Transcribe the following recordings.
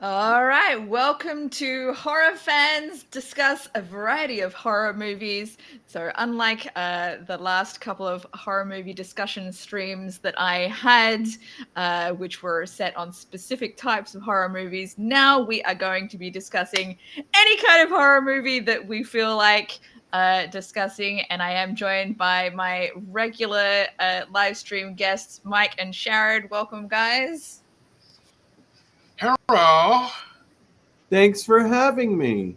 All right, welcome to Horror Fans Discuss a variety of horror movies. So, unlike the last couple of horror movie discussion streams that I had, which were set on specific types of horror movies, now we are going to be discussing any kind of horror movie that we feel like discussing. And I am joined by my regular live stream guests, Mike and Sharad. Welcome, guys. Hello. Thanks for having me.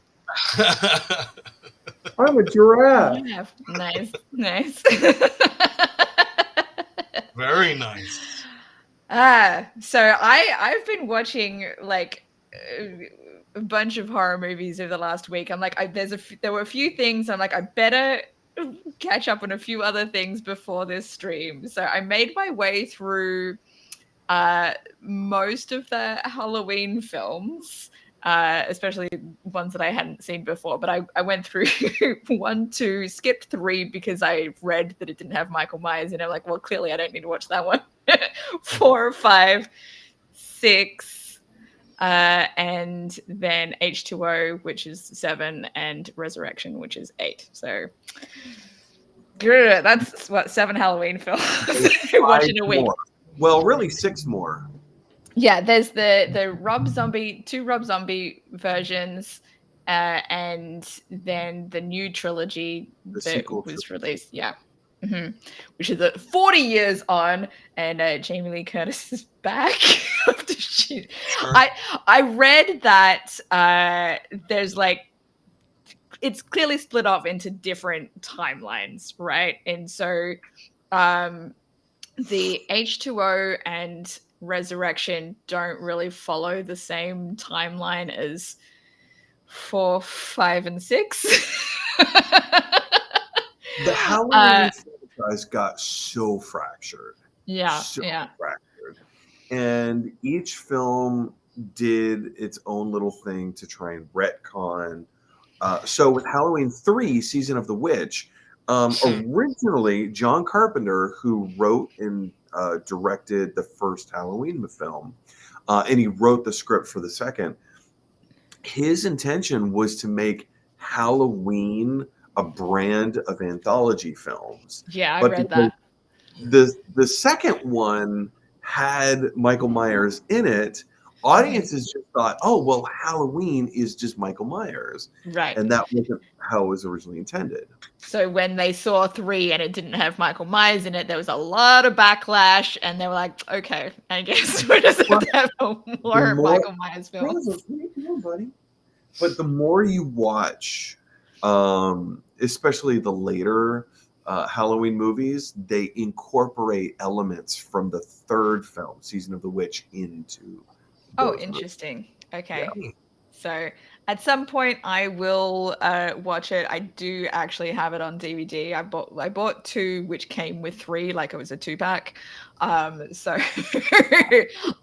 I'm a giraffe. Yeah, nice. Very nice. So I've been watching like a bunch of horror movies over the last week. I'm like, there were a few things. I'm like, I better catch up on a few other things before this stream. So I made my way through most of the Halloween films. Especially ones that I hadn't seen before. But I went through 1, 2, skipped 3 because I read that it didn't have Michael Myers, and I'm like, well, clearly I don't need to watch that one. 4, 5, 6, and then H2O, which is 7, and Resurrection, which is 8. So good. That's what 7 Halloween films watching a week. More. Well, really 6 more. Yeah, there's the Rob Zombie, 2 Rob Zombie versions, and then the new trilogy that was released. Yeah, which is 40 years on, and Jamie Lee Curtis is back. After she, I read that there's like it's clearly split off into different timelines, right? And so the H2O and Resurrection don't really follow the same timeline as 4, 5, and 6. The Halloween franchise got so fractured. Fractured. And each film did its own little thing to try and retcon. So with Halloween 3, Season of the Witch, originally John Carpenter, who wrote and directed the first Halloween film, and he wrote the script for the second. His intention was to make Halloween a brand of anthology films. Yeah, I read that. The second one had Michael Myers in it. Audiences just thought, oh, well, Halloween is just Michael Myers. Right. And that wasn't how it was originally intended. So when they saw 3 and it didn't have Michael Myers in it, there was a lot of backlash, and they were like, okay, I guess we're just going to have more Michael Myers films. Buddy. But the more you watch, especially the later Halloween movies, they incorporate elements from the third film, Season of the Witch, into interesting. Okay. Yeah. So at some point I will watch it. I do actually have it on DVD. I bought 2, which came with 3, like it was a 2-pack. So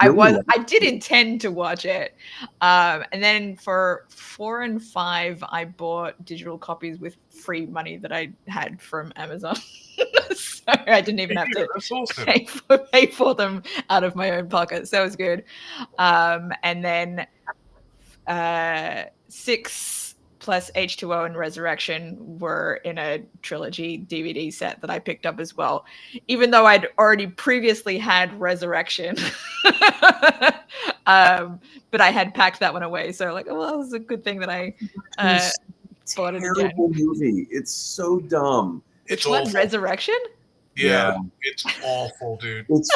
I did intend to watch it. And then for 4 and 5, I bought digital copies with free money that I had from Amazon. So I didn't even have to pay for them out of my own pocket. So it was good. And then 6 plus H2O and Resurrection were in a trilogy DVD set that I picked up as well, even though I'd already previously had Resurrection. But I had packed that one away, so like, oh, well, that was a good thing that I bought it again. Terrible movie. It's so dumb. It's what, awful. Resurrection? Yeah, it's awful, dude. It's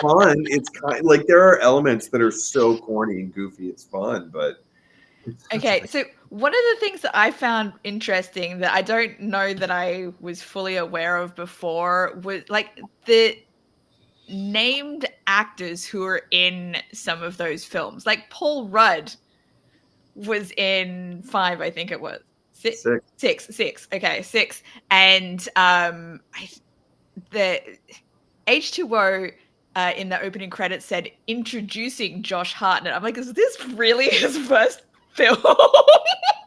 fun. It's kind like there are elements that are so corny and goofy. It's fun, but okay. So one of the things that I found interesting that I don't know that I was fully aware of before was like the named actors who are in some of those films. Like Paul Rudd was in 5, I think it was. 6. Okay, 6. And the H2O in the opening credits said introducing Josh Hartnett. I'm like, is this really his first film?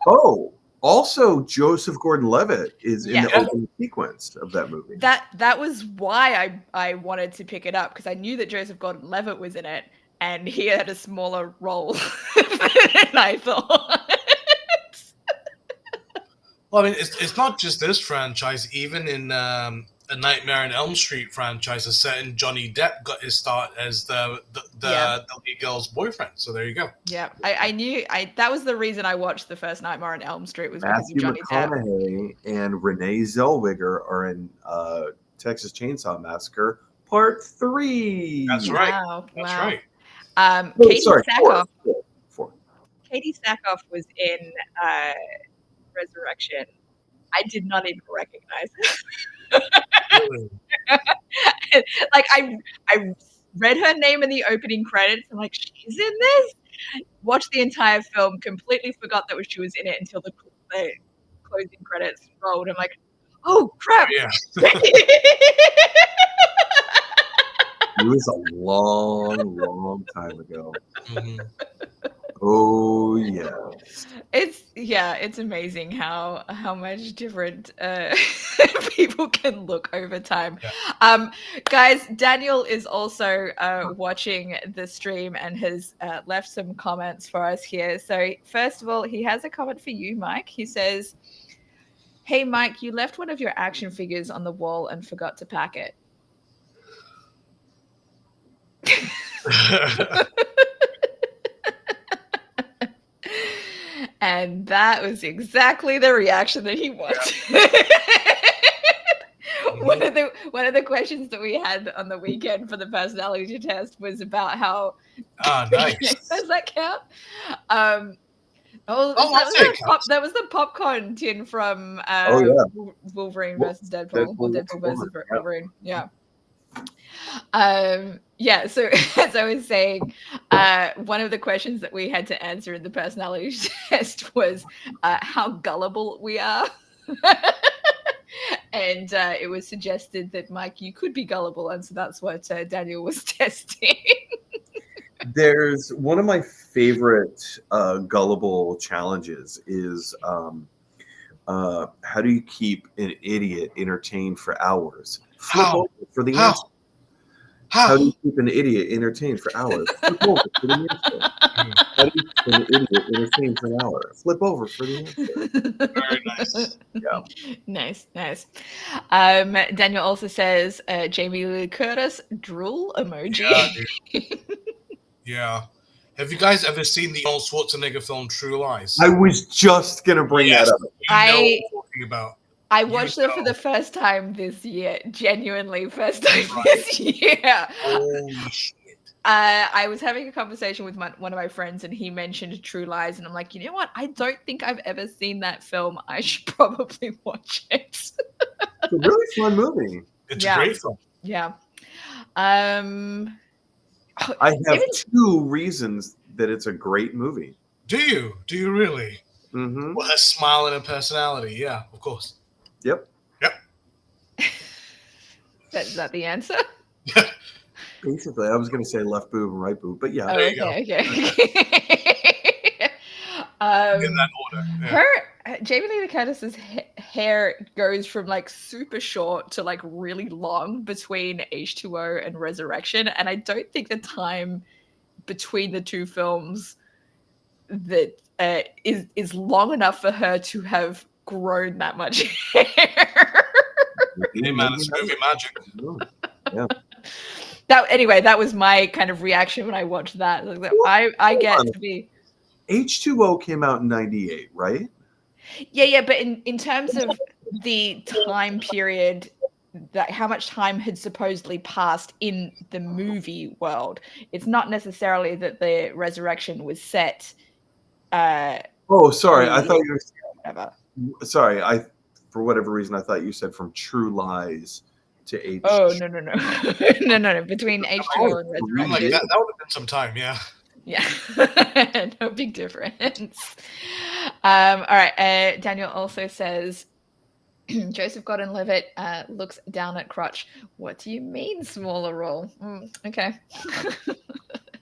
Oh, also Joseph Gordon-Levitt is in the opening sequence of that movie. That was why I wanted to pick it up, because I knew that Joseph Gordon-Levitt was in it. and he had a smaller role than I thought. Well, I mean, it's not just this franchise. Even in A Nightmare on Elm Street franchise, a certain Johnny Depp got his start as the lead girl's boyfriend. So there you go. Yeah, I knew that was the reason I watched the first Nightmare on Elm Street was because of Matthew Johnny Depp. McConaughey and Renee Zellweger are in Texas Chainsaw Massacre Part 3. That's right. Wow, That's wow. right. Katie Sorry, Sackhoff. four. Katie Sackhoff was in Resurrection. I did not even recognize her. Really? Like I read her name in the opening credits. I'm like, she's in this. Watched the entire film, completely forgot that she was in it until the closing credits rolled. I'm like, oh crap! Yeah. It was a long time ago. Mhm. Oh yeah. It's amazing how much different people can look over time. Yeah. Guys, Daniel is also watching the stream and has left some comments for us here. So first of all, he has a comment for you, Mike. He says, "Hey Mike, you left one of your action figures on the wall and forgot to pack it." And that was exactly the reaction that he wanted. One of the questions that we had on the weekend for the personality test was about how. Nice. Does that count? I'll say it counts. That was the popcorn tin from Wolverine versus Deadpool, or Deadpool versus Wolverine. Yeah. Yeah, so as I was saying, one of the questions that we had to answer in the personality test was how gullible we are. And it was suggested that, Mike, you could be gullible, and so that's what Daniel was testing. There's one of my favorite gullible challenges is how do you keep an idiot entertained for hours? How? For the How? answer. How do you keep an idiot entertained for hours? Flip over for the answer. How do you keep an idiot entertained for an hour? Flip over for the answer. Very nice. Yeah. Nice. Daniel also says Jamie Lee Curtis drool emoji. Yeah, dude. Yeah. Have you guys ever seen the Arnold Schwarzenegger film True Lies? I was just gonna bring that up. You know what I'm talking about. I watched it for the first time this year. Genuinely, first time this year. Holy shit. I was having a conversation with one of my friends, and he mentioned True Lies, and I'm like, you know what? I don't think I've ever seen that film. I should probably watch it. It's a really fun movie. It's a great film. Yeah. I have two reasons that it's a great movie. Do you? Do you really? Mm-hmm. Well, a smile and a personality. Yeah, of course. Yep. Is that the answer? Basically, I was going to say left boob and right boob, but yeah. Oh, okay. In that order. Yeah. Jamie Lee Curtis's hair goes from like super short to like really long between H2O and Resurrection, and I don't think the time between the two films that is long enough for her to have grown that much hair. Hey man, it's movie magic. Yeah. That was my kind of reaction when I watched that. I get to be. H2O came out in 98, right? Yeah, but in terms of the time period, that how much time had supposedly passed in the movie world, it's not necessarily that the resurrection was set. Sorry. I thought you were. Whatever. Sorry, for whatever reason I thought you said from True Lies to H. Oh no! No. Between H2O and Resurrection. Like that would have been some time, yeah. Yeah, no big difference. All right. Daniel also says Joseph Gordon-Levitt looks down at crotch. What do you mean smaller role? Okay.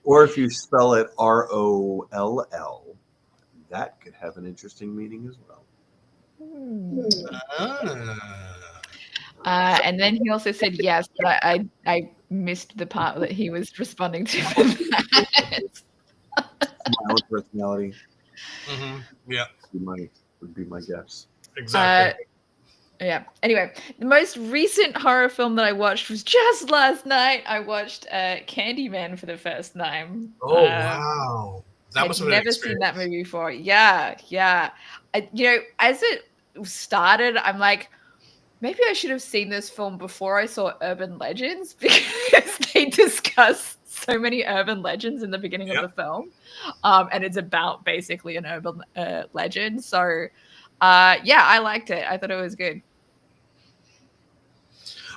Or if you spell it ROLL, that could have an interesting meaning as well. And then he also said yes, but missed the part that he was responding to for that. Smile personality. Yeah, would be my guess. exactly. Yeah. Anyway, the most recent horror film that I watched was just last night. I watched Candyman for the first time. Oh wow, that must have been an never seen that experience. movie before. Yeah. As it started, I'm like, maybe I should have seen this film before I saw Urban Legends because they discuss so many urban legends in the beginning of the film, and it's about basically an urban legend. So, I liked it. I thought it was good.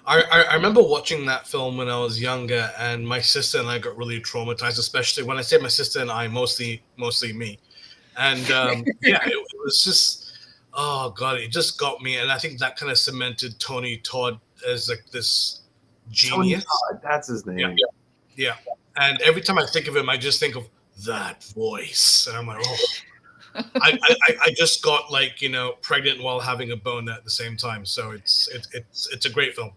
I remember watching that film when I was younger, and my sister and I got really traumatized. Especially when I say my sister and I, mostly me. And it was just, oh god, it just got me, and I think that kind of cemented Tony Todd as like this genius. Tony Todd, that's his name. Yeah. And every time I think of him, I just think of that voice, and I'm like, oh. I just got pregnant while having a bone at the same time. So it's a great film.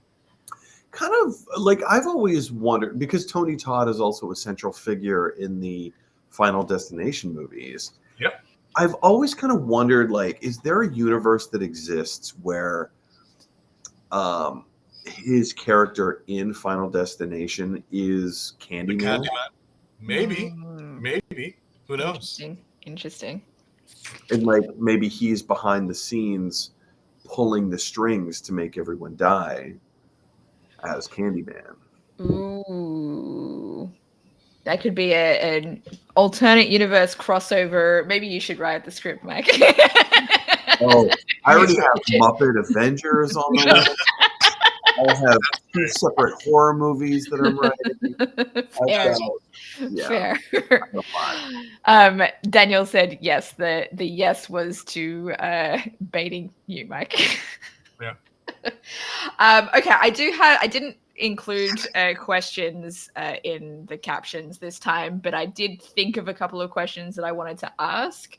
Kind of like I've always wondered, because Tony Todd is also a central figure in the Final Destination movies. Yep. I've always kind of wondered, like, is there a universe that exists where his character in Final Destination is Candyman? Maybe. Who knows? Interesting. And like maybe he's behind the scenes pulling the strings to make everyone die as Candyman. Ooh. That could be an alternate universe crossover. Maybe you should write the script, Mike. Oh, I already have Muppet Avengers on the list. I have 2 separate horror movies that I'm writing. Fair. Daniel said yes. The yes was to baiting you, Mike. Yeah. Okay, I didn't include questions in the captions this time, but I did think of a couple of questions that I wanted to ask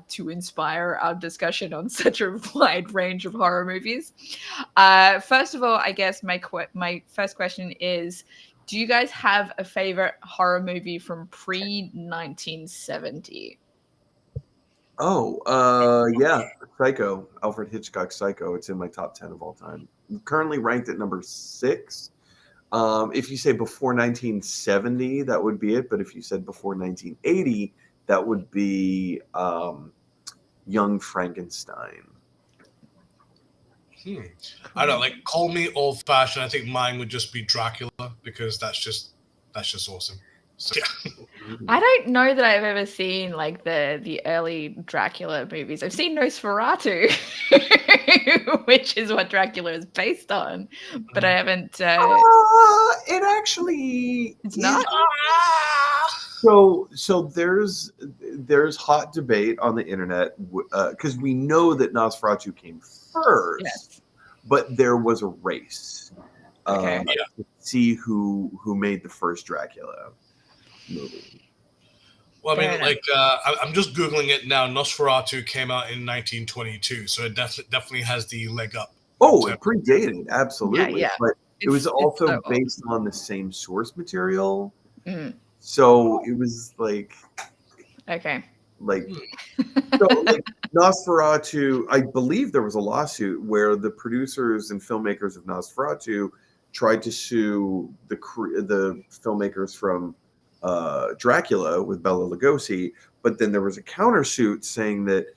to inspire our discussion on such a wide range of horror movies. First of all, I guess my first question is, do you guys have a favorite horror movie from pre-1970? Yeah, Psycho, Alfred Hitchcock's Psycho. It's in my top 10 of all time. Currently ranked at number 6. If you say before 1970, that would be it. But if you said before 1980, that would be Young Frankenstein. I don't know, like, call me old-fashioned. I think mine would just be Dracula, because that's just awesome. So, yeah. I don't know that I've ever seen like the early Dracula movies. I've seen Nosferatu, which is what Dracula is based on, but I haven't. It actually it's not. So there's hot debate on the internet because we know that Nosferatu came first, yes. But there was a race to see who made the first Dracula movie. Well, I mean, I'm just Googling it now. Nosferatu came out in 1922, so it definitely has the leg up. Oh, it predated, absolutely. Yeah. But it was also based on the same source material. So it was like... Okay. Nosferatu, I believe there was a lawsuit where the producers and filmmakers of Nosferatu tried to sue the filmmakers from Dracula with Bela Lugosi, but then there was a countersuit saying that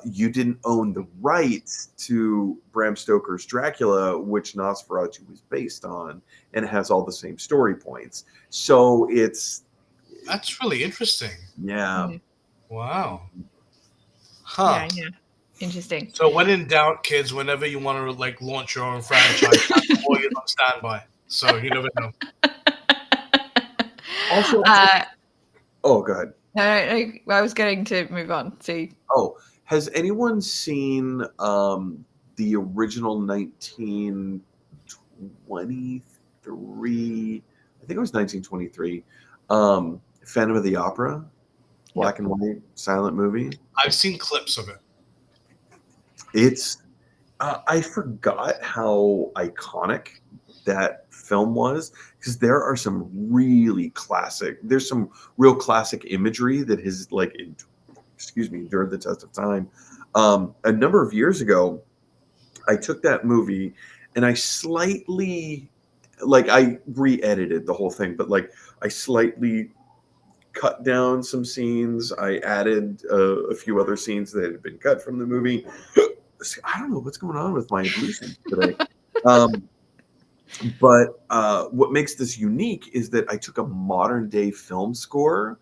you didn't own the rights to Bram Stoker's Dracula, which Nosferatu was based on, and it has all the same story points. So that's really interesting. Yeah. Wow. Huh. Yeah. Interesting. So when in doubt, kids, whenever you want to launch your own franchise, you're on standby. So you never know. Also, go ahead. No, I was going to move on. See. Oh, has anyone seen the original 1923? I think it was 1923. Phantom of the Opera, black and white silent movie. I've seen clips of it. It's I forgot how iconic that film was, because there are some really classic. There's some real classic imagery that has endured the test of time. A number of years ago, I took that movie and I slightly, I re-edited the whole thing, but I slightly cut down some scenes. I added a few other scenes that had been cut from the movie. I don't know what's going on with my ablutions today. Um, but what makes this unique is that I took a modern day film score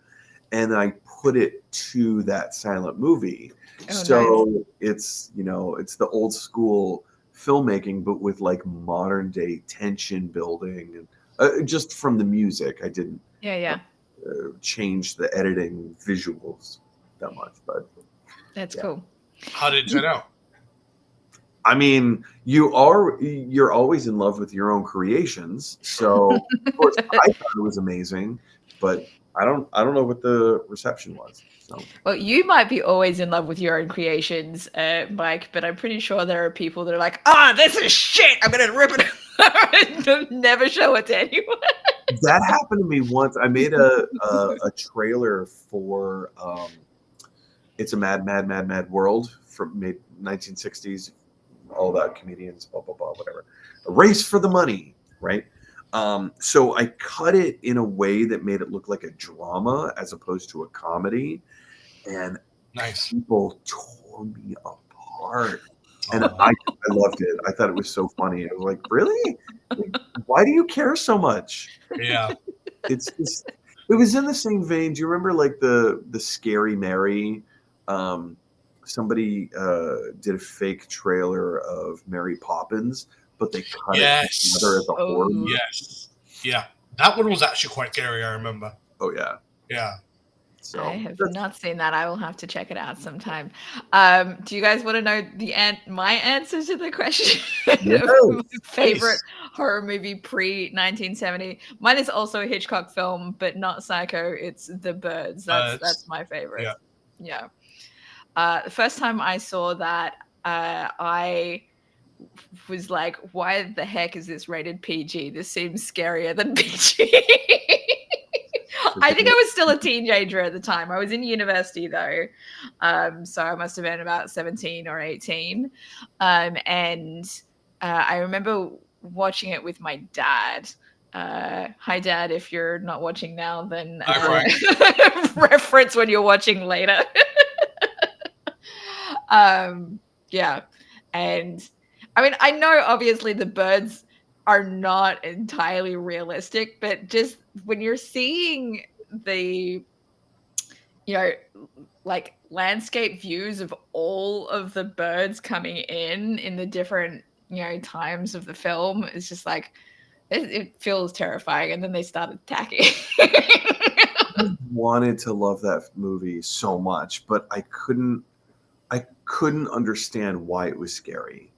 and I put it to that silent movie. Oh, So nice. it's the old school filmmaking, but with modern day tension building, and just from the music. I didn't Yeah. change the editing visuals that much, but That's yeah. cool. How did it turn out? I mean, you're always in love with your own creations. So of course I thought it was amazing, but I don't know what the reception was. So Well, you might be always in love with your own creations, Mike, but I'm pretty sure there are people that are like, this is shit. I'm gonna rip it and never show it to anyone. that happened to me once. I made a trailer for It's a Mad World from made 1960s, all about comedians, blah blah blah, whatever. A race for the money, right? So I cut it in a way that made it look like a drama as opposed to a comedy, and Nice. people tore me apart. And I loved it. I thought it was so funny. I was like, really? Like, why do you care so much? Yeah. It was in the same vein. Do you remember the Scary Mary? Somebody did a fake trailer of Mary Poppins, but they cut it together as a horror movie. Yes. Yeah. That one was actually quite scary, I remember. Oh yeah. Yeah. So I have not seen that. I will have to check it out sometime. Do you guys want to know my answer to the question? Yes. Favorite horror movie pre-1970? Mine is also a Hitchcock film, but not Psycho. It's The Birds. That's my favorite. Yeah. The first time I saw that, I was like, why the heck is this rated PG? This seems scarier than PG. I think I was still a teenager at the time. I was in university though. So I must have been about 17 or 18. And I remember watching it with my dad. Hi, Dad. If you're not watching now, then reference when you're watching later. Yeah. And I mean, I know obviously the birds are not entirely realistic, but just when you're seeing the, landscape views of all of the birds coming in the different, times of the film, it's just like, it feels terrifying. And then they start attacking. I wanted to love that movie so much, but I couldn't understand why it was scary.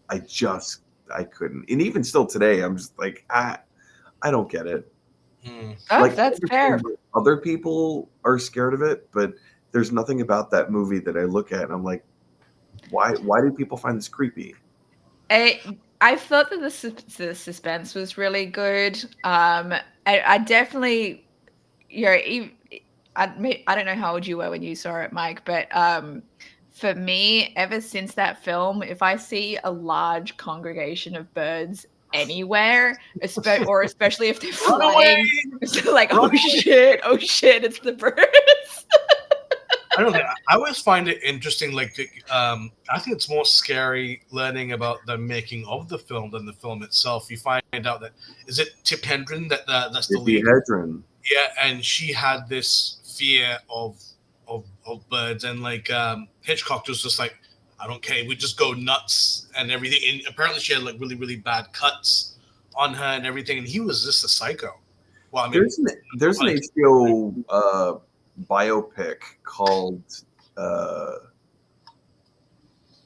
I couldn't. And even still today, I'm just like, I don't get it. That's fair. Other people are scared of it, but there's nothing about that movie that I look at and I'm like, why do people find this creepy? I thought that the suspense was really good. I definitely, I don't know how old you were when you saw it, Mike, but for me, ever since that film, if I see a large congregation of birds anywhere, or especially if they're flying, it's like, oh shit, it's the birds. I don't know. I always find it interesting. I think it's more scary learning about the making of the film than the film itself. You find out that is it Tip Hedren that's the lead. Hedren. Yeah, and she had this fear of birds, and Hitchcock was just like, I don't care, we just go nuts and everything. And apparently, she had really really bad cuts on her and everything, and he was just a psycho. Well, I mean, there's an HBO biopic called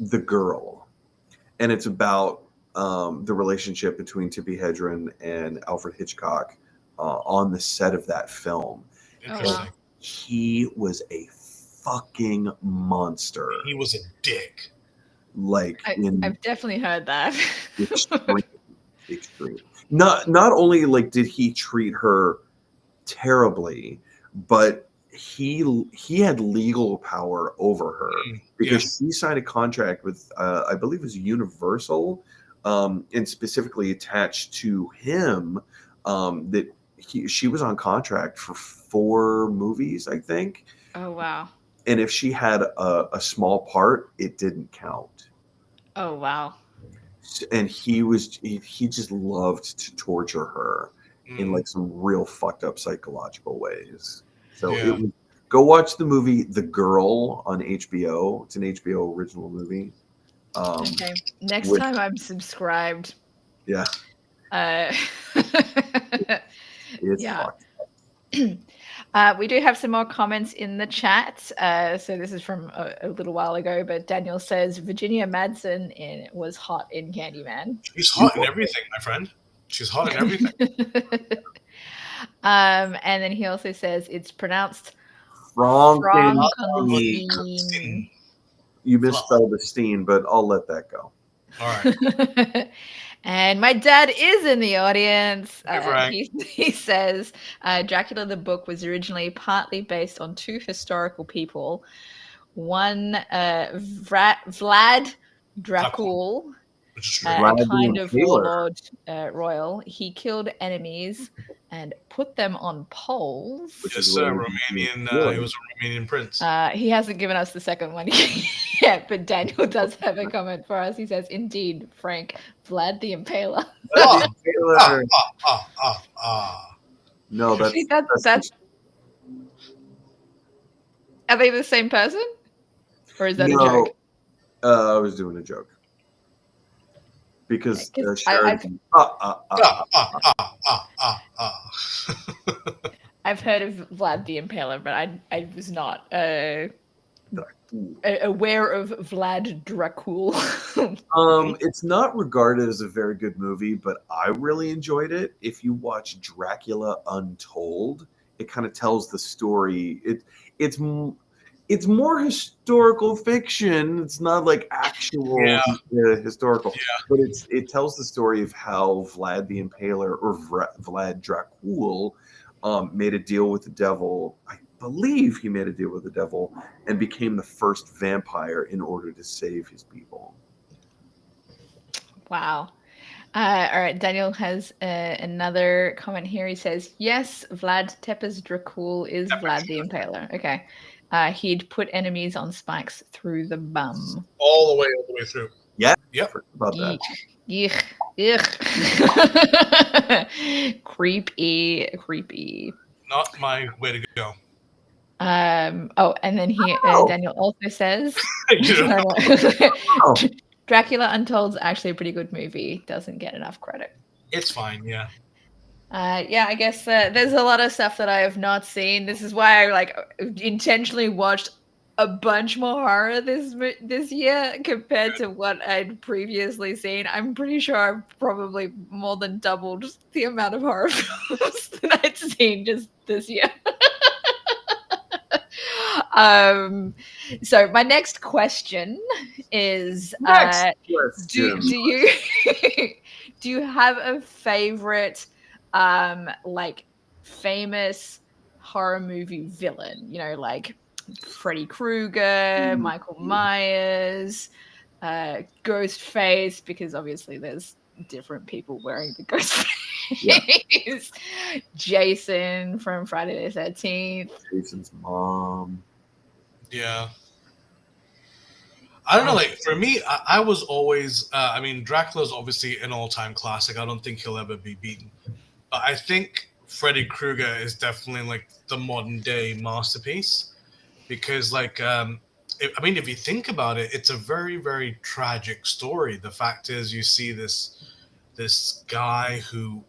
The Girl, and it's about the relationship between Tippi Hedren and Alfred Hitchcock on the set of that film. Interesting. He was a fucking monster. He was a dick. like in I've definitely heard that. extreme. Not only like did he treat her terribly, but he had legal power over her because she signed a contract with I believe it was Universal, and specifically attached to him, that she was on contract for 4 movies, I think. Oh wow. And if she had a small part, it didn't count. Oh wow. And he just loved to torture her in like some real fucked up psychological ways. So go watch the movie The Girl on HBO. It's an HBO original movie. Okay. Next time I'm subscribed. Yeah. It's fucked. We do have some more comments in the chat. So this is from a little while ago, but Daniel says Virginia Madsen was hot in Candyman. She's hot in everything, my friend. She's hot in everything. And then he also says it's pronounced Frankenstein. You misspelled the Steen, but I'll let that go. All right. And my dad is in the audience. He says Dracula the book was originally partly based on 2 historical people. One, Vlad Dracul, a kind of warlord royal. He killed enemies and put them on poles. Which is Romanian. He was a Romanian prince. He hasn't given us the second one yet, but Daniel does have a comment for us. He says, "Indeed, Frank, Vlad the Impaler." No, that's. Are they the same person, or is that a joke? I was doing a joke. Because Sharad, I've heard of Vlad the Impaler, but I was not aware of Vlad Dracul. It's not regarded as a very good movie, but I really enjoyed it. If you watch Dracula Untold, it kind of tells the story. It's more historical fiction. It's not like actual historical, but it tells the story of how Vlad the Impaler or Vlad Dracul made a deal with the devil. I believe he made a deal with the devil and became the first vampire in order to save his people. Wow. All right, Daniel has another comment here. He says, yes, Vlad Tepes Dracul is Vlad the Impaler. Okay. He'd put enemies on spikes through the bum. All the way through. Yeah. Yep. About that. Creepy. Not my way to go. And then Daniel also says Dracula Untold's actually a pretty good movie. Doesn't get enough credit. It's fine, yeah. I guess there's a lot of stuff that I have not seen. This is why I intentionally watched a bunch more horror this year compared to what I'd previously seen. I'm pretty sure I've probably more than doubled the amount of horror films that I'd seen just this year. So my next question is: do you have a favorite famous horror movie villain? You know, like Freddy Krueger, Michael Myers, Ghostface, because obviously there's different people wearing the ghost face. Jason from Friday the 13th. Jason's mom. Yeah. I don't know, like, for me, I was always, Dracula's obviously an all-time classic. I don't think he'll ever be beaten. But I think Freddy Krueger is definitely, like, the modern-day masterpiece. Because, like, if you think about it, it's a very, very tragic story. The fact is, you see this guy who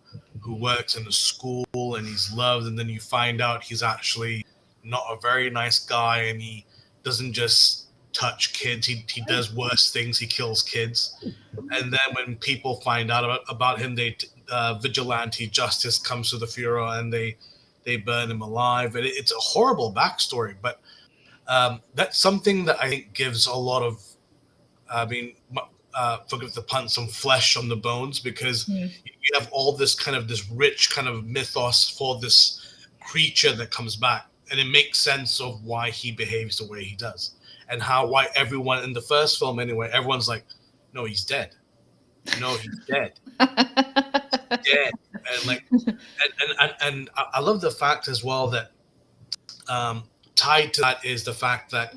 works in a school and he's loved, and then you find out he's actually not a very nice guy, and he doesn't just touch kids, he does worse things. He kills kids. And then when people find out about him, vigilante justice comes to the Fuhrer and they burn him alive. And it's a horrible backstory, but that's something that I think gives a lot of forgive the pun, some flesh on the bones, because you have all this rich kind of mythos for this creature that comes back, and it makes sense of why he behaves the way he does, and why everyone in the first film anyway, everyone's like, no, he's dead. No, he's dead. Dead. And I love the fact as well that tied to that is the fact that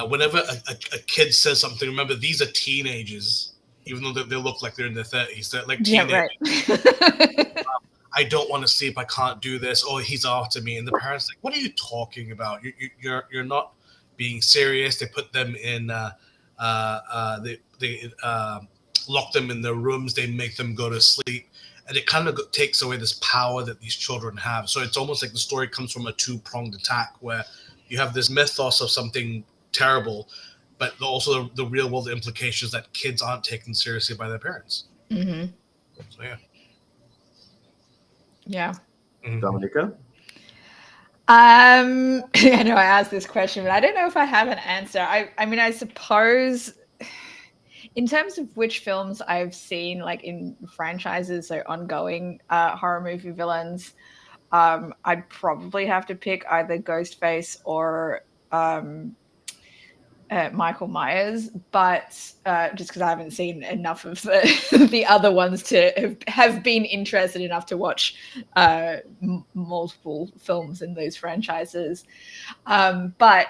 whenever a kid says something, remember, these are teenagers, even though they look like they're in their 30s. They're like teenagers. Yeah, right. I don't want to sleep. I can't do this. Oh, he's after me. And the parents like, what are you talking about? You're not being serious. They put them in. They lock them in their rooms. They make them go to sleep. And it kind of takes away this power that these children have. So it's almost like the story comes from a two-pronged attack, where you have this mythos of something terrible, but also the real-world implications that kids aren't taken seriously by their parents. Mm-hmm. So, yeah. Yeah. Mm-hmm. Dominica? I know I asked this question, but I don't know if I have an answer. I mean, I suppose in terms of which films I've seen, like in franchises, so ongoing horror movie villains, I'd probably have to pick either Ghostface or Michael Myers, but just because I haven't seen enough of the other ones to have been interested enough to watch multiple films in those franchises. But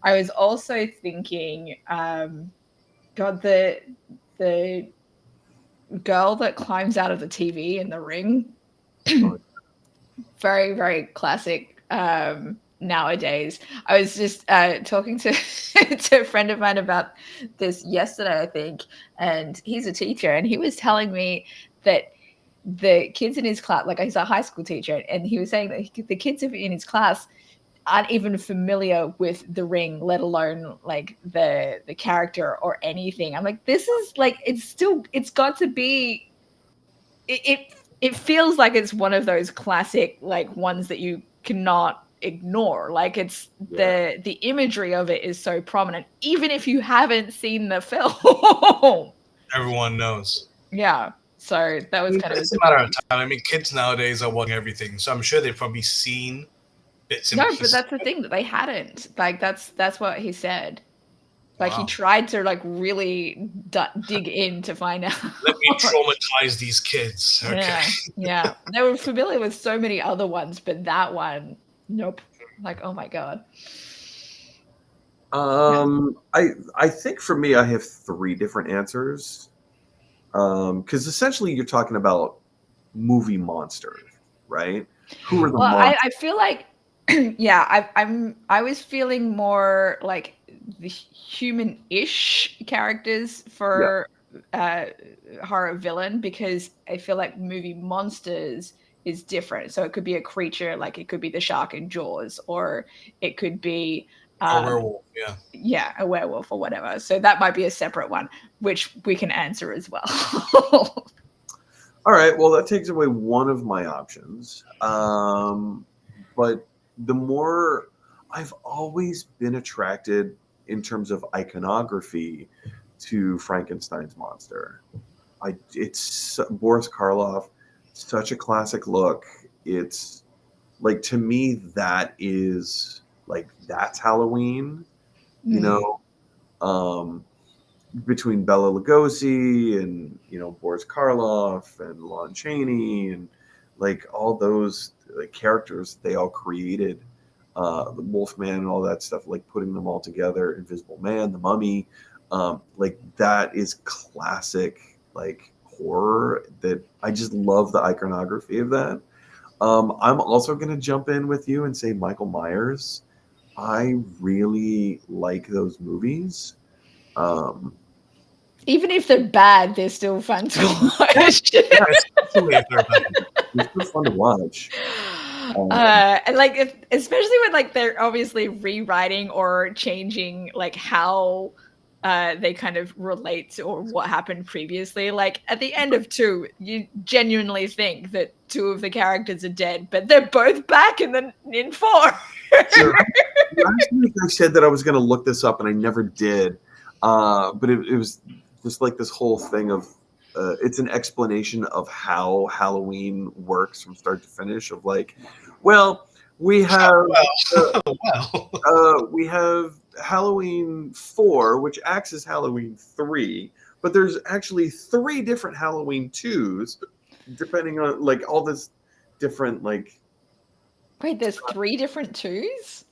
I was also thinking, God, the girl that climbs out of the TV in The Ring, very, very classic nowadays. I was just talking to a friend of mine about this yesterday, I think, and he's a teacher, and he was telling me that the kids in his class, like he's a high school teacher, and he was saying that the kids in his class aren't even familiar with The Ring, let alone like the character or anything. I'm like, this is like, it's got to be, it feels like it's one of those classic like ones that you cannot ignore. Like it's the imagery of it is so prominent, even if you haven't seen the film. Everyone knows. Yeah. So that was kind of a matter of time. I mean, kids nowadays are watching everything, so I'm sure they've probably seen bits and pieces. But that's the thing, that they hadn't. Like that's what he said. Like he tried to like really dig in to find out. Let me traumatize these kids. Okay. Yeah. They were familiar with so many other ones, but that one, nope. Like, oh my God. I think for me, I have three different answers. Because essentially you're talking about movie monsters, right? Who are the monsters? I feel like, yeah, I was feeling more like the human-ish characters for horror villain, because I feel like movie monsters is different. So it could be a creature, like it could be the shark in Jaws, or it could be a werewolf, a werewolf or whatever. So that might be a separate one, which we can answer as well. All right, well, that takes away one of my options. But the more, I've always been attracted in terms of iconography to Frankenstein's monster. It's Boris Karloff, such a classic look. It's like, to me, that is like, that's Halloween, you know, between Bela Lugosi and, you know, Boris Karloff and Lon Chaney and like all those like characters they all created, the Wolfman and all that stuff, like putting them all together, Invisible Man, the Mummy, like that is classic like horror that I just love the iconography of that. I'm also going to jump in with you and say Michael Myers. I really like those movies. Even if they're bad, they're still fun to watch. Especially if they're bad. It's still fun to watch. And like, especially when like they're obviously rewriting or changing like how they kind of relate to or what happened previously. Like at the end of 2, you genuinely think that 2 of the characters are dead, but they're both back in 4. Sure. I said that I was going to look this up, and I never did. But it was just like this whole thing of it's an explanation of how Halloween works from start to finish. Of like, well, we have we have Halloween 4, which acts as Halloween 3, but there's actually 3 different Halloween 2s, depending on like all this different like. Wait, there's 3 different 2s?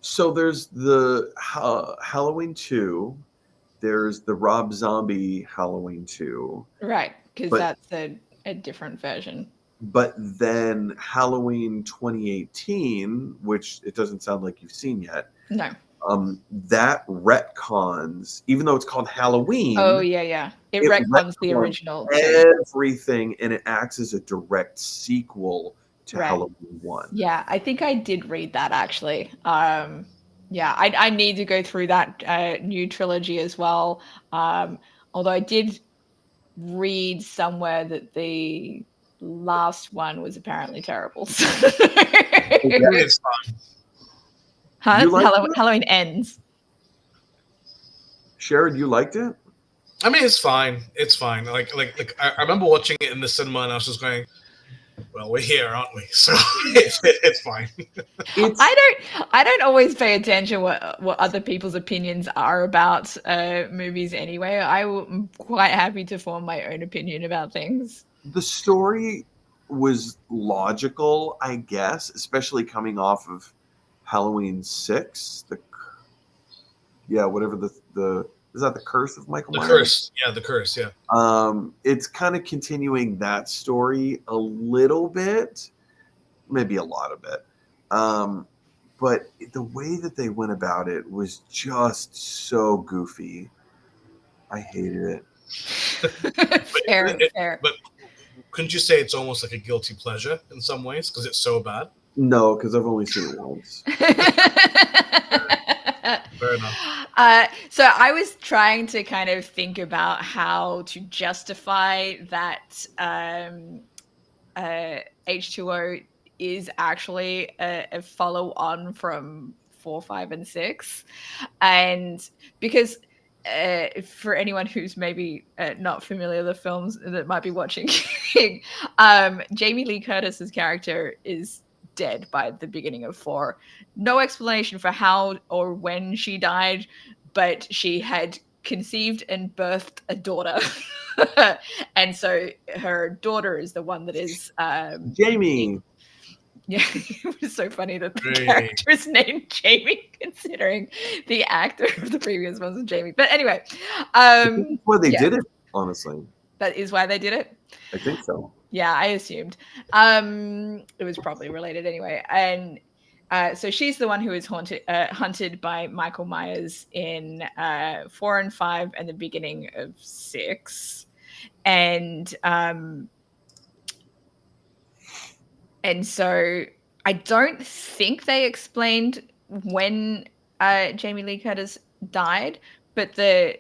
So there's the Halloween 2. There's the Rob Zombie Halloween 2. Right, because that's a different version. But then Halloween 2018, which it doesn't sound like you've seen yet. No. That retcons, even though it's called Halloween. Oh, yeah. It retcons the original. Everything, and it acts as a direct sequel to Halloween 1. Yeah, I think I did read that, actually. Yeah, I need to go through that new trilogy as well. Although I did read somewhere that the last one was apparently terrible. It's fine. Halloween Ends. Sharad, you liked it? I mean, it's fine. It's fine. Like I remember watching it in the cinema, and I was just going, "Well, we're here, aren't we?" So it's fine. I don't always pay attention what other people's opinions are about movies anyway. I'm quite happy to form my own opinion about things. The story was logical, I guess, especially coming off of Halloween 6. Whatever the is that the Curse of Michael Myers? The Curse, yeah. It's kind of continuing that story a little bit, maybe a lot of it. But the way that they went about it was just so goofy. I hated it. Fair. But couldn't you say it's almost like a guilty pleasure in some ways because it's so bad? No, because I've only seen it once. Fair enough. So I was trying to kind of think about how to justify that H2O is actually a follow-on from 4, 5, and 6. And because for anyone who's maybe not familiar with the films that might be watching, Jamie Lee Curtis's character is dead by the beginning of 4. No explanation for how or when she died, but she had conceived and birthed a daughter. And so her daughter is the one that is Jamie. Yeah, it was so funny that the character is named Jamie, considering the actor of the previous ones was Jamie. But anyway, that's why they did it, honestly. That is why they did it? I think so. Yeah, I assumed. It was probably related anyway. And so she's the one who is hunted by Michael Myers in 4 and 5 and the beginning of 6. And so I don't think they explained when Jamie Lee Curtis died, but the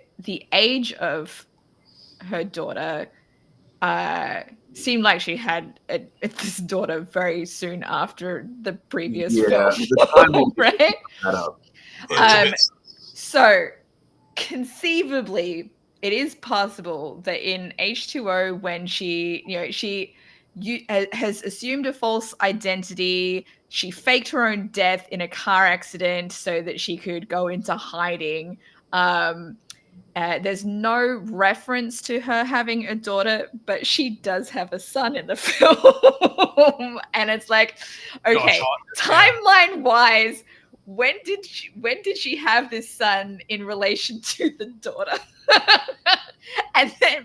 age of her daughter seemed like she had this daughter very soon after the previous film, right? So conceivably, it is possible that in H2O, when she has assumed a false identity, she faked her own death in a car accident so that she could go into hiding. There's no reference to her having a daughter, but she does have a son in the film. And it's like, okay, timeline-wise, when did she have this son in relation to the daughter?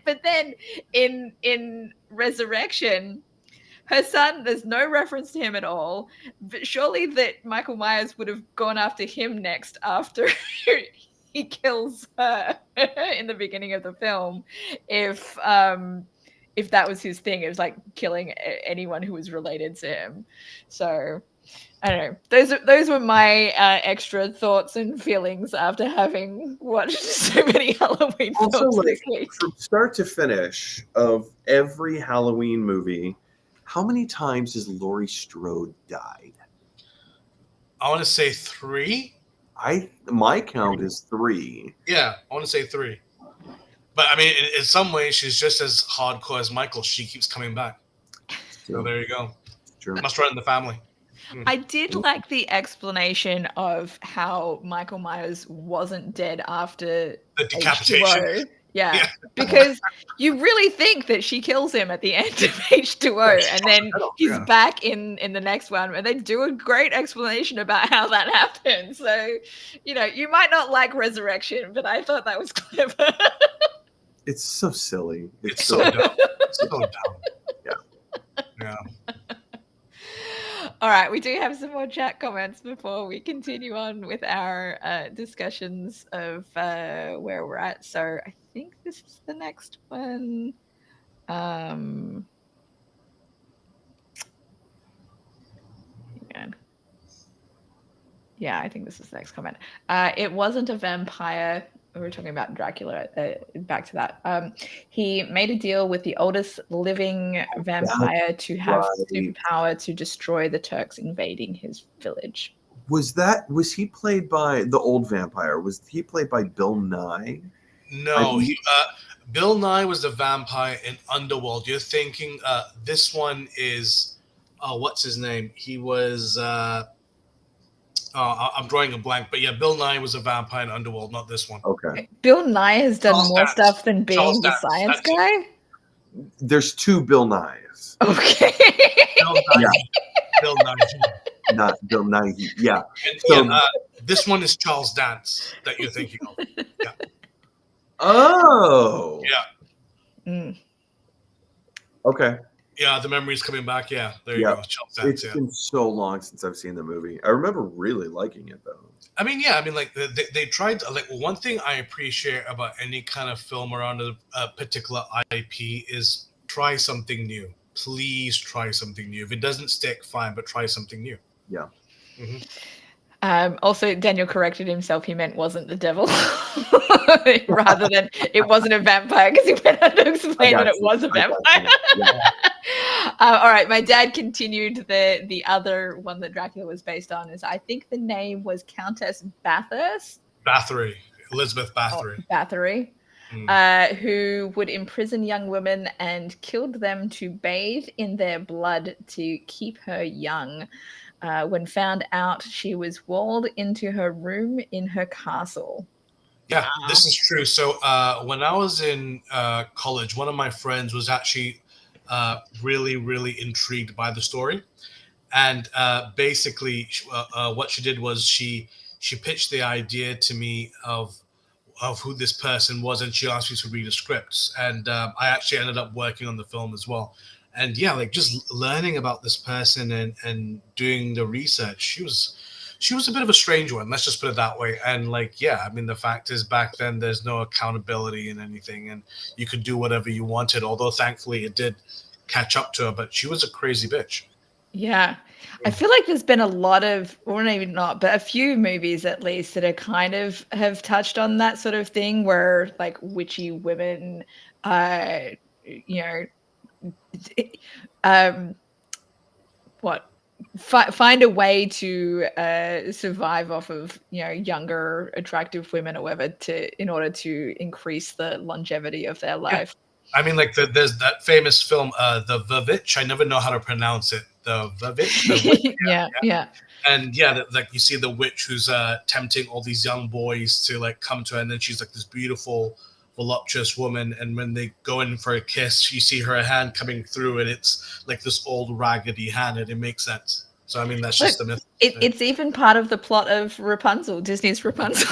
But then in Resurrection, her son, there's no reference to him at all. But surely that Michael Myers would have gone after him next after he kills her in the beginning of the film. If that was his thing, it was like killing anyone who was related to him. So I don't know. Those were my extra thoughts and feelings after having watched so many Halloween films this week. From start to finish of every Halloween movie, how many times has Laurie Strode died? I want to say 3. My count is 3. Yeah, I want to say 3. But I mean, in some ways, she's just as hardcore as Michael. She keeps coming back. So there you go. True. Must run in the family. I did like the explanation of how Michael Myers wasn't dead after The decapitation. H2O. Yeah, because you really think that she kills him at the end of H2O, and then he's back in the next one, and they do a great explanation about how that happened. So, you might not like Resurrection, but I thought that was clever. It's so silly. It's so dumb. It's so dumb. Yeah. All right, we do have some more chat comments before we continue on with our discussions of where we're at. So I think this is the next one. Hang on. Yeah, I think this is the next comment. It wasn't a vampire. We were talking about Dracula. Back to that. He made a deal with the oldest living vampire to have superpower to destroy the Turks invading his village. Was he played by the old vampire? Was he played by Bill Nye? No, Bill Nye was the vampire in Underworld. You're thinking this one is what's his name? He was I'm drawing a blank, but yeah, Bill Nye was a vampire in Underworld, not this one. Okay. Bill Nye has done more stuff than being the science guy? There's 2 Bill Nyes. Okay. Bill Nye. Bill Nye. Not Bill Nye. Yeah. And, this one is Charles Dance that you're thinking of. Yeah. Oh. Yeah. Okay. Yeah, the memory's coming back. Yeah, there you go. Charles Dance, it's been so long since I've seen the movie. I remember really liking it, though. I mean, like they tried to, like, one thing I appreciate about any kind of film around a particular IP is try something new. Please try something new. If it doesn't stick, fine, but try something new. Yeah. Mm-hmm. Also, Daniel corrected himself. He meant wasn't the devil, rather than it wasn't a vampire, because he went on to explain that it was a vampire. All right, my dad continued the other one that Dracula was based on is, I think the name was Countess Bathurst. Bathory. Elizabeth Bathory. Oh, Bathory. Who would imprison young women and killed them to bathe in their blood to keep her young. When found out, she was walled into her room in her castle. Yeah, this is true. So when I was in college, one of my friends was actually really, really intrigued by the story. And basically what she did was she pitched the idea to me of who this person was, and she asked me to read a script. And I actually ended up working on the film as well. And yeah, like just learning about this person and doing the research, she was a bit of a strange one. Let's just put it that way. And like, yeah, I mean, the fact is back then there's no accountability in anything, and you could do whatever you wanted. Although thankfully it did catch up to her, but she was a crazy bitch. Yeah. I feel like there's been a lot of, or maybe not, but a few movies at least that are kind of have touched on that sort of thing where like witchy women, find a way to survive off of younger attractive women or whatever in order to increase the longevity of their life. I mean, like there's that famous film, The Vivitch. I never know how to pronounce it. The Vivitch. Yeah. And yeah, like you see the witch who's tempting all these young boys to like come to her, and then she's like this beautiful, voluptuous woman. And when they go in for a kiss, you see her hand coming through, and it's like this old raggedy hand, and it makes sense. So I mean, that's just the myth. It's even part of the plot of Rapunzel, Disney's Rapunzel.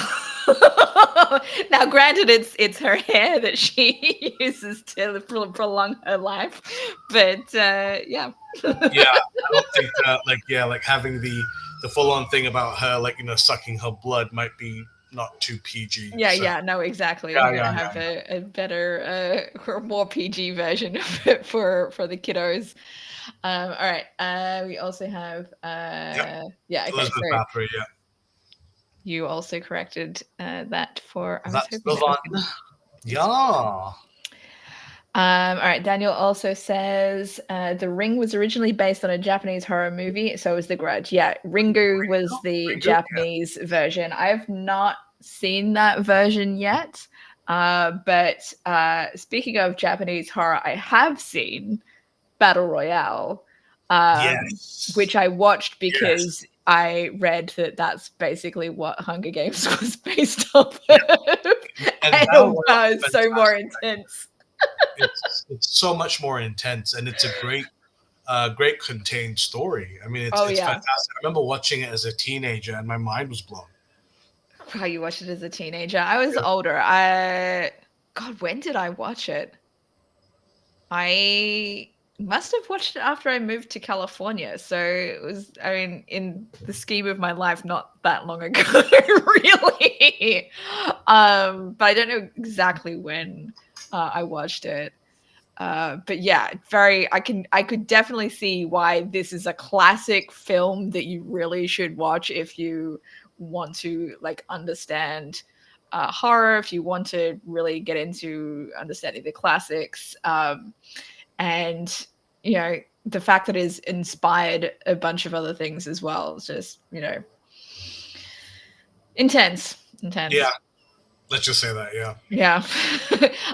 Now, granted, it's her hair that she uses to prolong her life, but yeah. Yeah, I don't think like having the full-on thing about her, sucking her blood might be not too PG. No, exactly. I'm gonna have a better, more PG version of it for the kiddos. All right. We also have Elizabeth Bathory, yeah. You also corrected that for. That's the one. Yeah. All right. Daniel also says The Ring was originally based on a Japanese horror movie, so was The Grudge. Yeah, Ringu was the Ringu, Japanese version. I have not seen that version yet. But speaking of Japanese horror, I have seen Battle Royale, Yes. which I watched Yes. because I read that that's basically what Hunger Games was based off of. And And Battle it Royale is was so more fantastic. intense. It's so much more intense, and it's a great contained story. I mean, it's Oh, yeah. fantastic. I remember watching it as a teenager, and my mind was blown. Wow, you watched it as a teenager. I was Yeah. older. God, when did I watch it? I must have watched it after I moved to California. So it was, I mean, in the scheme of my life, not that long ago, really. But I don't know exactly when I watched it. But yeah, I could definitely see why this is a classic film that you really should watch if you want to like understand horror, if you want to really get into understanding the classics. And you know, the fact that it's inspired a bunch of other things as well. It's just, intense. Yeah, let's just say that. Yeah. Yeah.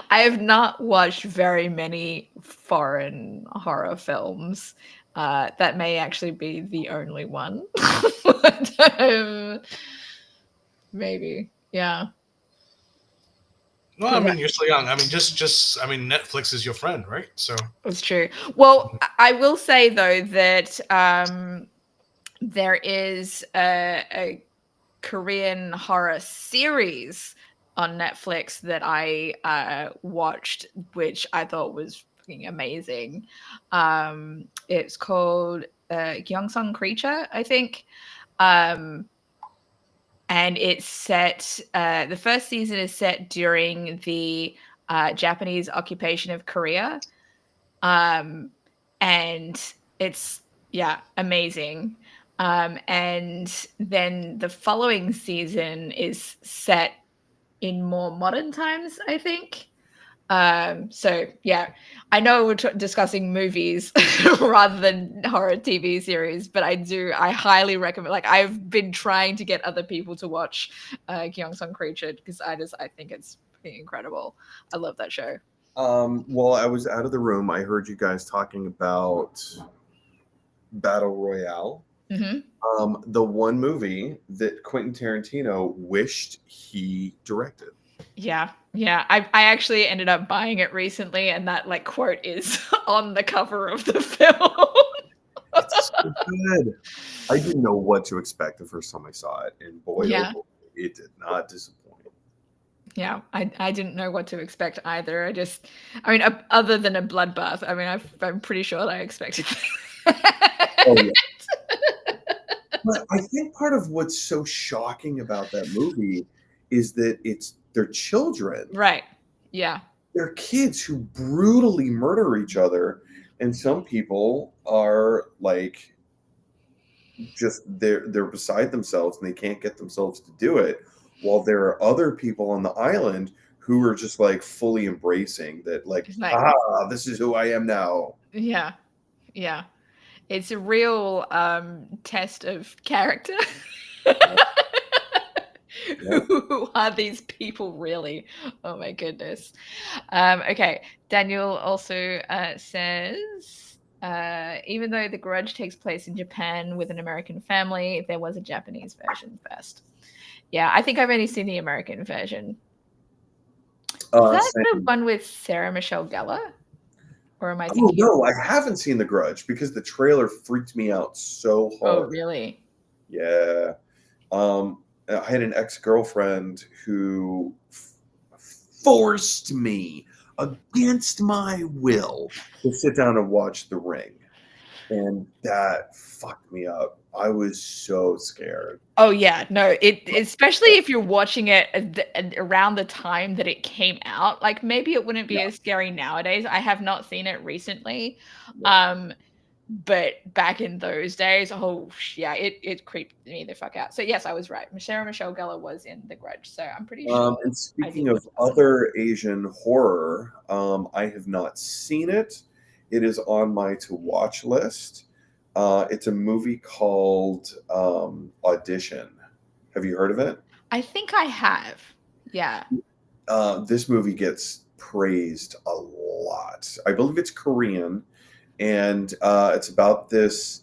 I have not watched very many foreign horror films. That may actually be the only one. But, maybe. Yeah. Well, I mean, you're still young. I mean, I mean, Netflix is your friend, right? So That's true. Well, I will say though that there is a Korean horror series on Netflix that I watched, which I thought was fucking amazing. It's called Gyeongsang Creature, I think. And it's set, the first season is set during the Japanese occupation of Korea. And it's, yeah, amazing. And then the following season is set in more modern times, I think. So yeah, I know we're discussing movies rather than horror TV series, but I highly recommend. Like, I've been trying to get other people to watch Gyeongsang Creature because I think it's incredible. I love that show. While I was out of the room, I heard you guys talking about Battle Royale. Mm-hmm. The one movie that Quentin Tarantino wished he directed. Yeah. I actually ended up buying it recently, and that like quote is on the cover of the film. It's so good. I didn't know what to expect the first time I saw it, and boy, Yeah. oh boy, it did not disappoint. Yeah, I didn't know what to expect either. I mean, other than a bloodbath, I mean, I'm pretty sure that I expected. Oh, yeah. But I think part of what's so shocking about that movie is that they're children. Right. Yeah. They're kids who brutally murder each other, and some people are like just they're beside themselves and they can't get themselves to do it, while there are other people on the island who are just like fully embracing that, like, this is who I am now. Yeah. It's a real test of character. Who are these people really? Oh my goodness. Okay, Daniel also says, even though The Grudge takes place in Japan with an American family, there was a Japanese version first. Yeah, I think I've only seen the American version. Is that the one with Sarah Michelle Gellar? Or am I thinking? No, I haven't seen The Grudge because the trailer freaked me out so hard. Oh, really? Yeah. I had an ex-girlfriend who forced me against my will to sit down and watch The Ring. And that fucked me up. I was so scared. Oh yeah, no, especially if you're watching it around the time that it came out, like maybe it wouldn't be as scary nowadays. I have not seen it recently. but back in those days, it creeped me the fuck out. So yes, I was right. Sarah Michelle Gellar was in The Grudge, so I'm pretty sure. And speaking of other Asian horror, I have not seen it. It is on my to-watch list. It's a movie called Audition. Have you heard of it? I think I have. Yeah. This movie gets praised a lot. I believe it's Korean, and it's about this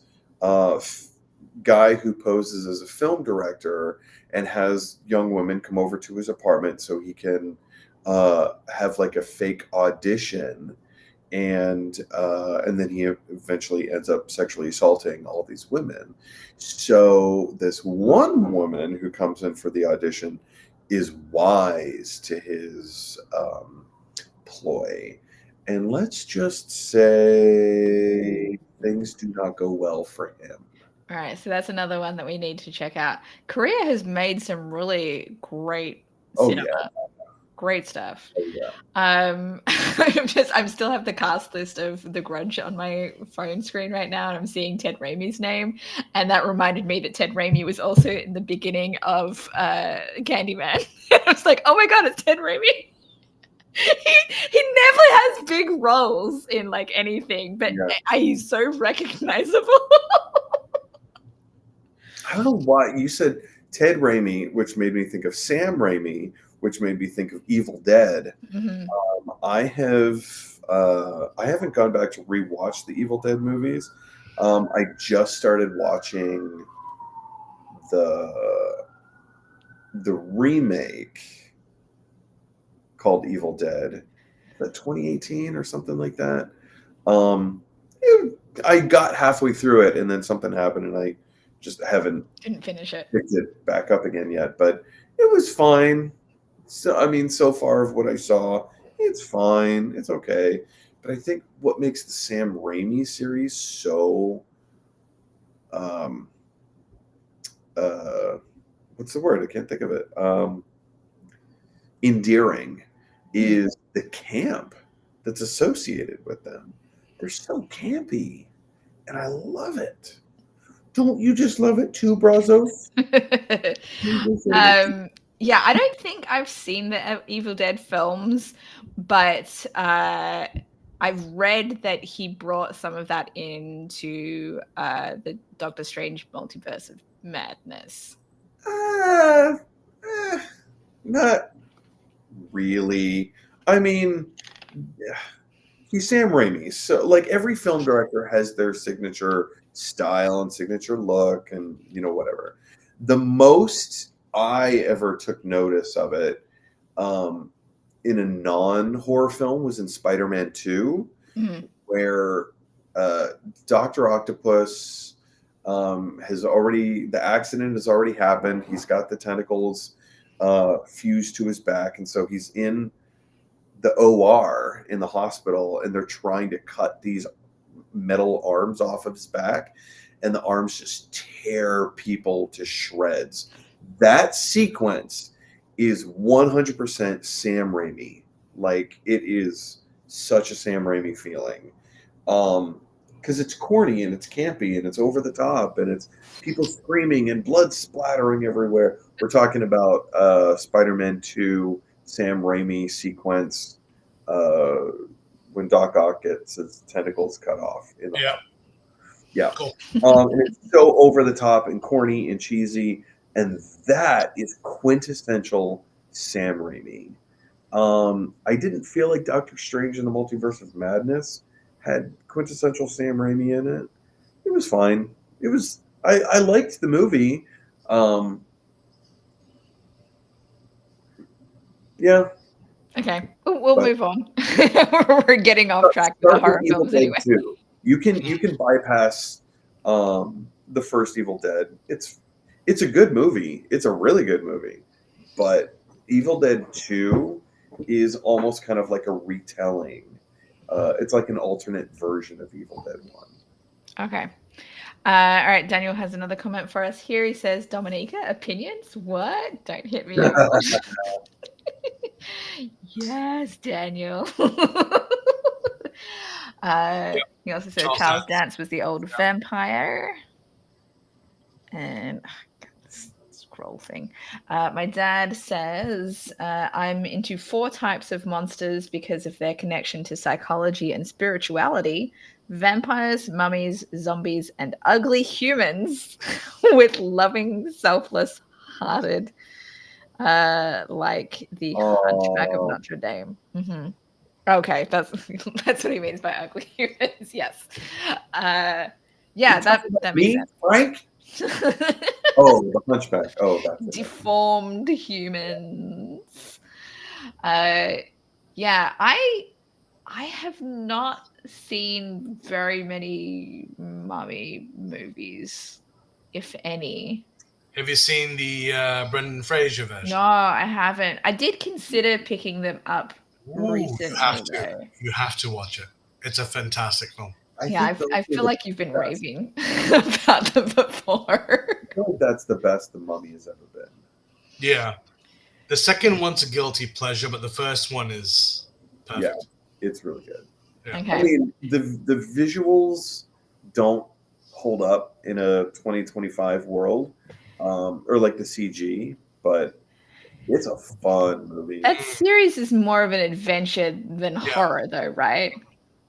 guy who poses as a film director and has young women come over to his apartment so he can have like a fake audition, and then he eventually ends up sexually assaulting all these women. So this one woman who comes in for the audition is wise to his ploy, and let's just say things do not go well for him. All right, so that's another one that we need to check out. Korea has made some really great cinema. Yeah. Great stuff. Oh, yeah. I still have the cast list of The Grudge on my phone screen right now, and I'm seeing Ted Raimi's name, and that reminded me that Ted Raimi was also in the beginning of Candyman. I was like, oh my god, it's Ted Raimi. He never has big roles in like anything, but he's so recognizable. I don't know why you said Ted Raimi, which made me think of Sam Raimi, which made me think of Evil Dead. Mm-hmm. I haven't gone back to rewatch the Evil Dead movies. I just started watching the remake called Evil Dead, that 2018 or something like that. I got halfway through it and then something happened and I just didn't finish it. Picked it back up again yet, but it was fine. So I mean, so far of what I saw, it's fine. It's okay. But I think what makes the Sam Raimi series so what's the word? I can't think of it. Endearing is the camp that's associated with them. They're so campy, and I love it. Don't you just love it too, Brazos? Yeah, I don't think I've seen the Evil Dead films, but I've read that he brought some of that into the Doctor Strange Multiverse of Madness. Not really. I mean, he's Sam Raimi, so like every film director has their signature style and signature look, and whatever. The most I ever took notice of it in a non-horror film was in Spider-Man 2, where Dr. Octopus the accident has already happened. He's got the tentacles fused to his back, and so he's in the OR in the hospital, and they're trying to cut these metal arms off of his back, and the arms just tear people to shreds. That sequence is 100% Sam Raimi. Like, it is such a Sam Raimi feeling. Because it's corny and it's campy and it's over the top and it's people screaming and blood splattering everywhere. We're talking about Spider-Man 2 Sam Raimi sequence when Doc Ock gets his tentacles cut off. Yeah. Cool. And it's so over the top and corny and cheesy, and that is quintessential Sam Raimi. I didn't feel like Doctor Strange in the Multiverse of Madness had quintessential Sam Raimi in it. It was fine. It was. I liked the movie. Yeah. Okay, we'll move on. We're getting off track with the horror films anyway. Too. You can bypass the first Evil Dead. It's a good movie. It's a really good movie. But Evil Dead 2 is almost kind of like a retelling. It's like an alternate version of Evil Dead 1. Okay. All right, Daniel has another comment for us here. He says, Dominica, opinions? What? Don't hit me. Yes, Daniel. He also said Charles Charles Dance. Dance was the old vampire. And scroll thing. My dad says I'm into 4 types of monsters because of their connection to psychology and spirituality: vampires, mummies, zombies, and ugly humans with loving, selfless-hearted, like the Hunchback of Notre Dame. Mm-hmm. Okay, that's what he means by ugly humans. Yes. Yeah, that makes sense. Frank? Oh, the Hunchback. Oh, that's it. Deformed humans. Yeah, I have not seen very many mummy movies, if any. Have you seen the Brendan Fraser version? No, I haven't. I did consider picking them up recently. You have to. You have to watch it. It's a fantastic film. I feel like you've been raving about them before. I feel like that's the best the Mummy has ever been. Yeah. The second one's a guilty pleasure, but the first one is perfect. Yeah, it's really good. Yeah. Okay. I mean, the visuals don't hold up in a 2025 world, or like the CG, but it's a fun movie. That series is more of an adventure than horror, though, right?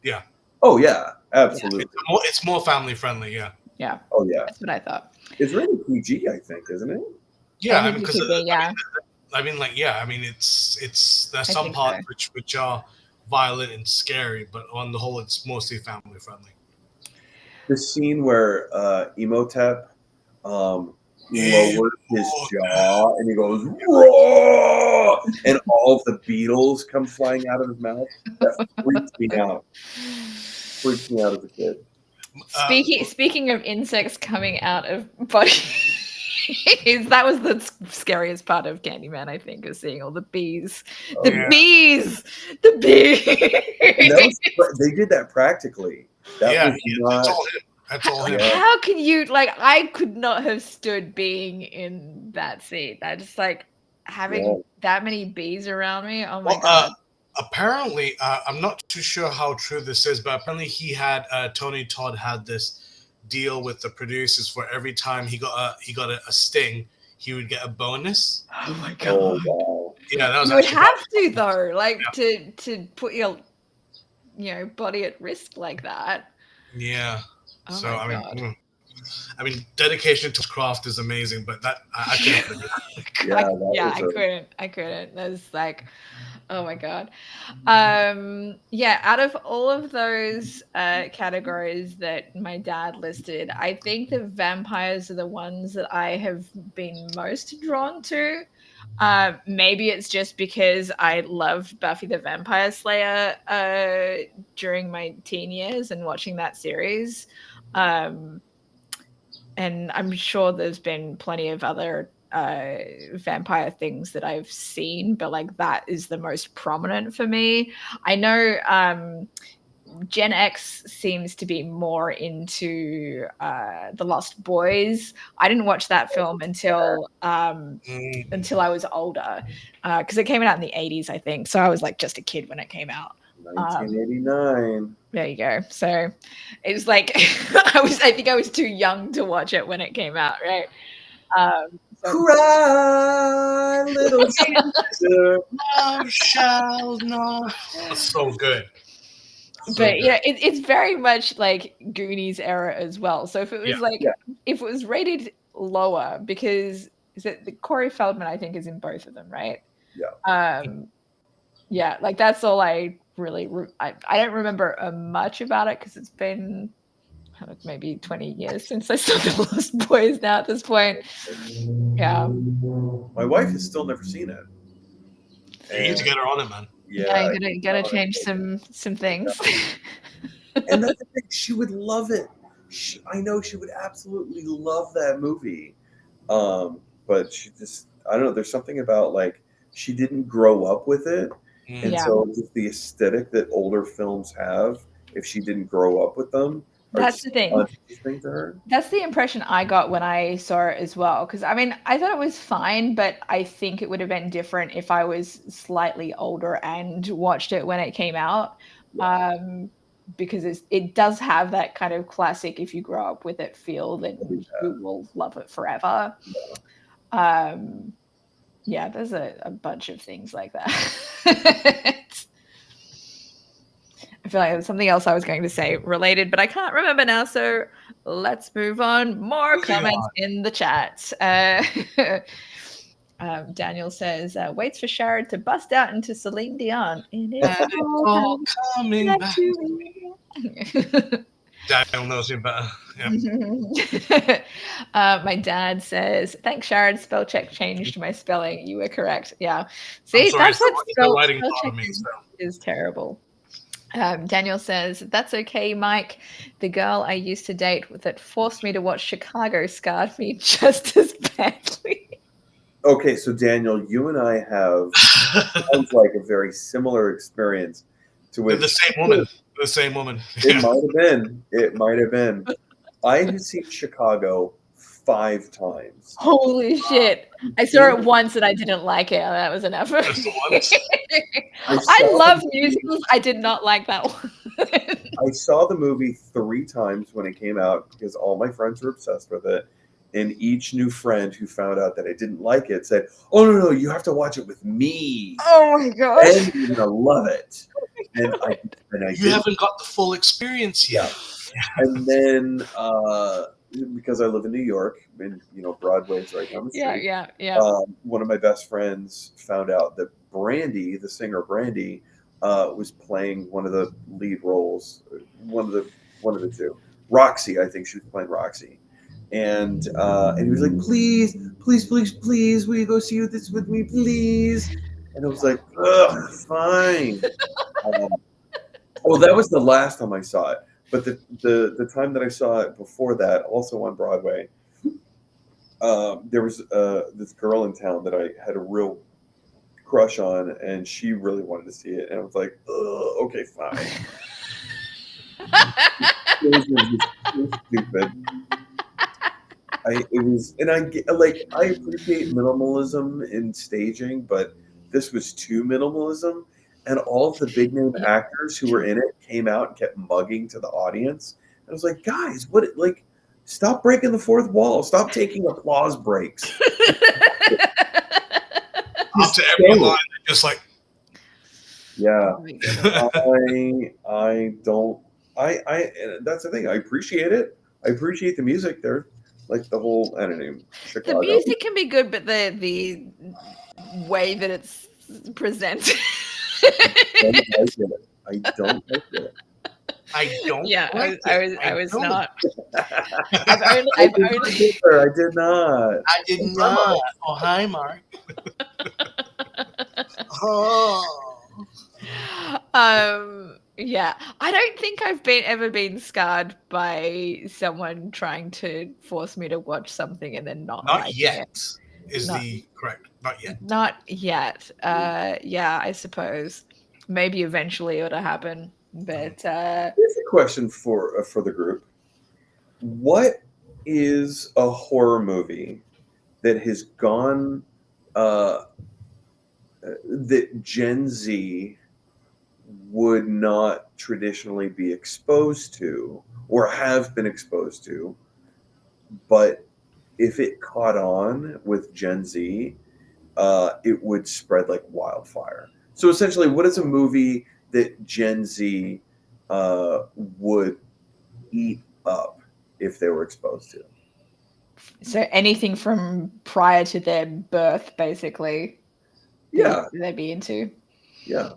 Yeah. Oh yeah, absolutely. It's more family friendly. Yeah. Yeah. Oh yeah. That's what I thought. It's rated PG, I think, isn't it? Yeah, because it's there's some parts which are violent and scary, but on the whole, it's mostly family friendly. The scene where Imhotep lowered his jaw and he goes, "Roar!" and all of the beetles come flying out of his mouth. That freaked me out. Freaked me out as a kid. Speaking of insects coming out of bodies, that was the scariest part of Candyman, I think, is seeing all the bees. The bees! They did that practically. That was not... That's all him. How can you, I could not have stood being in that scene. I just, having that many bees around me. Oh my God. Apparently, I'm not too sure how true this is, but apparently Tony Todd had this deal with the producers for every time he got a sting, he would get a bonus. Oh my God. Oh, wow. Yeah, that was. You would have to though, to put your, body at risk like that. Yeah. Oh so my I mean, dedication to craft is amazing, but that I couldn't. I couldn't. That's oh my God. Out of all of those categories that my dad listed, I think the vampires are the ones that I have been most drawn to. Maybe it's just because I loved Buffy the Vampire Slayer during my teen years and watching that series. And I'm sure there's been plenty of other vampire things that I've seen, but that is the most prominent for me. I know Gen X seems to be more into The Lost Boys. I didn't watch that film until I was older, because it came out in the 80s, I think. So I was just a kid when it came out. 1989. There you go. So it was I think I was too young to watch it when it came out, right? Cry, little sister, love shall not. That's so good. But it's very much like Goonies era as well. So if it was if it was rated lower, because the Corey Feldman, I think, is in both of them, right? Yeah. That's all I really. I don't remember much about it because it's been maybe 20 years since I saw The Lost Boys now at this point. Yeah. My wife has still never seen it. You need to get her on it, man. Yeah, you gotta change some things. And that's the thing, she would love it. I know she would absolutely love that movie. But she just, I don't know, there's something about she didn't grow up with it. And so just the aesthetic that older films have, if she didn't grow up with them, that's the thing. To her. That's the impression I got when I saw it as well. Because I thought it was fine, but I think it would have been different if I was slightly older and watched it when it came out. because it does have that kind of classic, if you grow up with it feel, then you will love it forever. Yeah, there's a bunch of things like that. I feel like there was something else I was going to say related, but I can't remember now. So let's move on. More comments in the chat. Daniel says, waits for Sharad to bust out into Celine Dion. And it's all coming back to me. Daniel knows you better. Yep. My dad says, thanks, Sharad. Spell check changed my spelling. You were correct. Yeah. See, sorry, that's what spell check is terrible. Daniel says, that's okay, Mike. The girl I used to date that forced me to watch Chicago scarred me just as badly. Okay, so Daniel, you and I have sounds like a very similar experience to which the same woman. The same woman. It might have been. It might have been. I have seen Chicago 5 times. Holy shit. I saw it once and I didn't like it. That was enough. I love musicals. I did not like that one. I saw the movie 3 times when it came out because all my friends were obsessed with it. And each new friend who found out that I didn't like it said, "Oh, no, you have to watch it with me. Oh, my gosh. And you're going to love it." And I you haven't got the full experience yet. And then, because I live in New York, and Broadway's right down the street. Yeah. One of my best friends found out that Brandy, the singer Brandy, was playing one of the lead roles. One of the two. Roxy, I think she was playing Roxy. And he was like, please, will you go see this with me, please? And I was like, ugh, fine. Well, that was the last time I saw it. But the time that I saw it before that, also on Broadway, there was this girl in town that I had a real crush on, and she really wanted to see it. And I was like, okay, fine. It was stupid. I appreciate minimalism in staging, but this was too minimalism, and all of the big name actors who were in it came out and kept mugging to the audience. And I was like, guys, stop breaking the fourth wall. Stop taking applause breaks. After every line, just like, yeah. I don't. That's the thing. I appreciate it. I appreciate the music there. Like the whole, I don't know, Chicago. The music can be good, but the way that it's presented. I don't like it. I don't. Yeah, like I was not. I did not. I did not. Oh, hi, Mark. Yeah, I don't think I've ever been scarred by someone trying to force me to watch something and then not yet. Correct. Not yet. Not yet. Yeah, I suppose maybe eventually it'll happen. But here's a question for the group: what is a horror movie that has gone that Gen Z would not traditionally be exposed to or have been exposed to, but if it caught on with Gen Z, it would spread like wildfire? So essentially, what is a movie that Gen Z would eat up if they were exposed to? So anything from prior to their birth, basically. Yeah. They'd be into. Yeah.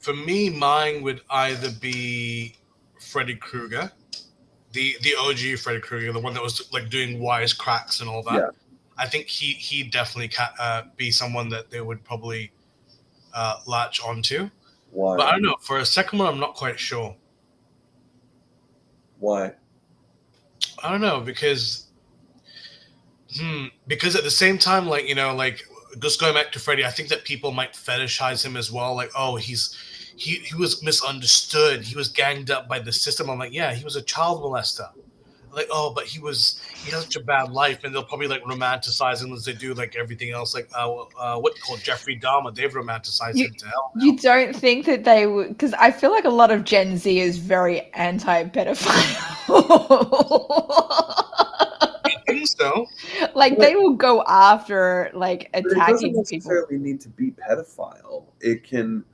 For me, mine would either be Freddy Krueger, the OG Freddy Krueger, the one that was like doing wisecracks and all that. Yeah. I think he definitely can be someone that they would probably latch onto. Why? But I don't know. For a second one, I'm not quite sure. Why? I don't know, because at the same time, like, just going back to Freddy, I think that people might fetishize him as well. Like, oh, he was misunderstood. He was ganged up by the system. I'm like, yeah, he was a child molester. Like, oh, but he was he has such a bad life, and they'll probably like romanticize him as they do like everything else. Like what called Jeffrey Dahmer, they've romanticized him to hell now. You don't think that they would, because I feel like a lot of Gen Z is very anti-pedophile. I think so. Like they will go after like But it doesn't attacking people. necessarily need to be pedophile. It can,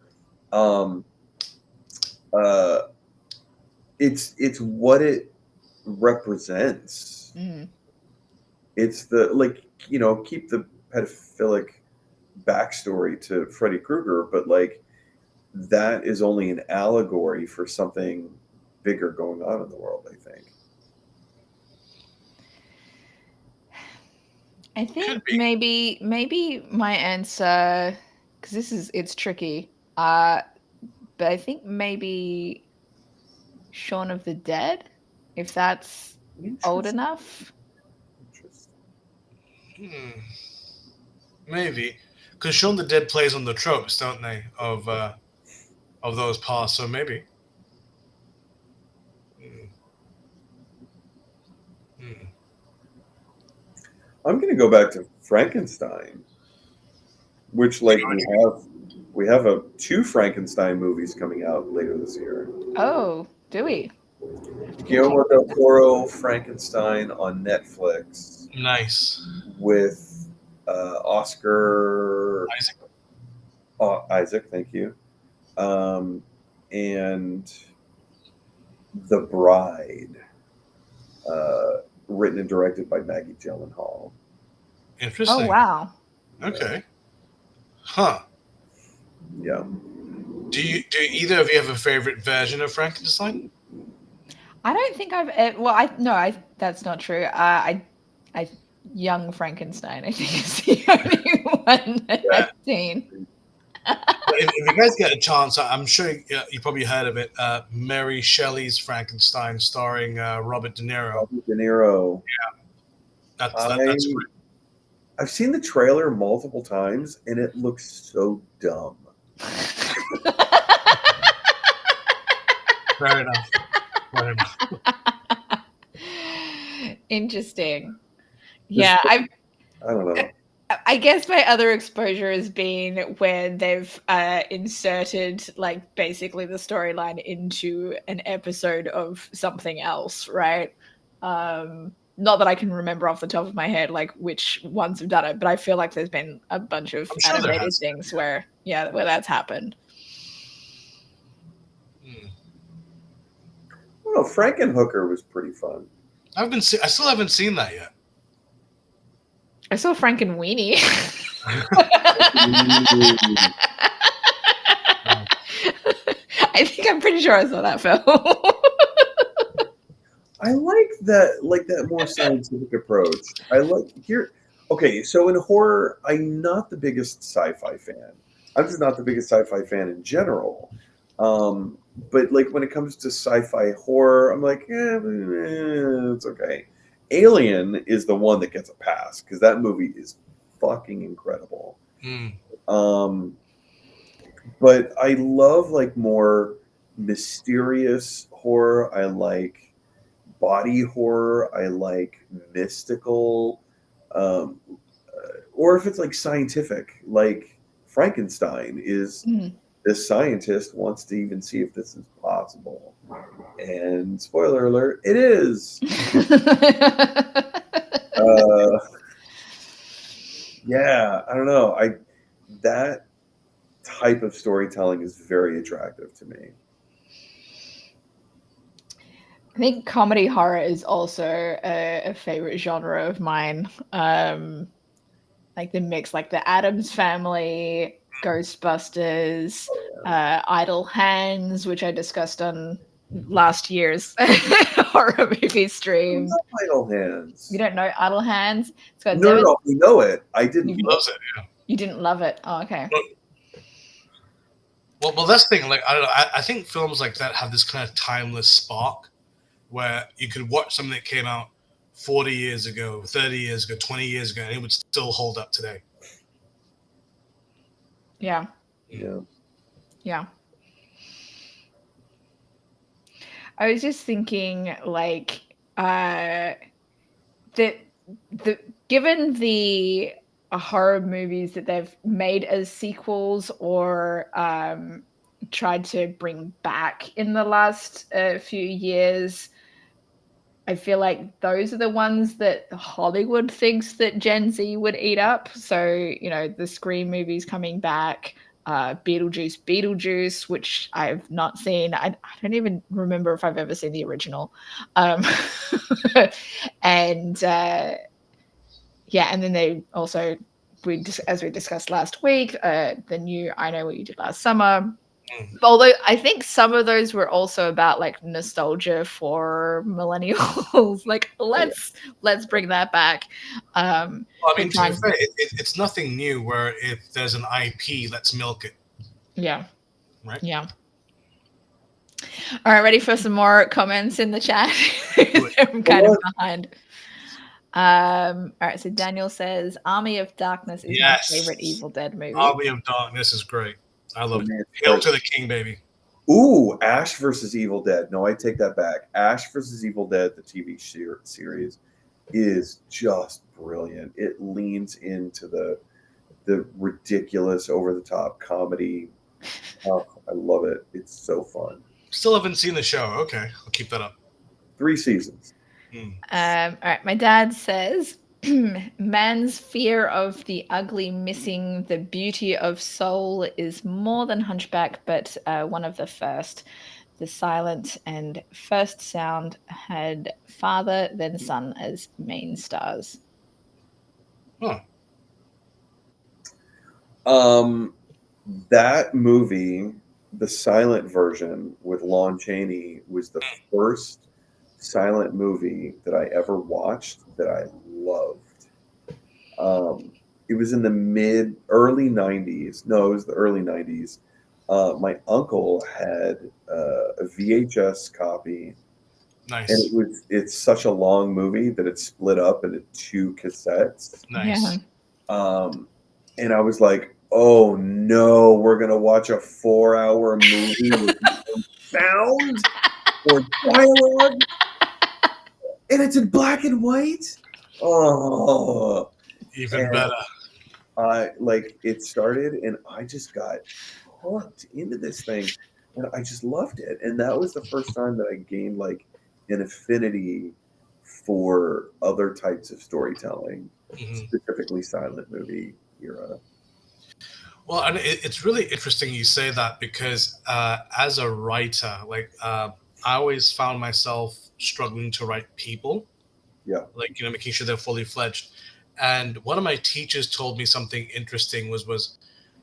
it's what it represents. Mm. It's the keep the pedophilic backstory to Freddy Krueger, but like that is only an allegory for something bigger going on in the world, I think. I think maybe my answer, because it's tricky, but I think maybe Shaun of the Dead, if that's old enough. Maybe, because Shaun the Dead plays on the tropes, don't they, of those past? So maybe. I'm going to go back to Frankenstein, which like we have two Frankenstein movies coming out later this year. Oh, do we? Guillermo del Toro Frankenstein on Netflix. Nice. With Oscar Isaac, thank you, and The Bride, written and directed by Maggie Gyllenhaal. Interesting. Oh wow. Okay. Huh. Yeah. Do either of you have a favorite version of Frankenstein? I don't think that's not true. Young Frankenstein, I think, is the only one that I've seen. if you guys get a chance, I'm sure you probably heard of it. Mary Shelley's Frankenstein, starring Robert De Niro. Robert De Niro. Yeah, that's great. I've seen the trailer multiple times, and it looks so dumb. Fair enough. Fair enough. Interesting. Yeah, I don't know. I guess my other exposure has been when they've inserted like basically the storyline into an episode of something else, right? Not that I can remember off the top of my head like which ones have done it, but I feel like there's been a bunch of animated things where that's happened. Well, Frankenhooker was pretty fun. I still haven't seen that yet. I saw Frankenweenie. I'm pretty sure I saw that film. I like that more scientific approach. Okay, so in horror, I'm not the biggest sci-fi fan. I'm just not the biggest sci-fi fan in general. But like when it comes to sci-fi horror, I'm like, it's okay. Alien is the one that gets a pass because that movie is fucking incredible. But I love like more mysterious horror. I like body horror. I like mystical, or if it's like scientific, like Frankenstein is. This scientist wants to even see if this is possible. And spoiler alert, it is. Yeah, I don't know. That type of storytelling is very attractive to me. I think comedy horror is also a favorite genre of mine. Like the mix, like the Addams Family, Ghostbusters, Idle Hands, which I discussed on last year's horror movie stream. Idle Hands. You don't know Idle Hands? It's got no, we know it. I didn't. He loves it. Yeah. You didn't love it. Oh, okay. Well, that's the thing. Like, I don't know. I think films like that have this kind of timeless spark where you could watch something that came out 40 years ago, 30 years ago, 20 years ago, and it would still hold up today. Yeah. Yeah. Yeah. I was just thinking, like, given the horror movies that they've made as sequels or tried to bring back in the last few years, I feel like those are the ones that Hollywood thinks that Gen Z would eat up. So, the Scream movies coming back, Beetlejuice, which I've not seen. I don't even remember if I've ever seen the original. And and then they also, as we discussed last week, the new I Know What You Did Last Summer. Although I think some of those were also about like nostalgia for millennials. Like let's bring that back. Well, I mean, to be fair, it's nothing new where if there's an IP, let's milk it. Yeah. Right? Yeah. All right, ready for some more comments in the chat? I'm kind of behind. All right, so Daniel says Army of Darkness is my favorite Evil Dead movie. Army of Darkness is great. I love it. Hail to the king, baby. Ooh, Ash versus Evil Dead. No, I take that back. Ash versus Evil Dead, the TV series, is just brilliant. It leans into the ridiculous, over-the-top comedy. Oh, I love it. It's so fun. Still haven't seen the show. Okay, I'll keep that up. 3 seasons. All right, my dad says, man's fear of the ugly missing the beauty of soul is more than Hunchback, but one of the first. The silent and first sound had father then son as main stars. Huh. That movie, the silent version with Lon Chaney, was the first silent movie that I ever watched that I loved. It was in the early 90s. No, it was the early 90s. My uncle had a VHS copy. Nice. And it's such a long movie that it's split up into 2 cassettes. Nice. Yeah. And I was like, oh no, we're gonna watch a 4-hour movie with no sound or dialogue, and it's in black and white. Oh, even better. It started, and I just got hooked into this thing, and I just loved it. And that was the first time that I gained like an affinity for other types of storytelling, specifically silent movie era. Well, and it's really interesting you say that because as a writer, I always found myself struggling to write people. Yeah. Making sure they're fully fledged. And one of my teachers told me something interesting was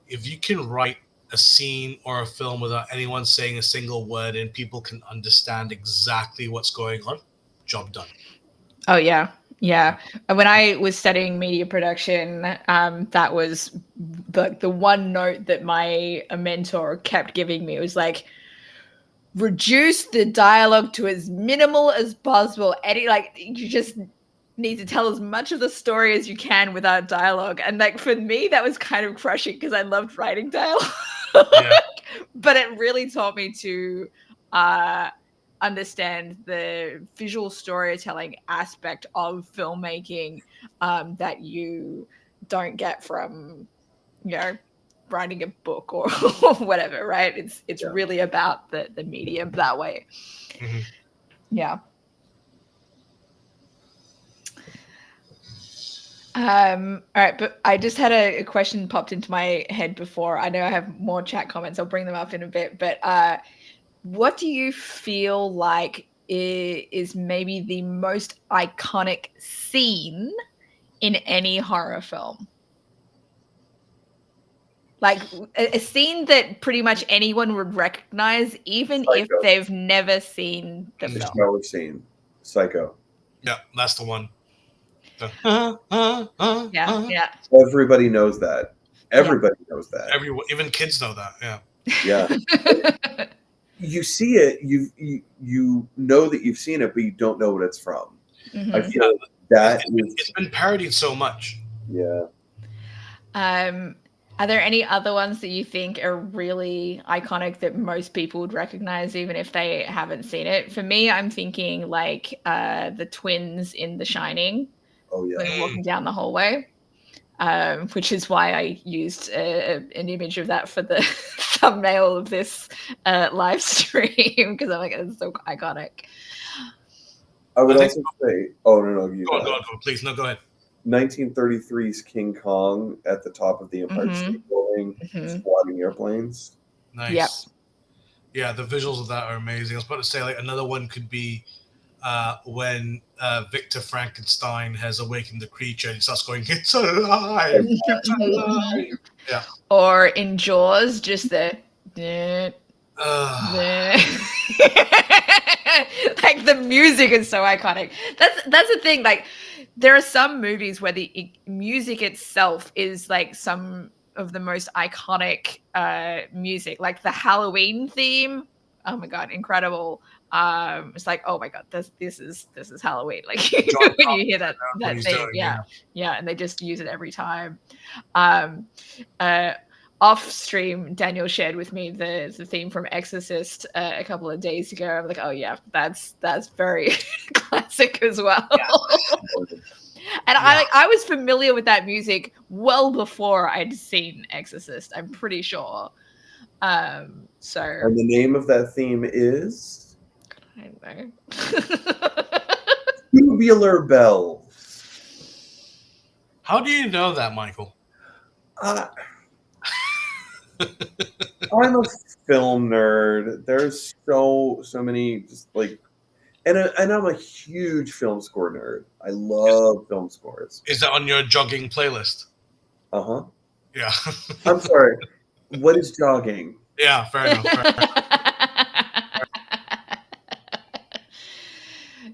if you can write a scene or a film without anyone saying a single word and people can understand exactly what's going on, job done. Oh, yeah. Yeah. When I was studying media production, that was the one note that my mentor kept giving me. It was like, reduce the dialogue to as minimal as possible. You just need to tell as much of the story as you can without dialogue. And for me, that was kind of crushing because I loved writing dialogue. Yeah. But it really taught me to understand the visual storytelling aspect of filmmaking that you don't get from, writing a book or whatever, right? It's really about the medium that way. Mm-hmm. Yeah. All right, but I just had a question popped into my head before. I know I have more chat comments. I'll bring them up in a bit, but what do you feel like is maybe the most iconic scene in any horror film? Like a scene that pretty much anyone would recognize, even Psycho. if they've never seen the film. Never seen Psycho. Yeah, that's the one. Yeah. Everybody knows that. Everybody knows that. Everyone, even kids know that. Yeah. Yeah. You see it, you know that you've seen it, but you don't know what it's from. Mm-hmm. I feel it's been parodied so much. Yeah. Are there any other ones that you think are really iconic that most people would recognize, even if they haven't seen it? For me, I'm thinking the twins in The Shining. Oh yeah. when you're walking down the hallway. Which is why I used an image of that for the thumbnail of this live stream, because I'm like, it's so iconic. I would also say, oh no, you go on, please. No, go ahead. 1933's King Kong at the top of the Empire State Building, squatting airplanes. Nice. Yep. Yeah, the visuals of that are amazing. I was about to say, like, another one could be when Victor Frankenstein has awakened the creature and he starts going, "It's alive! It's alive!" Yeah. Or in Jaws, just the like the music is so iconic. That's the thing. Like, there are some movies where the music itself is like some of the most iconic music, like the Halloween theme. Oh my god, incredible! It's like, oh my god, this is Halloween. Like when you hear that theme, yeah, and they just use it every time. Off stream, Daniel shared with me the theme from Exorcist a couple of days ago. I'm like, oh yeah, that's very classic as well. Yeah. And I was familiar with that music well before I'd seen Exorcist, I'm pretty sure. And the name of that theme is? I don't know. Tubular Bells. How do you know that, Michael? I'm a film nerd. There's so many, just like, and I'm a huge film score nerd. I love film scores. Is that on your jogging playlist? Uh-huh. Yeah. I'm sorry. What is jogging? Yeah, fair enough.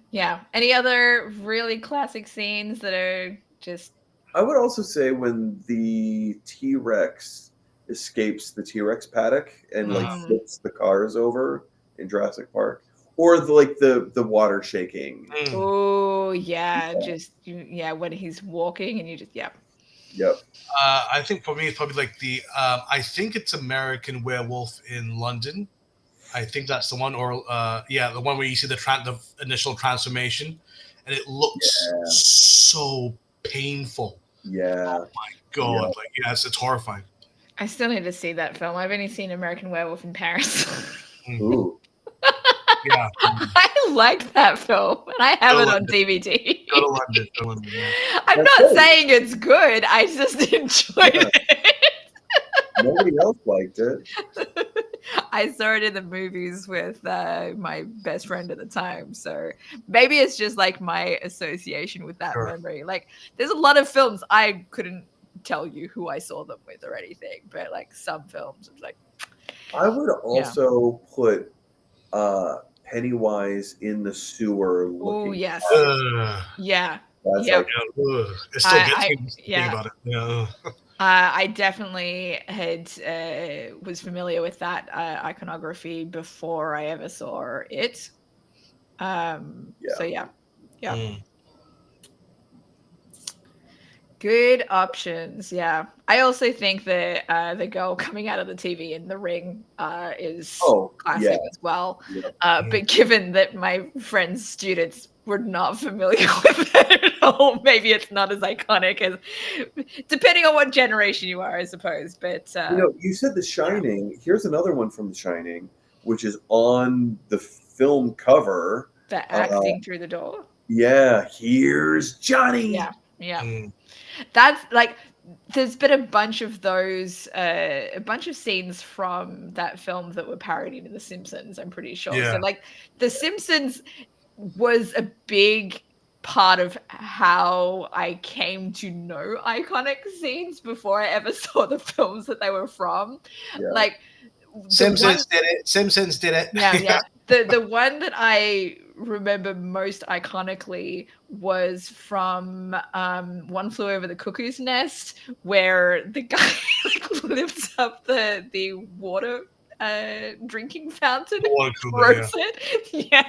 Yeah. Any other really classic scenes that are just... I would also say when the T-Rex escapes the T-Rex paddock and like flips the cars over in Jurassic Park, or the water shaking. Oh yeah, just when he's walking and you just Yep. I think for me it's probably like the I think it's American Werewolf in London. I think that's the one, or the one where you see the initial transformation, and it looks so painful. Yeah. Oh my god! Yeah. It's horrifying. I still need to see that film. I've only seen American Werewolf in Paris. Ooh. Yeah. I liked that film, and I have it on DVD. Go to London. Yeah. I'm not saying it's good. I just enjoyed it. Nobody else liked it. I saw it in the movies with my best friend at the time, so maybe it's just like my association with that memory. Like, there's a lot of films I couldn't tell you who I saw them with or anything, but like some films, it's like. I would also put Pennywise in the sewer. Oh yes, yeah. That's yeah. like, it still gets me thinking about it. Yeah. I definitely was familiar with that iconography before I ever saw it. So yeah. Good options. Yeah, I also think that the girl coming out of the TV in the ring is classic as well. Yeah. But given that my friends' students were not familiar with it at all, maybe it's not as iconic as, depending on what generation you are, I suppose. But you said The Shining. Yeah. Here's another one from The Shining, which is on the film cover. The acting through the door. Yeah, here's Johnny. Yeah, yeah. That's like, there's been a bunch of those, a bunch of scenes from that film that were parodied in The Simpsons, I'm pretty sure. Yeah. So like, The Simpsons was a big part of how I came to know iconic scenes before I ever saw the films that they were from. Yeah. Like, Simpsons did it. Yeah. The one that I remember most iconically was from One Flew Over the Cuckoo's Nest, where the guy lifts up the water drinking fountain and throws it. Yeah.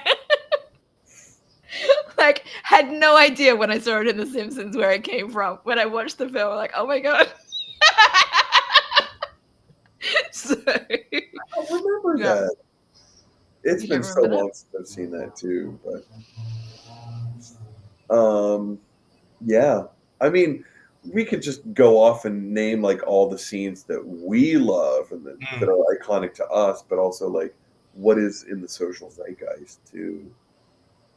Like, had no idea when I saw it in The Simpsons where it came from. When I watched the film, I'm like, oh my god. So, I remember that. It's been so long since I've seen that too, but Yeah. I mean, we could just go off and name like all the scenes that we love and that are iconic to us, but also like what is in the social zeitgeist too.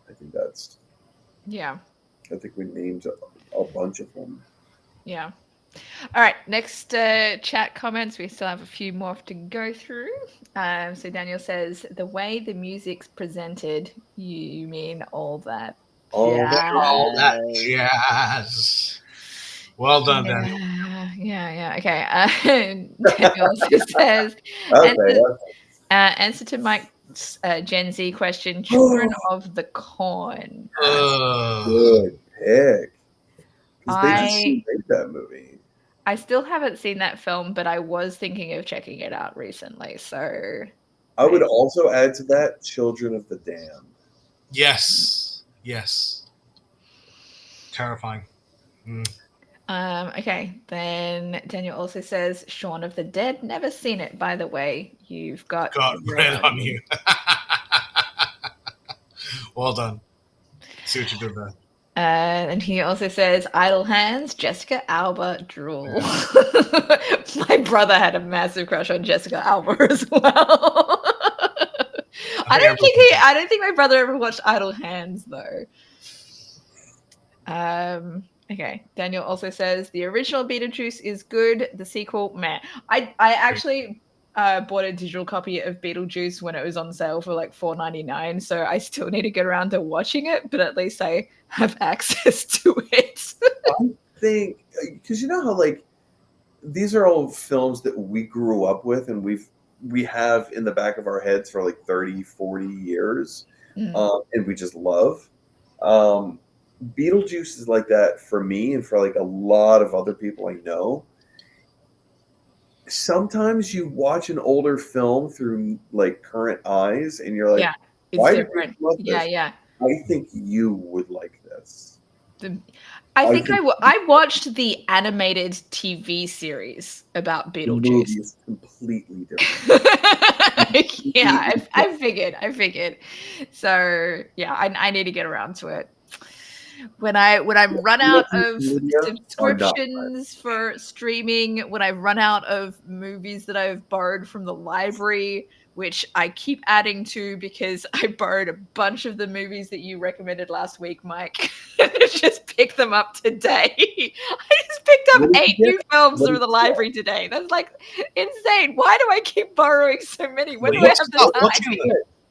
I think that's. Yeah. I think we named a bunch of them. Yeah. All right. Next chat comments. We still have a few more to go through. So Daniel says, the way the music's presented, you mean all that All that All that jazz. jazz. Well done, yeah, Daniel. Yeah. Okay. Daniel also says, Okay. answer to Mike's Gen Z question, Children of the Corn. Good pick. Because they just I made that movie. still haven't seen that film, but I was thinking of checking it out recently. So I would also add to that Children of the Damned. Yes. Terrifying. Okay, then Daniel also says Shaun of the Dead. Never seen it, by the way. You've got red on you. Well done. See what you did there. And he also says Idle Hands, Jessica Alba, drool. My brother had a massive crush on Jessica Alba as well. I don't think my brother ever watched Idle Hands though. Okay. Daniel also says the original Beetlejuice is good. The sequel, meh. I actually bought a digital copy of Beetlejuice when it was on sale for like $4.99. So I still need to get around to watching it, but at least I have access to it. I think because you know how like these are all films that we grew up with and we have in the back of our heads for like 30, 40 years, and we just love. Beetlejuice is like that for me and for like a lot of other people I know. Sometimes you watch an older film through like current eyes and you're like, yeah, it's why different. do you love this? Yeah. I think you would like this. I think I watched the animated TV series about The movie Beetlejuice. is completely different. Yeah, I figured. So yeah, I need to get around to it. When I run out of subscriptions for streaming, when I run out of movies that I've borrowed from the library, which I keep adding to because I borrowed a bunch of the movies that you recommended last week, Mike. Just picked them up today. I just picked up 8 new films from the library today. That's like insane. Why do I keep borrowing so many? When do I have the time?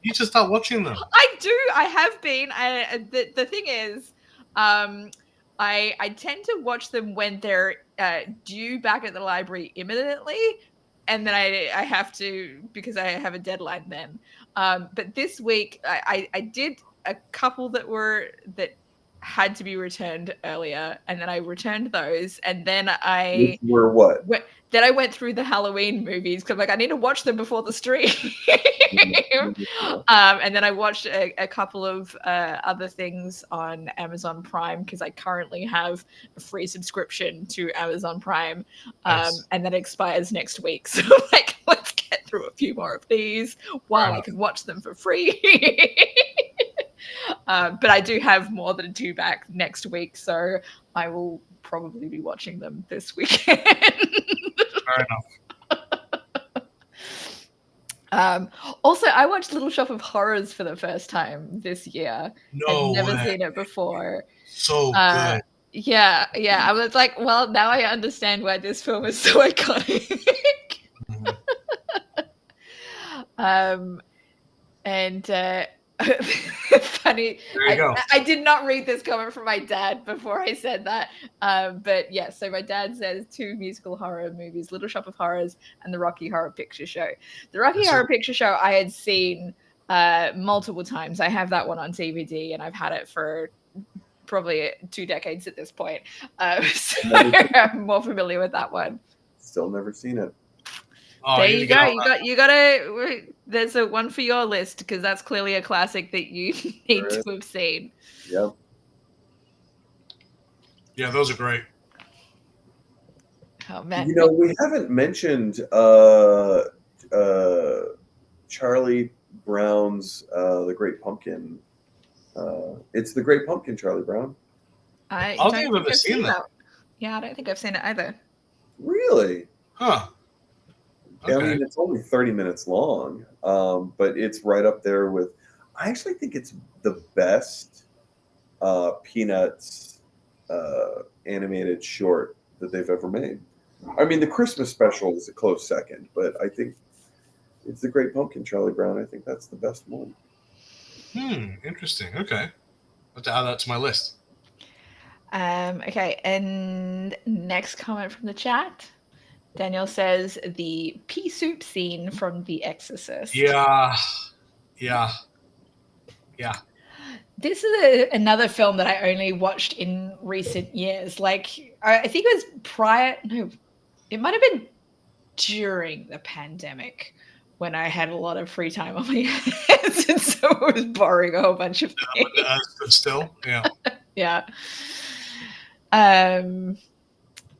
You just start watching them. I do. I have been. The thing is, I tend to watch them when they're due back at the library imminently, and then I have to because I have a deadline then. But this week I did a couple that had to be returned earlier, and then I returned those, and then I were what? Then I went through the Halloween movies because I'm like, I need to watch them before the stream. And then I watched a couple of other things on Amazon Prime because I currently have a free subscription to Amazon Prime, nice. And that expires next week. So I'm like, let's get through a few more of these while I can watch them for free. But I do have more than 2 back next week, so I will probably be watching them this weekend. Fair enough. Also, I watched Little Shop of Horrors for the first time this year. No I'd never way. seen it before. So good. Yeah. I was like, well, now I understand why this film is so iconic. And funny. I did not read this comment from my dad before I said that. But yeah, so my dad says 2 musical horror movies, Little Shop of Horrors and The Rocky Horror Picture Show. The Rocky Horror Picture Show I had seen multiple times. I have that one on DVD and I've had it for probably 2 decades at this point. So I'm more familiar with that one. Still never seen it. Oh, there you go. You gotta. There's a one for your list because that's clearly a classic that you need to have seen. Yep. Yeah, those are great. Oh man! You know, we haven't mentioned Charlie Brown's The Great Pumpkin. It's The Great Pumpkin, Charlie Brown. I don't don't think I've think ever I've seen seen that. that. Yeah, I don't think I've seen it either. Really? Huh. Okay. I mean, it's only 30 minutes long, but it's right up there with. I actually think it's the best Peanuts animated short that they've ever made. I mean, the Christmas special is a close second, but I think it's the Great Pumpkin, Charlie Brown. I think that's the best one. Interesting. Okay. I'll have to add that to my list. Okay, and next comment from the chat. Daniel says the pea soup scene from The Exorcist. Yeah. This is another film that I only watched in recent years. Like, I think it was prior. No, it might have been during the pandemic when I had a lot of free time on my hands, and so I was borrowing a whole bunch of things. But still, yeah. Yeah.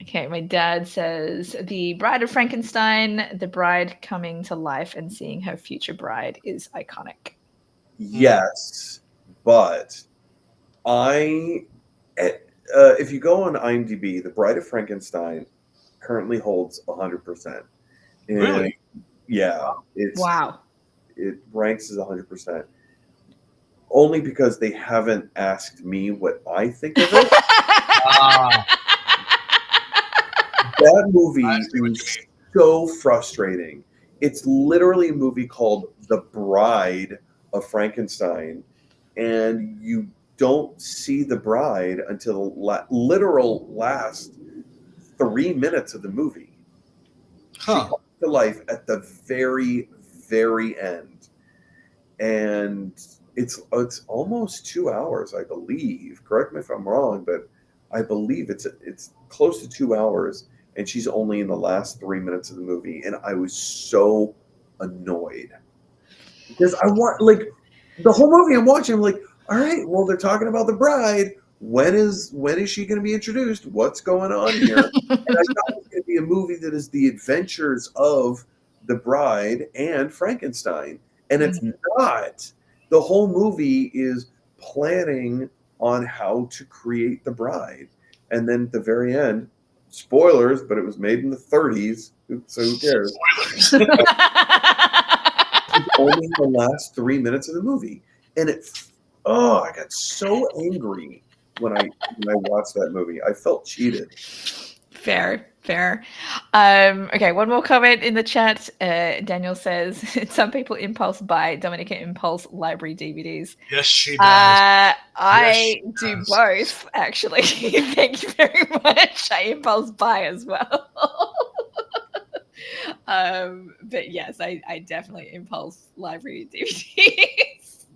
Okay, my dad says The Bride of Frankenstein, the bride coming to life and seeing her future bride is iconic. Yes, but if you go on IMDb, The Bride of Frankenstein currently holds 100%. Really? Yeah. Wow. It ranks as 100%. Only because they haven't asked me what I think of it. That movie is so frustrating. It's literally a movie called The Bride of Frankenstein, and you don't see the bride until the literal last 3 minutes of the movie. She comes to life at the very, very end, and it's almost 2 hours, I believe. Correct me if I'm wrong, but I believe it's close to 2 hours, and she's only in the last 3 minutes of the movie, and I was so annoyed because I want, like, the whole movie I'm watching, I'm like, all right, well, they're talking about the bride. When is she going to be introduced? What's going on here? And I thought it was going to be a movie that is the adventures of the bride and Frankenstein, and it's not. The whole movie is planning on how to create the bride, and then at the very end, spoilers, but it was made in the 30s, so who cares? Spoilers. It's only the last 3 minutes of the movie, and I got so angry when I watched that movie. I felt cheated. Fair. Okay, one more comment in the chat. Daniel says some people impulse buy Dominica Impulse library DVDs. Yes, she does. I do both, actually. Thank you very much. I impulse buy as well. But yes, I definitely impulse library DVDs.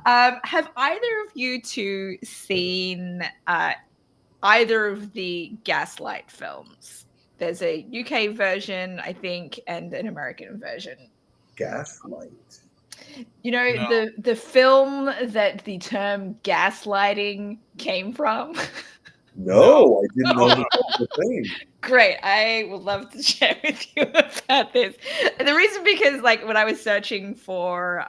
Have either of you two seen either of the Gaslight films? There's a UK version, I think, and an American version. Gaslight. You know, No. the film that the term gaslighting came from? No, I didn't know that was a thing. Great. I would love to share with you about this. And the reason because, like, when I was searching for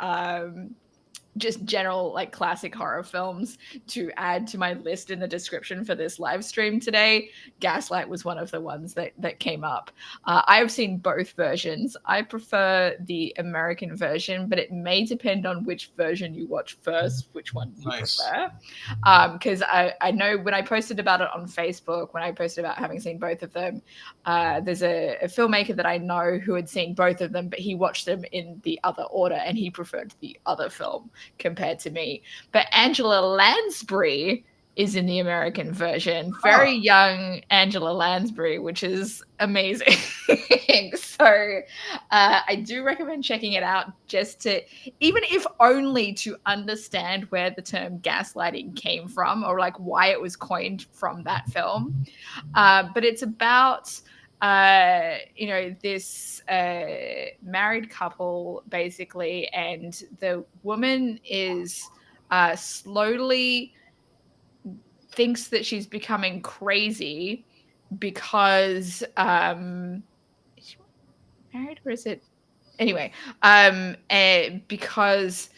just general, like, classic horror films to add to my list in the description for this live stream today, Gaslight was one of the ones that came up. I have seen both versions. I prefer the American version, but it may depend on which version you watch first, which one you prefer. Because I know when I posted about it on Facebook, when I posted about having seen both of them, there's a filmmaker that I know who had seen both of them, but he watched them in the other order and he preferred the other film compared to me. But Angela Lansbury is in the American version. Very young Angela Lansbury, which is amazing. So I do recommend checking it out, just to, even if only to understand where the term gaslighting came from, or like why it was coined from that film. But it's about this married couple, basically, and the woman is slowly thinks that she's becoming crazy because is she married, or is it anyway? Because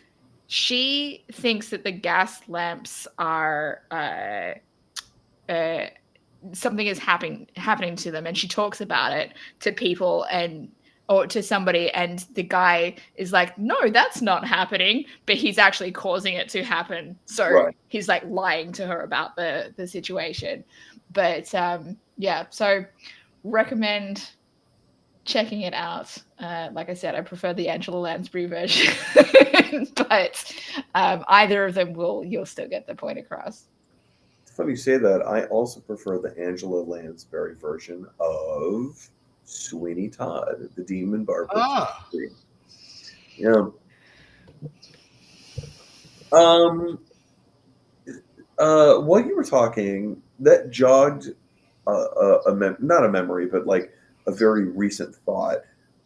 she thinks that the gas lamps are something is happening to them, and she talks about it to people or to somebody, and the guy is like, no, that's not happening, but he's actually causing it to happen. So he's like lying to her about the situation. But yeah, so recommend checking it out. Like I said, I prefer the Angela Lansbury version, but either of them you'll still get the point across. It's funny you say that. I also prefer the Angela Lansbury version of Sweeney Todd, the Demon Barber. Ah. Yeah. While you were talking, that jogged not a memory, but like a very recent thought.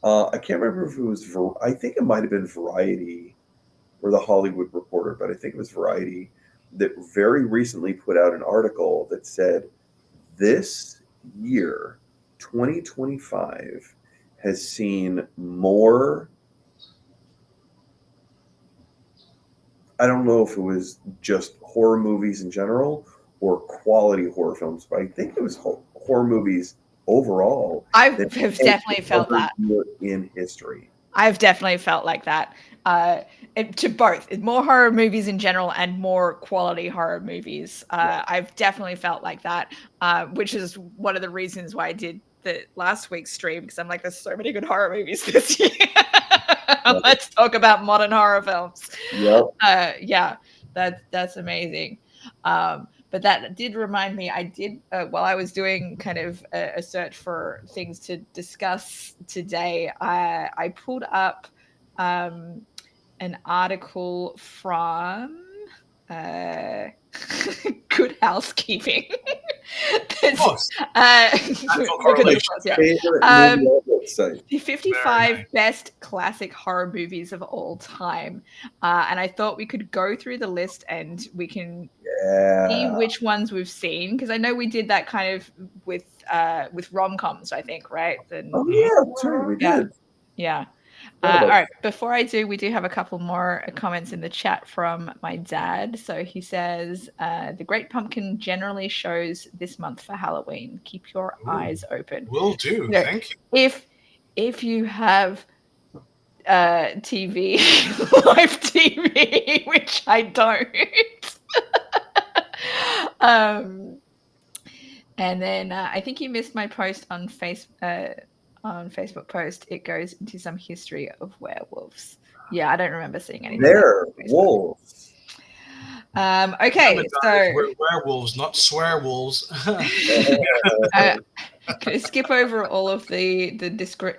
I can't remember if it was. I think it might have been Variety or the Hollywood Reporter, but I think it was Variety that very recently put out an article that said this year, 2025, has seen more. I don't know if it was just horror movies in general or quality horror films, but I think it was horror movies overall. I have definitely felt that in history. I've definitely felt like that. To both, more horror movies in general and more quality horror movies. I've definitely felt like that, which is one of the reasons why I did the last week's stream, because I'm like, there's so many good horror movies this year. Let's talk about modern horror films. Yeah, that's amazing. But that did remind me, I did, while I was doing kind of a search for things to discuss today, I pulled up an article from Good Housekeeping. The 55 best classic horror movies of all time. And I thought we could go through the list and we can see which ones we've seen, because I know we did that kind of with rom-coms, I think, right? And, we did. Yeah. All right. Before I do, we do have a couple more comments in the chat from my dad. So he says, "The Great Pumpkin generally shows this month for Halloween. Keep your eyes open." Will do. Thank you. If you have TV, live TV, which I don't. And then I think you missed my post on Facebook post. It goes into some history of werewolves. Yeah, I don't remember seeing anything. They're wolves. Okay, so we're werewolves, not swearwolves. Can I skip over all of the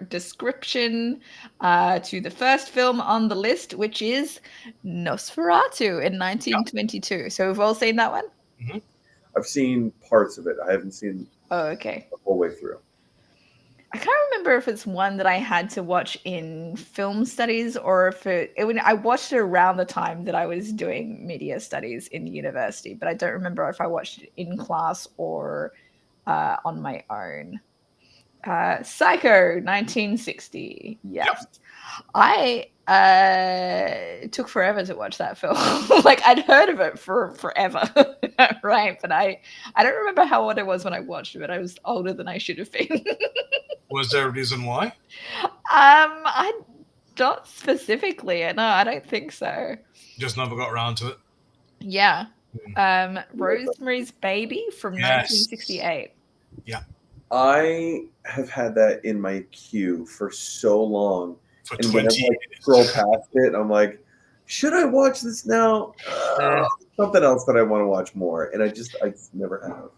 description to the first film on the list, which is Nosferatu in 1922. So we've all seen that one? Mm-hmm. I've seen parts of it. I haven't seen the whole way through. I can't remember if it's one that I had to watch in film studies or if I watched it around the time that I was doing media studies in university, but I don't remember if I watched it in class or on my own. Psycho, 1960. Yes. Yep. I took forever to watch that film. Like, I'd heard of it for forever, right? But I don't remember how old I was when I watched it, but I was older than I should have been. Was there a reason why? I not specifically. No, I don't think so. Just never got around to it. Yeah. Rosemary's Baby from 1968. Yeah. I have had that in my queue for so long. For and 20 years. I scroll past it, I'm like, should I watch this now? Something else that I want to watch more. And I just never have.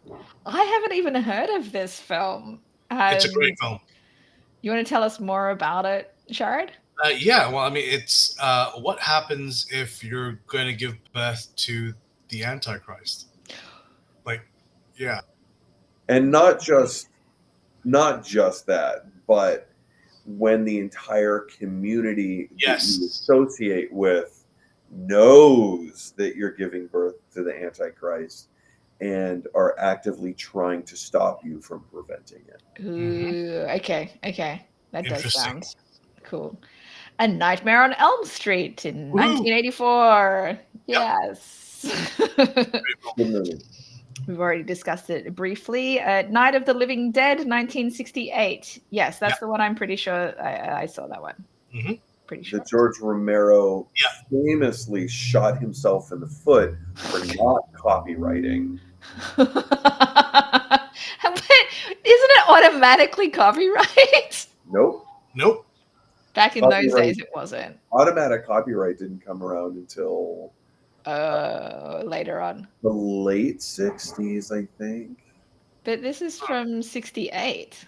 I haven't even heard of this film. It's a great film. You want to tell us more about it, Sharad? Yeah, well, I mean, it's what happens if you're going to give birth to the Antichrist. Like, yeah. And not just that, but when the entire community that you associate with knows that you're giving birth to the Antichrist and are actively trying to stop you from preventing it. Ooh, okay. That does sound cool. A Nightmare on Elm Street in 1984. Yes. Good movie. We've already discussed it briefly. Night of the Living Dead, 1968. Yes, that's the one I'm pretty sure I saw that one. Mm-hmm. Pretty sure. That George Romero famously shot himself in the foot for not copywriting. Isn't it automatically copyright? Nope. Back in those days, it wasn't. Automatic copyright didn't come around until later on. the late 60s, I think. But this is from 68.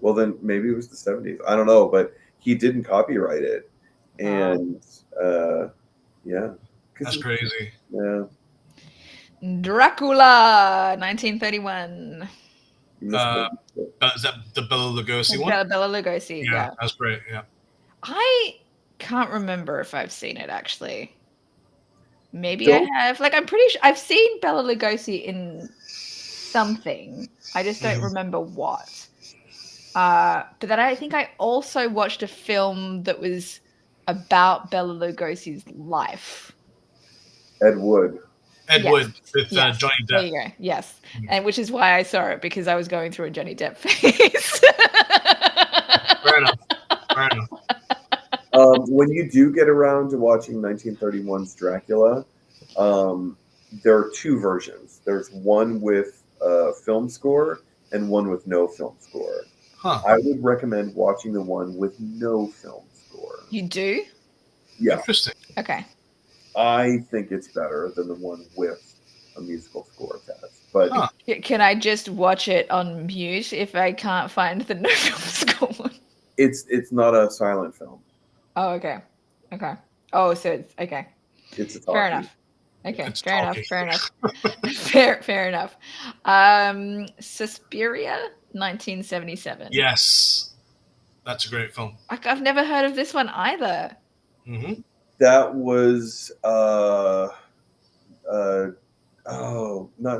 Well, then maybe it was the 70s. I don't know, but he didn't copyright it. And yeah. That's crazy. Yeah. Dracula, 1931. Is that the Bela Lugosi one? Bela Lugosi, yeah. That's great, yeah. I can't remember if I've seen it, actually. Maybe I have. Like, I'm pretty sure I've seen Bela Lugosi in something. I just don't remember what. But then I think I also watched a film that was about Bela Lugosi's life. Ed Wood with Johnny Depp. There you go. Yes, and which is why I saw it, because I was going through a Johnny Depp phase. Fair enough. When you do get around to watching 1931's Dracula, there are two versions. There's one with a film score and one with no film score. I would recommend watching the one with no film score. You do? Yeah. Interesting. Okay. I think it's better than the one with a musical score attached. But can I just watch it on mute if I can't find the no film score one? It's not a silent film. Oh, okay. Oh, so it's okay. It's a talkie. Fair enough. Okay, It's fair talkie. enough. Fair enough. Suspiria, 1977. Yes. That's a great film. I've never heard of this one either. Mm-hmm. That was not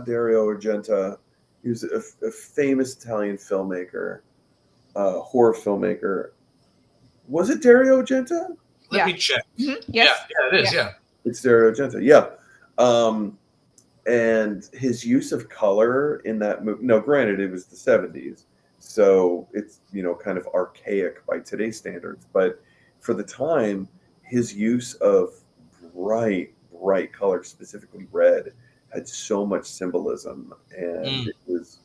Dario Argento. He was a famous Italian filmmaker, horror filmmaker. Was it Dario Argento? Let me check. Mm-hmm. Yes. Yeah, it is. Yeah. It's Dario Argento. Yeah. And his use of color in that movie. No, granted, it was the 70s, so it's kind of archaic by today's standards. But for the time, his use of bright color, specifically red, had so much symbolism, and it was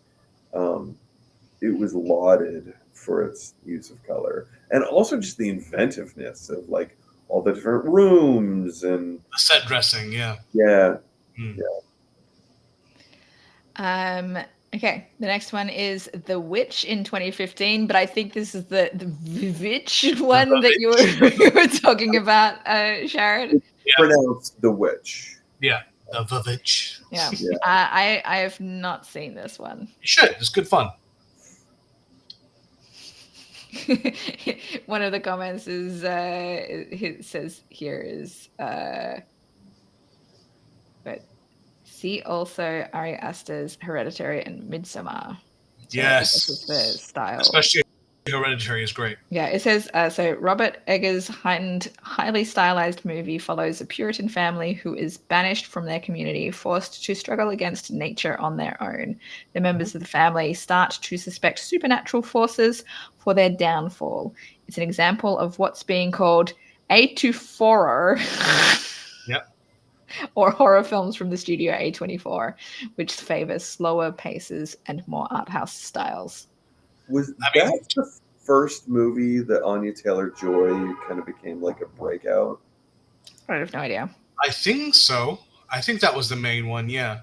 lauded for its use of color, and also just the inventiveness of like all the different rooms and The set dressing. Yeah. Okay, the next one is The Witch in 2015, but I think this is the Witch one that you were talking about, Sharad. Pronounced The Witch. Yeah, The Witch. Yeah. I have not seen this one. You should. It's good fun. One of the comments is it says here is but see also Ari Aster's Hereditary and Midsommar. So Yes, this is the style. Especially Hereditary is great. Yeah, it says so Robert Eggers' highly stylized movie follows a Puritan family who is banished from their community, forced to struggle against nature on their own. The members of the family start to suspect supernatural forces for their downfall. It's an example of what's being called A24 Yep. or horror films from the studio A24, which favors slower paces and more art house styles. Was that the first movie that Anya Taylor-Joy kind of became like a breakout? I have no idea. I think so. I think that was the main one, yeah.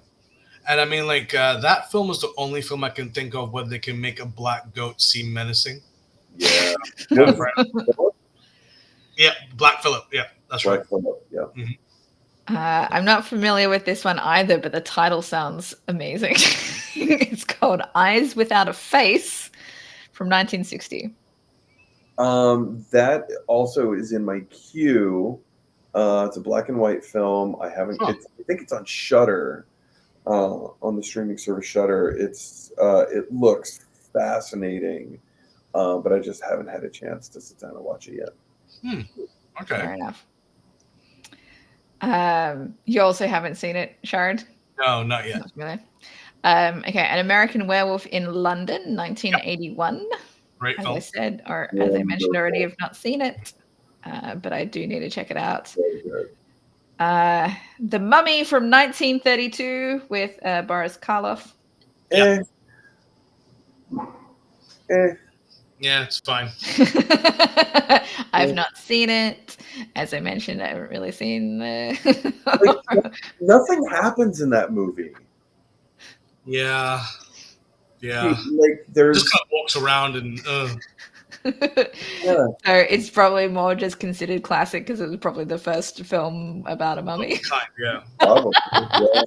And I mean, like, that film is the only film I can think of where they can make a black goat seem menacing. Yeah. Yeah, Black Phillip. Yeah, that's right. Black Phillip, yeah. Mm-hmm. I'm not familiar with this one either, but the title sounds amazing. It's called Eyes Without a Face from 1960. That also is in my queue. It's a black and white film. I think it's on Shudder, on the streaming service Shudder. It looks fascinating, but I just haven't had a chance to sit down and watch it yet. Okay. Fair enough. You also haven't seen it, Sharad? No, not yet. Not familiar. Okay, An American Werewolf in London, 1981. Great As film. I said, or as I mentioned already, I've not seen it, but I do need to check it out. The Mummy from 1932 with Boris Karloff. Eh. Yeah, it's fine. I've not seen it. As I mentioned, I haven't really seen the. Nothing happens in that movie. Yeah. Like there's Just kind of walks around and. Yeah. So it's probably more just considered classic because it was probably the first film about a mummy. Yeah. Probably, yeah.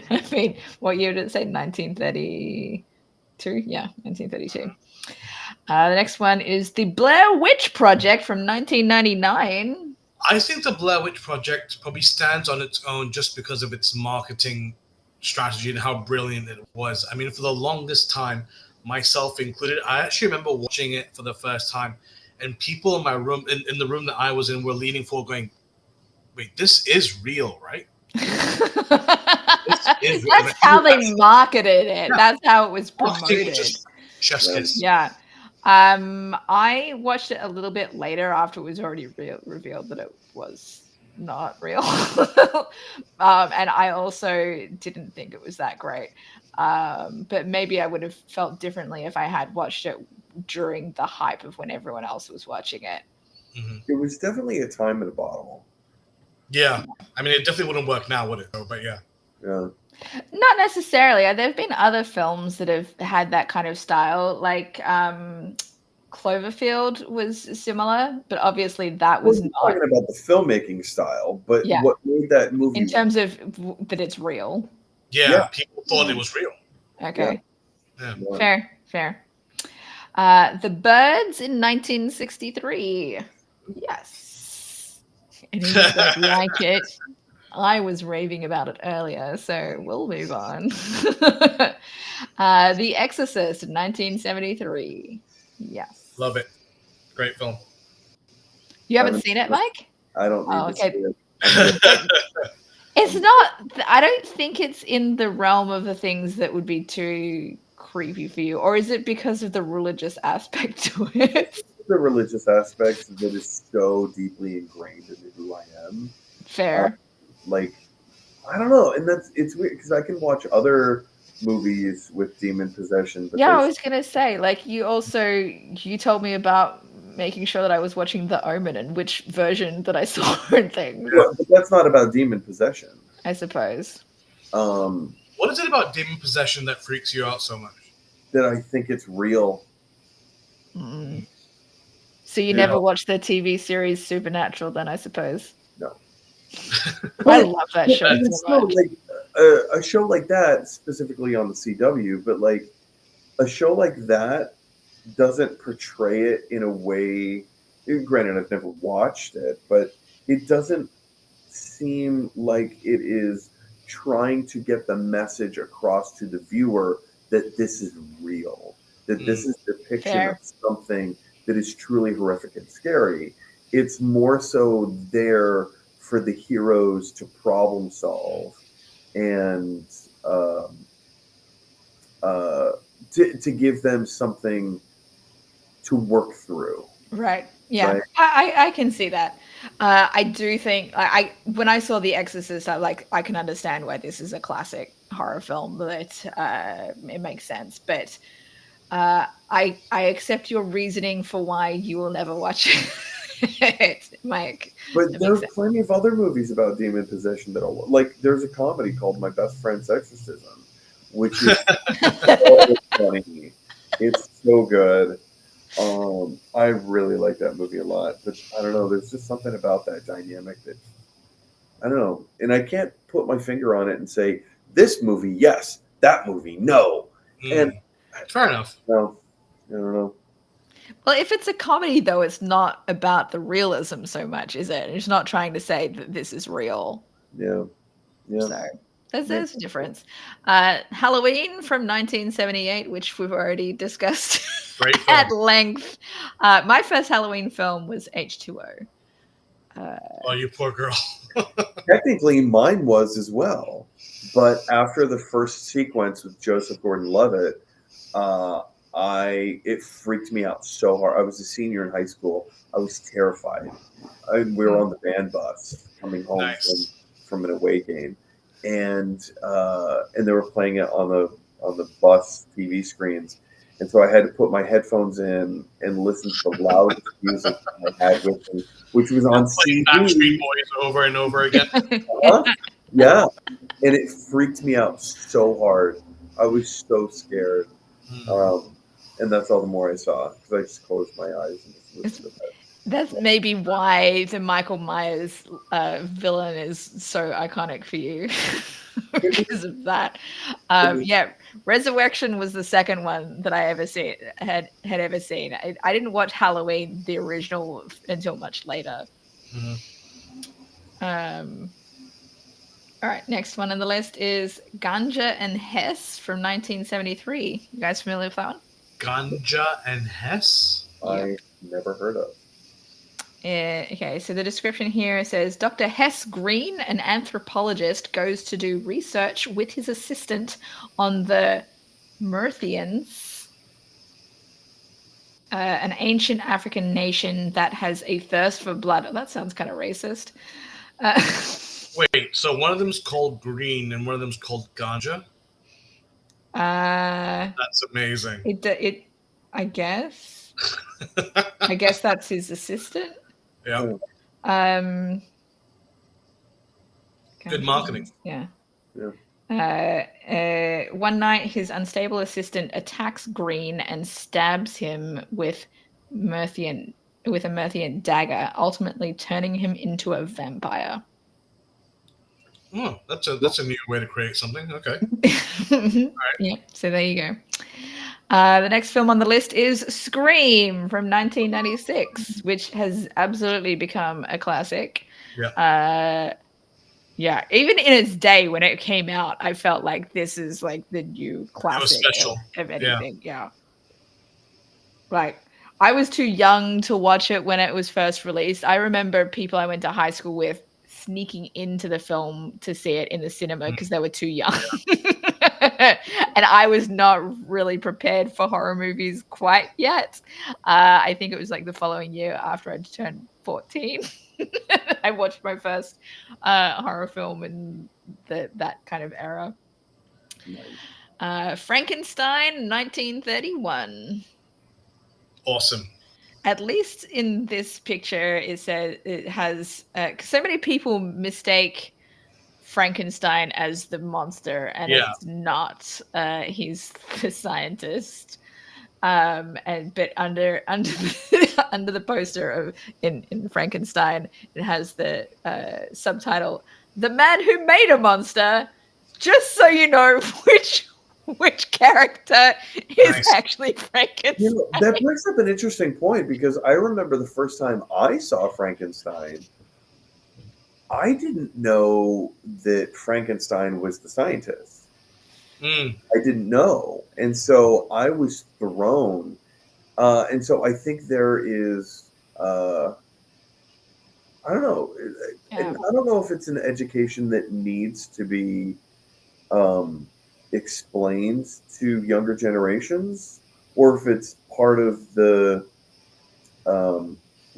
I mean, what year did it say? 1932? Yeah, 1932. The next one is The Blair Witch Project from 1999. I think The Blair Witch Project probably stands on its own just because of its marketing strategy and how brilliant it was. I mean, for the longest time, myself included, I actually remember watching it for the first time, and people in my room, in the room that I was in, were leaning forward going, wait, this is real, right? That's how they marketed it. Yeah. That's how it was promoted. Chef's kiss. Yeah. I watched it a little bit later after it was already revealed that it was not real. And I also didn't think it was that great. But maybe I would have felt differently if I had watched it during the hype of when everyone else was watching it. Mm-hmm. It was definitely a time in a bottle. Yeah. I mean, it definitely wouldn't work now, would it? But yeah. Yeah. Not necessarily. There have been other films that have had that kind of style, like Cloverfield was similar, but obviously that was not talking about the filmmaking style, but what made that movie in terms of that it's real. Yeah, people thought it was real. Okay. Yeah. Fair. The Birds in 1963. Yes. And you don't like it. I was raving about it earlier, so we'll move on. The Exorcist in 1973. Yes. Love it. Great film. You haven't seen it, Mike? I don't need to see it. It's not, I don't think it's in the realm of the things that would be too creepy for you, or is it because of the religious aspect to it? The religious aspect that is so deeply ingrained into who I am. Fair. Like, I don't know, and it's weird because I can watch other movies with demon possession. But I was gonna say, like, you told me about making sure that I was watching The Omen and which version that I saw and things. Yeah, but that's not about demon possession, I suppose. What is it about demon possession that freaks you out so much? That I think it's real. Mm. So you never watched the TV series Supernatural, then, I suppose? No. I love that show so much. Like, a show like that, specifically on the CW, but like a show like that doesn't portray it in a way. Granted, I've never watched it, but it doesn't seem like it is trying to get the message across to the viewer that this is real, that this is a depiction of something that is truly horrific and scary. It's more so there for the heroes to problem solve and to give them something to work through. Right. Yeah. Right? I can see that. I do think when I saw The Exorcist, I can understand why this is a classic horror film. That it makes sense, but I accept your reasoning for why you will never watch it, Mike. But there's plenty of other movies about demon possession that I'll like. There's a comedy called My Best Friend's Exorcism, which is so funny. It's so good. I really like that movie a lot, but I don't know. There's just something about that dynamic that I don't know, and I can't put my finger on it and say this movie yes, that movie no. And fair enough. No, I don't know. Well, if it's a comedy, though, it's not about the realism so much, is it? It's not trying to say that this is real. Yeah. So there's a difference. Halloween from 1978, which we've already discussed. Great film. at length. My first Halloween film was H2O. Oh, you poor girl. Technically, mine was as well. But after the first sequence with Joseph Gordon-Levitt, it freaked me out so hard. I was a senior in high school. I was terrified. We were on the band bus coming home Nice. from an away game, and they were playing it on the bus TV screens. And so I had to put my headphones in and listen to the loudest music I had with me, which was on CD. Backstreet Boys over and over again. Yeah, and it freaked me out so hard. I was so scared, and that's all the more I saw because I just closed my eyes and just listened to that. That's maybe why the Michael Myers villain is so iconic for you because of that. Yeah, Resurrection was the second one that I ever had ever seen. I didn't watch Halloween, the original, until much later. All right, next one on the list is Ganja and Hess from 1973. You guys familiar with that one? Ganja and Hess? I never heard of. Okay, so the description here says Dr. Hess Green, an anthropologist, goes to do research with his assistant on the Murcians, an ancient African nation that has a thirst for blood. Oh, that sounds kind of racist. Wait, so one of them's called Green and one of them's called Ganja? That's amazing. I guess. I guess that's his assistant. Yeah. Good marketing. Yeah. One night, his unstable assistant attacks Green and stabs him with a Murcian dagger, ultimately turning him into a vampire. Oh, that's a new way to create something. Okay. All right. Yeah. So there you go. The next film on the list is Scream from 1996, which has absolutely become a classic. Yeah. Yeah. Even in its day when it came out, I felt like this is like the new classic of anything. Yeah. Like, I was too young to watch it when it was first released. I remember people I went to high school with sneaking into the film to see it in the cinema because they were too young. And I was not really prepared for horror movies quite yet. I think it was like the following year after I'd turned 14. I watched my first horror film in that kind of era. Frankenstein, 1931. Awesome. At least in this picture, it says it has. So many people mistake Frankenstein as the monster, and it's not. He's the scientist. But under under the poster of in Frankenstein, it has the subtitle "The Man Who Made a Monster." Just so you know which character is actually Frankenstein. That brings up an interesting point because I remember the first time I saw Frankenstein, I didn't know that Frankenstein was the scientist. I didn't know. And so I was thrown. And so I think there is, I don't know. I don't know if it's an education that needs to be explained to younger generations, or if it's part of the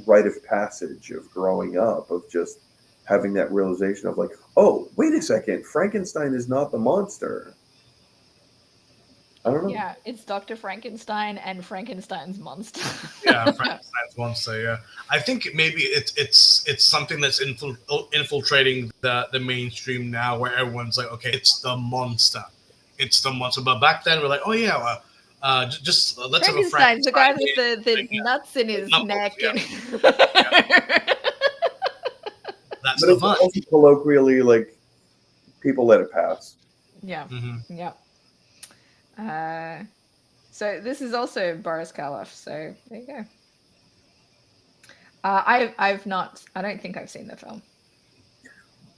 rite of passage of growing up, of just having that realization of like, oh, wait a second, Frankenstein is not the monster. I don't know. Yeah, it's Dr. Frankenstein and Frankenstein's monster. Yeah, Frankenstein's monster. Yeah, I think maybe it's something that's infiltrating the mainstream now, where everyone's like, okay, it's the monster. It's the monster. But back then, we're like, oh yeah, just let's have a Frankenstein. The guy with the nuts in his neck. Yeah. That's but the it's fun. also colloquially, like, people let it pass. Yeah. Yeah. So this is also Boris Karloff. So there you go. I don't think I've seen the film.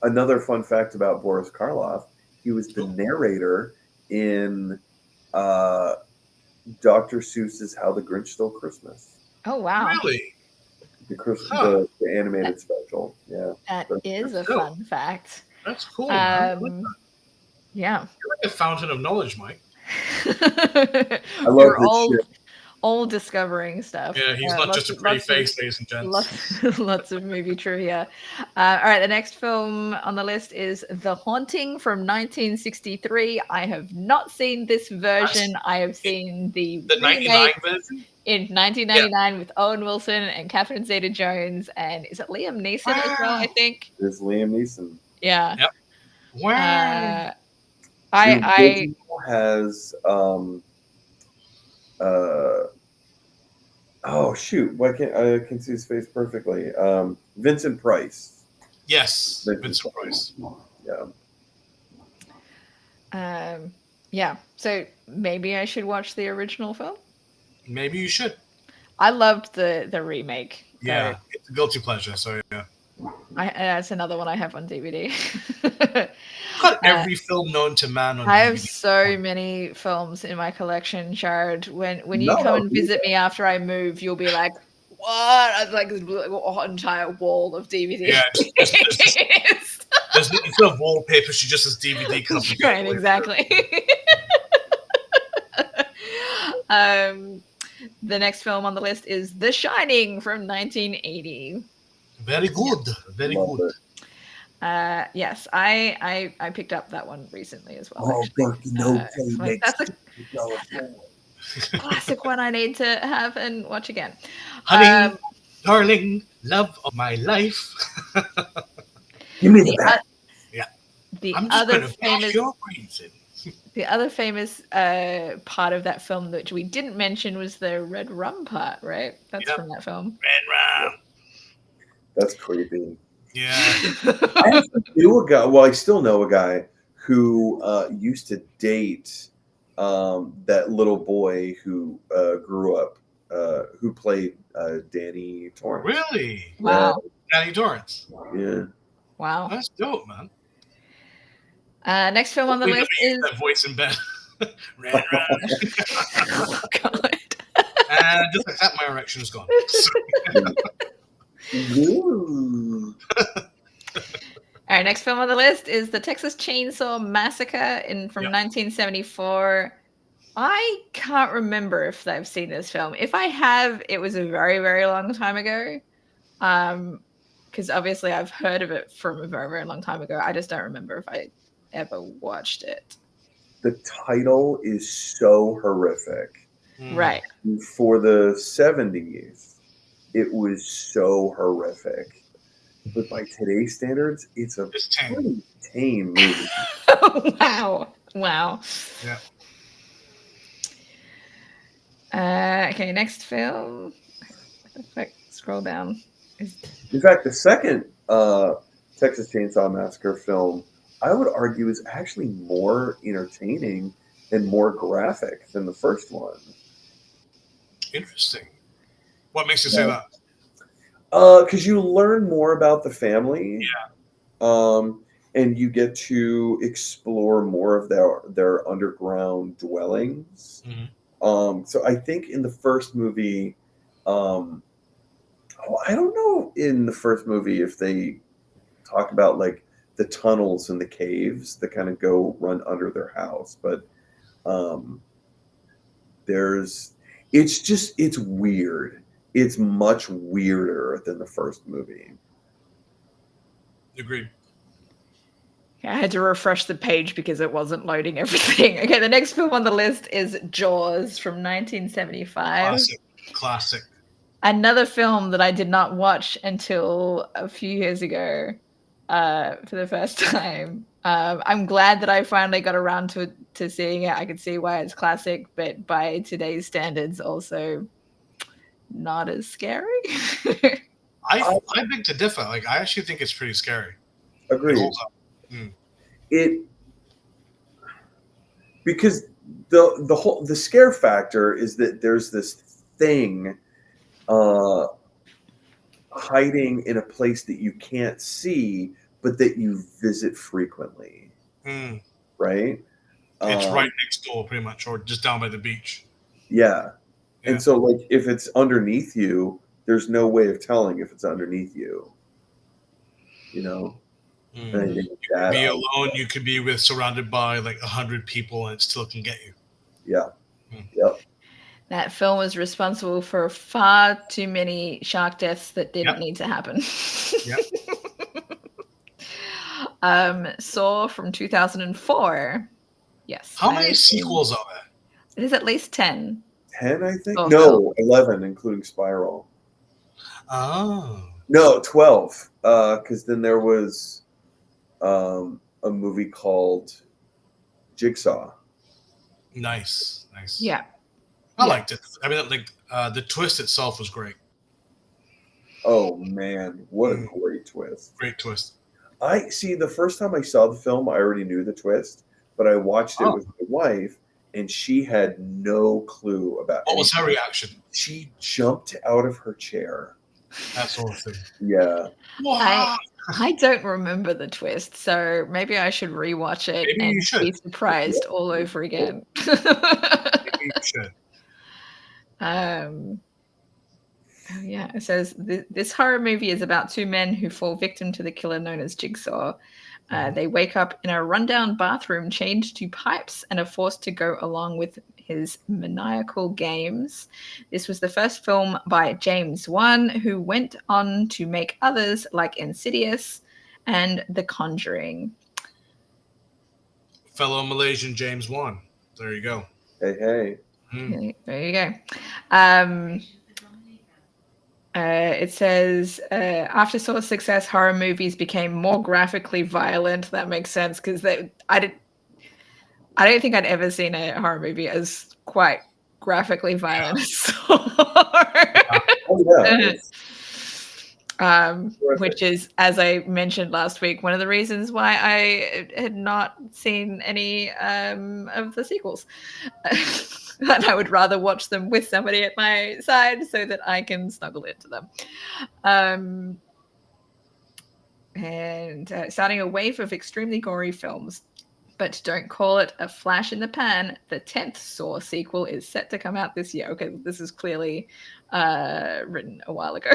Another fun fact about Boris Karloff: he was the narrator in Dr. Seuss's How the Grinch Stole Christmas. Oh wow, Really? The animated special. Yeah. that is a dope. fun fact. That's cool, man. I like that. Yeah. You're like a fountain of knowledge, Mike. I love We're this shit. all discovering stuff. Yeah, he's not just a pretty face, ladies and gents. Lots of movie trivia. All right, the next film on the list is The Haunting from 1963. I have not seen this version. I have seen the 99 version in 1999 with Owen Wilson and Catherine Zeta-Jones, and is it Liam Neeson as well? I think It's Liam Neeson. Yeah. Yep. Wow. I original has oh shoot, why can't I can see his face perfectly? Vincent Price. Yes, Vincent Price. Yeah. Yeah. So maybe I should watch the original film. Maybe you should. I loved the remake. Yeah, it's a guilty pleasure. So yeah. That's another one I have on DVD. Got every film known to man on I have DVD. so many films in my collection, Sharad. When you come and visit me after I move, you'll be like, "What?" I'd like an entire wall of DVDs. Yeah, instead of wallpaper, she just has DVD covers. Right, exactly. The next film on the list is The Shining from 1980. Very good. Very Love good. it. Yes, I picked up that one recently as well. Oh, Berkey, no play that's a classic one I need to have and watch again. Honey, darling, love of my life. Give me the back. The I'm just other gonna famous, your brains in. the other famous part of that film that we didn't mention was the red rum part, right? That's from that film. Red rum. That's creepy. Yeah. I actually knew a guy. Well, I still know a guy who used to date that little boy who grew up, who played Danny Torrance. Really? Wow. Danny Torrance. Yeah. Wow. That's dope, man. Next film on the list is that voice in bed. Red rum. oh, God. And just like that, my erection is gone. Ooh. All right, next film on the list is The Texas Chainsaw Massacre from 1974. I can't remember if I've seen this film. If I have, it was a very, very long time ago. Because obviously I've heard of it from a very, very long time ago. I just don't remember if I ever watched it. The title is so horrific. Right. For the 70s, it was so horrific. But by today's standards, it's a pretty tame movie. Wow. Yeah. Okay, next film. Scroll down. In fact, the second Texas Chainsaw Massacre film, I would argue, is actually more entertaining and more graphic than the first one. Interesting. What makes you say that? Because you learn more about the family. Yeah. And you get to explore more of their underground dwellings. Mm-hmm. So I think in the first movie, I don't know in the first movie if they talk about like the tunnels and the caves that kind of go run under their house, but it's weird. It's much weirder than the first movie. Agreed. I had to refresh the page because it wasn't loading everything. Okay, the next film on the list is Jaws from 1975. Classic. Another film that I did not watch until a few years ago for the first time. I'm glad that I finally got around to seeing it. I could see why it's classic, but by today's standards, also not as scary. I beg to differ. Like, I actually think it's pretty scary. Agreed. Because the scare factor is that there's this thing hiding in a place that you can't see, but that you visit frequently. Right? It's right next door, pretty much, or just down by the beach. Yeah. Yeah. And so, like, if it's underneath you, there's no way of telling if it's underneath you. You know? And I think You could that be alone. You could be surrounded by like 100 people, and it still can get you. Yeah. Mm. Yep. That film was responsible for far too many shark deaths that didn't Yep. need to happen. Yep. Saw from 2004. Yes. How many sequels are there? It is at least 10. 10, I think? Oh, No, 11, including Spiral. Oh. No, 12. Because then there was a movie called Jigsaw. Nice. Yeah. I liked it. I mean, like the twist itself was great. Oh man, what a great twist! Great twist. I see. The first time I saw the film, I already knew the twist, but I watched it with my wife, and she had no clue about. What was her reaction? She jumped out of her chair. That's awesome. Yeah. I don't remember the twist, so maybe I should rewatch it and be surprised all over again. Maybe you should. Yeah, it says this horror movie is about two men who fall victim to the killer known as Jigsaw. They wake up in a rundown bathroom chained to pipes and are forced to go along with his maniacal games. This was the first film by James Wan, who went on to make others like Insidious and The Conjuring. Fellow Malaysian James Wan. There you go. Hey. There you go. It says, after Saw's success, horror movies became more graphically violent. That makes sense because I don't think I'd ever seen a horror movie as quite graphically violent as Saw. Which is, as I mentioned last week, one of the reasons why I had not seen any of the sequels. And I would rather watch them with somebody at my side so that I can snuggle into them. And starting a wave of extremely gory films. But don't call it a flash in the pan. The 10th Saw sequel is set to come out this year. Okay, this is clearly written a while ago.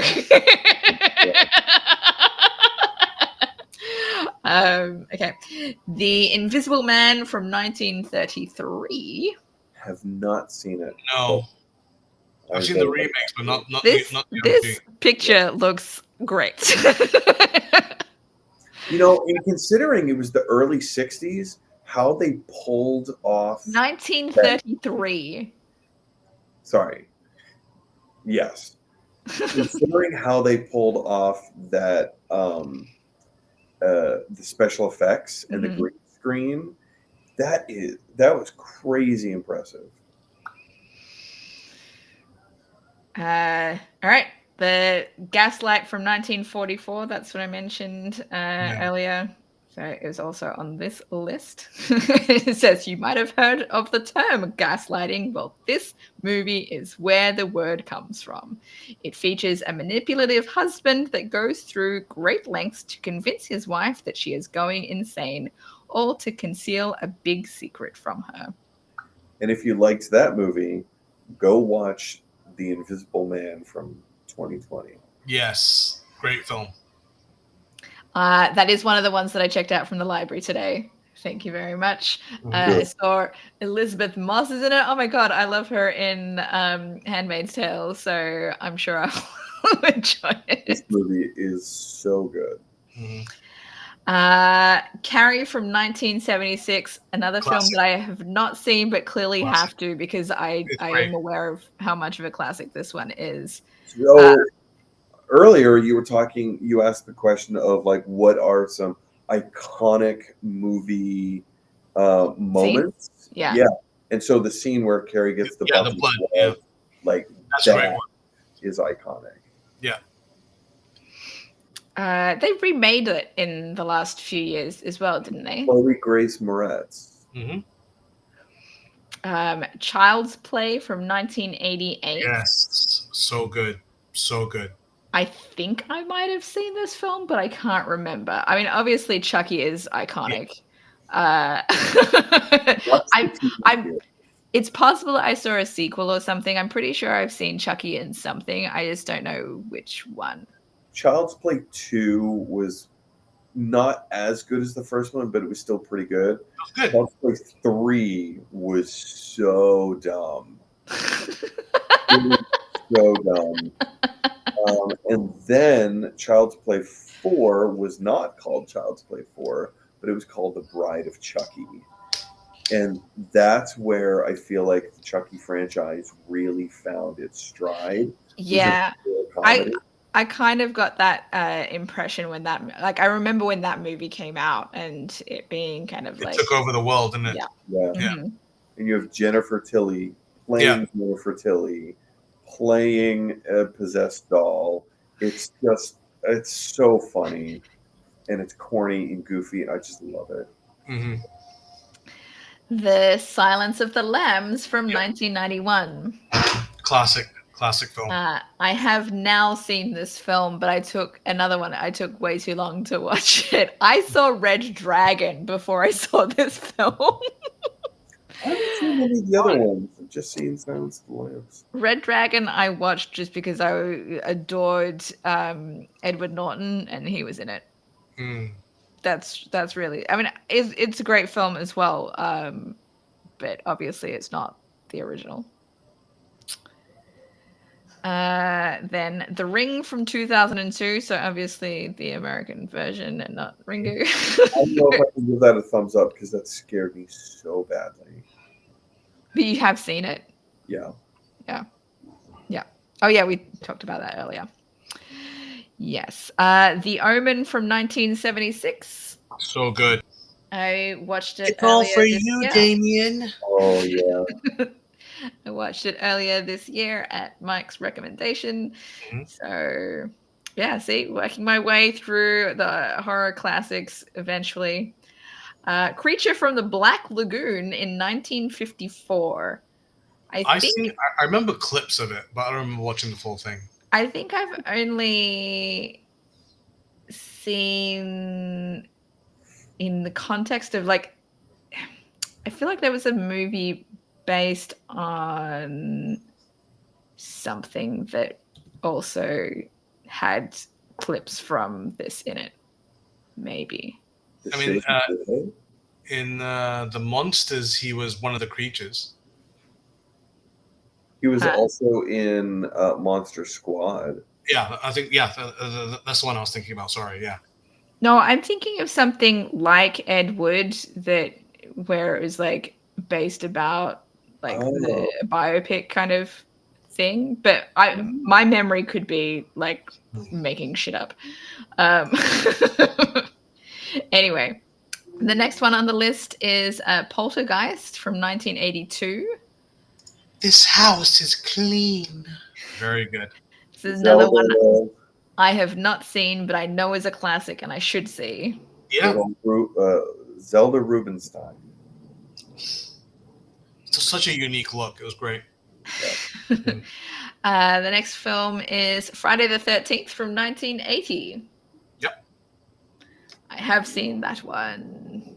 Okay. The Invisible Man from 1933. Have not seen it. No. I've seen the remakes, but not this picture looks great. And considering it was the early 60s, how they pulled off 1933. Sorry. Yes. Considering how they pulled off that the special effects and the green screen, that was crazy impressive. All right. The Gaslight from 1944, that's what I mentioned earlier. So it was also on this list. It says, you might have heard of the term gaslighting. Well, this movie is where the word comes from. It features a manipulative husband that goes through great lengths to convince his wife that she is going insane, all to conceal a big secret from her. And if you liked that movie, go watch The Invisible Man from 2020. Yes, great film. That is one of the ones that I checked out from the library today. Thank you very much. I saw Elizabeth Moss is in it. Oh my god, I love her in Handmaid's Tale, so I'm sure I'll enjoy it. This movie is so good. Carrie from 1976, another film that I have not seen but clearly have to because I am aware of how much of a classic this one is. So earlier you asked the question of like what are some iconic movie moments? Scenes? Yeah. And so the scene where Carrie gets the blood, like that's that is iconic. Yeah. They remade it in the last few years as well, didn't they? Chloe Grace Moretz. Child's Play from 1988. Yes, so good. I think I might have seen this film, but I can't remember. I mean, obviously Chucky is iconic. It's possible I saw a sequel or something. I'm pretty sure I've seen Chucky in something. I just don't know which one. Child's Play 2 was not as good as the first one, but it was still pretty good. Good. Child's Play 3 was so dumb. It was so dumb. And then Child's Play 4 was not called Child's Play 4, but it was called The Bride of Chucky. And that's where I feel like the Chucky franchise really found its stride. Yeah. I kind of got that impression when I remember when that movie came out and it being kind of it took over the world, didn't it? Yeah. Mm-hmm. And you have Jennifer Tilly playing Jennifer Tilly, playing a possessed doll. It's so funny, and it's corny and goofy, and I just love it. Mm-hmm. The Silence of the Lambs from 1991. Classic film. I have now seen this film, but I took way too long to watch it. I saw Red Dragon before I saw this film. I haven't seen any of the other ones. I've just seen Silence of the Lambs. Red Dragon I watched just because I adored Edward Norton, and he was in it. Mm. That's really, I mean, it's a great film as well, but obviously it's not the original. Then The Ring from 2002, so obviously the American version and not Ringu. I don't know if I can give that a thumbs up because that scared me so badly. But you have seen it? Yeah. Oh yeah, we talked about that earlier. Yes. The Omen from 1976. So good. I watched it. It's all for you, Damien. Oh yeah. I watched it earlier this year at Mike's recommendation. Mm-hmm. So, yeah, working my way through the horror classics eventually. Creature from the Black Lagoon in 1954. I remember clips of it, but I don't remember watching the full thing. I think I've only seen in the context of I feel like there was a movie based on something that also had clips from this in it. Maybe. I mean, in The Monsters, he was one of the creatures. He was also in Monster Squad. Yeah, I think, that's the one I was thinking about. Sorry, yeah. No, I'm thinking of something like Ed Wood where it was based about the biopic kind of thing, but my memory could be making shit up. Anyway, the next one on the list is Poltergeist from 1982. This house is clean. Very good. This is another one I have not seen, but I know is a classic and I should see. Yeah. Zelda Rubinstein. It's such a unique look. It was great. The next film is Friday the 13th from 1980. Yep. I have seen that one.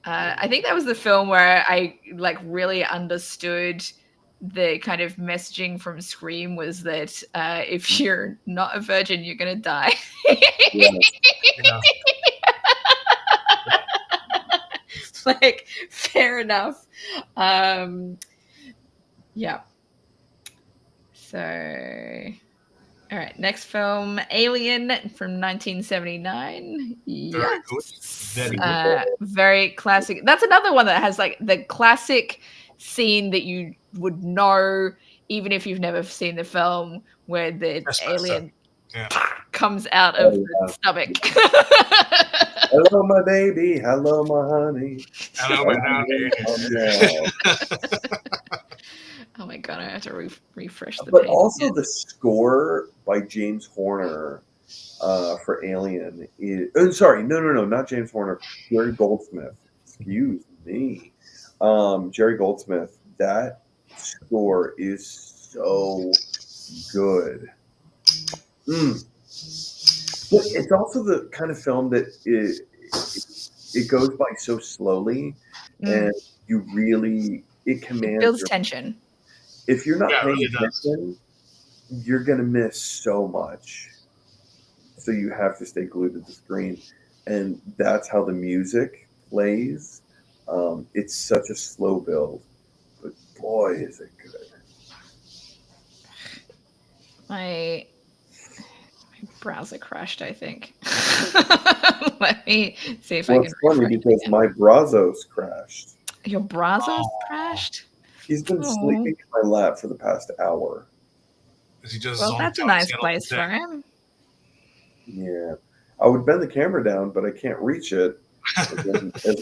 I think that was the film where I really understood the kind of messaging from Scream was that if you're not a virgin, you're gonna die. Yeah. Fair enough. Yeah. So, all right. Next film, Alien from 1979. Very good. Very good. Very classic. That's another one that has the classic scene that you would know even if you've never seen the film, where the alien comes out of the stomach. Hello, my baby. Hello, my honey. Hello, my honey. Oh my god, I have to refresh the But page also again. the score by James Horner for Alien is... not James Horner. Jerry Goldsmith. Excuse me. Jerry Goldsmith. That score is so good. But it's also the kind of film that it goes by so slowly, and you really it commands builds your tension. If you're not Yeah, it paying really does. attention, you're gonna miss so much. So you have to stay glued to the screen, and that's how the music plays. It's such a slow build, but boy, is it good. My browser crashed, I think. Let me see if I Well, can it's funny refresh it because again. my Brazos crashed. Your browser's Oh. crashed? He's been Oh. sleeping in my lap for the past hour. Is he just Well, zonked that's a out, nice get on place the for deck? him. Yeah. I would bend the camera down, but I can't reach it. As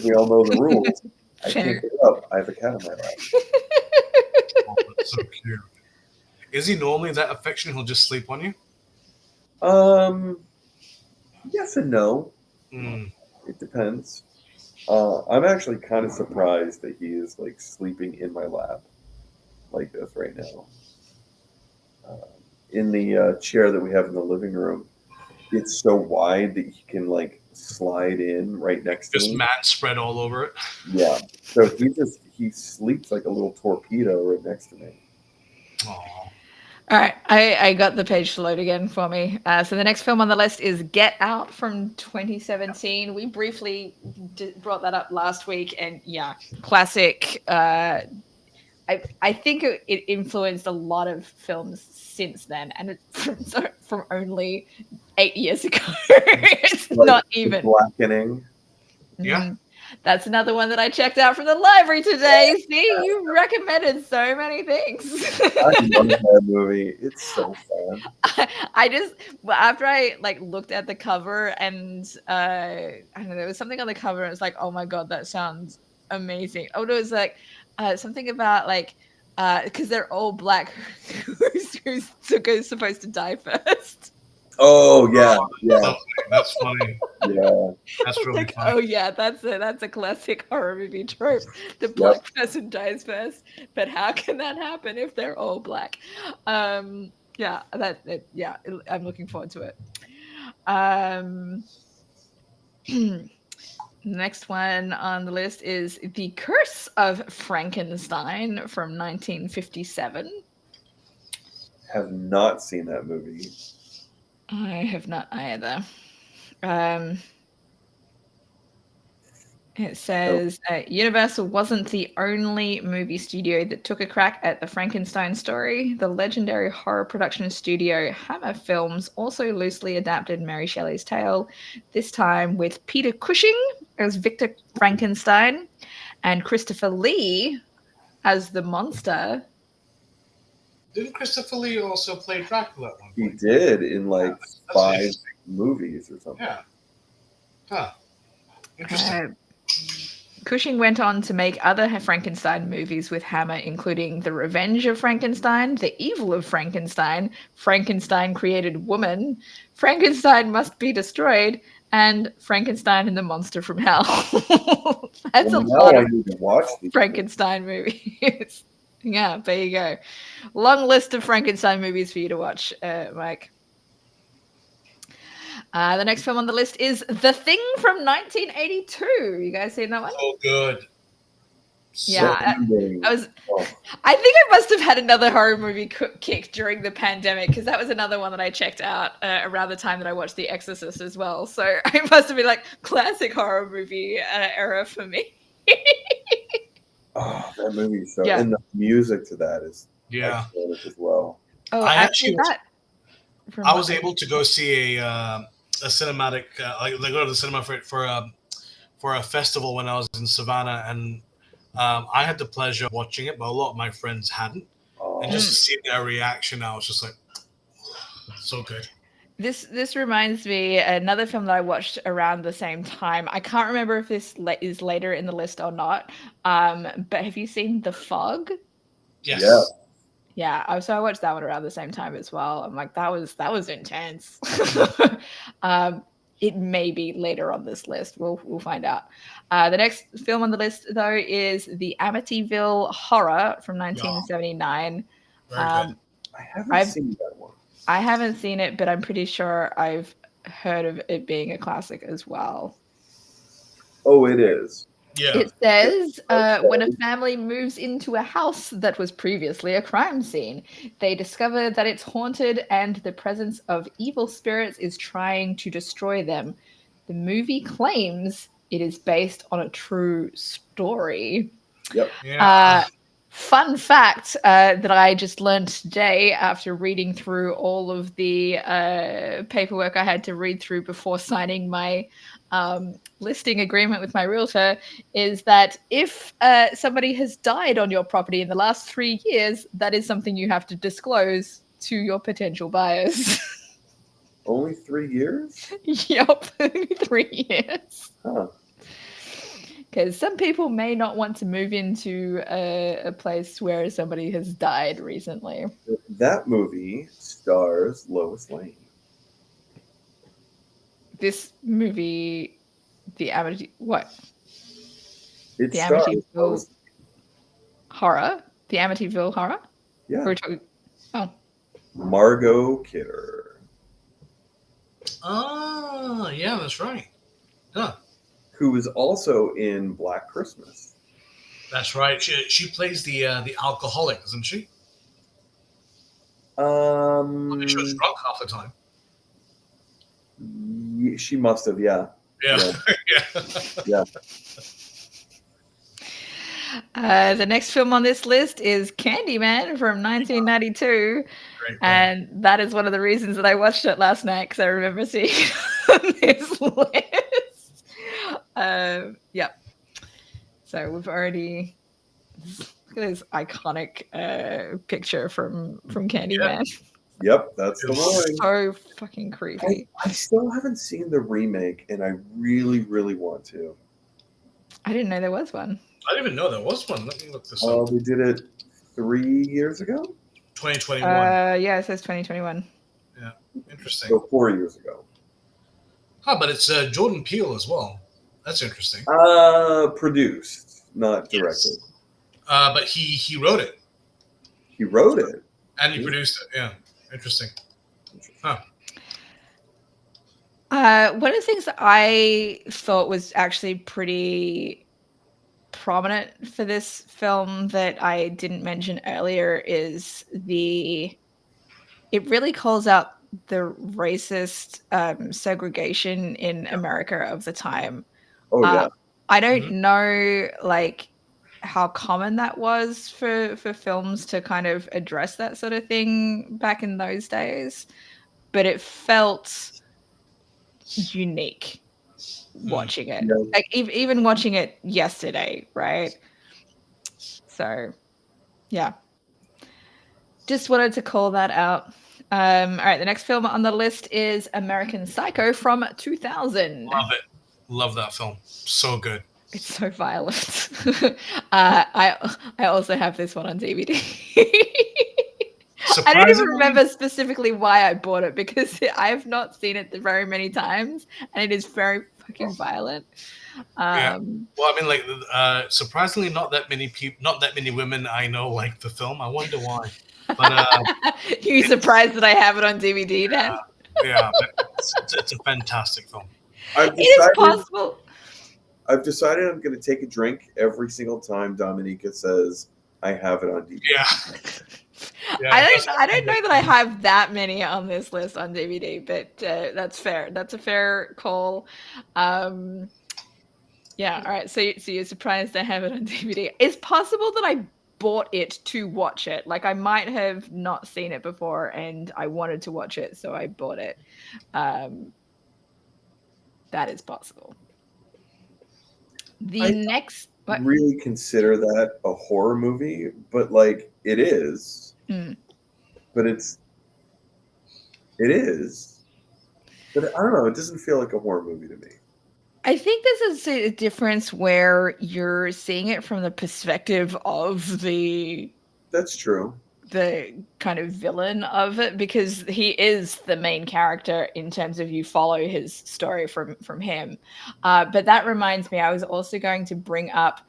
we all know the rules, I Fair. can't get up. I have a cat in my lap. Oh, that's so cute. Is he normally that affectionate? He'll just sleep on you? Yes and no. Mm. It depends. I'm actually kind of surprised that he is like sleeping in my lap like this right now. In the chair that we have in the living room, it's so wide that he can like slide in right next to Just me. man spread all over it. Yeah. So he sleeps like a little torpedo right next to me. Aw. All right, I got the page to load again for me. So the next film on the list is Get Out from 2017. We briefly brought that up last week, and yeah, classic. I think it influenced a lot of films since then, and it's from only 8 years ago. It's Like not The even. Blackening. Yeah. That's another one that I checked out from the library today. See, you recommended so many things. I love that movie. It's so fun. I just after I like looked at the cover and I don't know, there was something on the cover and it's like, oh my god, that sounds amazing. Oh no, it was like something about like because they're all black, who's supposed to die first. Oh yeah, yeah, Lovely. That's funny. yeah. That's really Like, funny. oh yeah, that's a classic horror movie trope. The black person dies first, but how can that happen if they're all black? Yeah, I'm looking forward to it. Next one on the list is The Curse of Frankenstein from 1957. Have not seen that movie. I have not either. It says Universal wasn't the only movie studio that took a crack at the Frankenstein story. The legendary horror production studio Hammer Films also loosely adapted Mary Shelley's tale, this time with Peter Cushing as Victor Frankenstein and Christopher Lee as the monster. Didn't Christopher Lee also play Dracula at one He point? did in like That's 5 interesting. movies or something. Yeah. Huh. Interesting. Cushing went on to make other Frankenstein movies with Hammer, including The Revenge of Frankenstein, The Evil of Frankenstein, Frankenstein Created Woman, Frankenstein Must Be Destroyed, and Frankenstein and the Monster from Hell. That's a lot of I need to watch these. Frankenstein movies. Yeah, there you go. Long list of Frankenstein movies for you to watch, Mike. The next film on the list is The Thing from 1982. You guys seen that one? Oh, good. Yeah, Ending. I think I must have had another horror movie kick during the pandemic because that was another one that I checked out around the time that I watched The Exorcist as well. So it must have been like classic horror movie era for me. Oh, that movie is so. Yeah. And the music to that is Yeah. excellent as well. Oh, I actually, actually I was able to go see a cinematic, like they go to the cinema for a festival when I was in Savannah, and I had the pleasure of watching it, but a lot of my friends hadn't. And just to see their reaction, I was just like, so good. This reminds me another film that I watched around the same time. I can't remember if this is later in the list or not. But have you seen The Fog? Yes. Yeah, so I watched that one around the same time as well. I'm like, that was intense. It may be later on this list. We'll find out. The next film on the list, though, is The Amityville Horror from 1979. Very good. I haven't seen that one. I haven't seen it, but I'm pretty sure I've heard of it being a classic as well. Oh, it is. Yeah. It says when a family moves into a house that was previously a crime scene, they discover that it's haunted and the presence of evil spirits is trying to destroy them. The movie claims it is based on a true story. Yep. Yeah. Fun fact that I just learned today after reading through all of the paperwork I had to read through before signing my listing agreement with my realtor is that if somebody has died on your property in the last 3 years, that is something you have to disclose to your potential buyers. Only 3 years? Yep, 3 years. Huh. Because some people may not want to move into a place where somebody has died recently. That movie stars Lois Lane. This movie, the Amityville It The stars Amityville Lois. horror, the Amityville horror. Yeah. We're talking. Oh, Margot Kidder, Oh, yeah, that's right. Huh. who is also in Black Christmas. That's right. She plays the alcoholic, isn't she? She was drunk half the time. She must have, yeah. Yeah. Yeah. the next film on this list is Candyman from 1992, Great. and that is one of the reasons that I watched it last night because I remember seeing it on this list. Yep. So we've already look at this iconic picture from Candyman. Yep, that's the one. So fucking creepy. I still haven't seen the remake, and I really, really want to. I didn't know there was one. I didn't even know there was one. Let me look this up. We did it 3 years ago? 2021. Yeah, it says 2021. Yeah, interesting. So 4 years ago. Huh, but it's Jordan Peele as well. That's interesting. Produced, not directed. Yes. But he wrote it. He wrote it. And he produced it. Yeah, interesting. Huh. One of the things that I thought was actually pretty prominent for this film that I didn't mention earlier is it really calls out the racist segregation in America of the time. Oh, yeah. I don't know how common that was for films to kind of address that sort of thing back in those days, but it felt unique watching it. Yeah. Like even watching it yesterday, right? So yeah. Just wanted to call that out. All right, the next film on the list is American Psycho from 2000. Love it. Love that film. So good. It's so violent. I also have this one on DVD. I don't even remember specifically why I bought it because I've not seen it very many times, and it is very fucking violent. Yeah. Well, I mean, surprisingly, not that many women I know like the film. I wonder why. But you surprised that I have it on DVD then? Yeah, but it's a fantastic film. It is possible. I've decided I'm going to take a drink every single time Dominica says I have it on DVD. Yeah. I don't know that I have that many on this list on DVD, but that's fair. That's a fair call. Yeah. All right. So you're surprised I have it on DVD. It's possible that I bought it to watch it. Like I might have not seen it before and I wanted to watch it, so I bought it. That is possible. I really consider that a horror movie, but it is. But it is. But I don't know, it doesn't feel like a horror movie to me. I think this is a difference where you're seeing it from the perspective of That's true. The kind of villain of it, because he is the main character in terms of you follow his story from him. But that reminds me, I was also going to bring up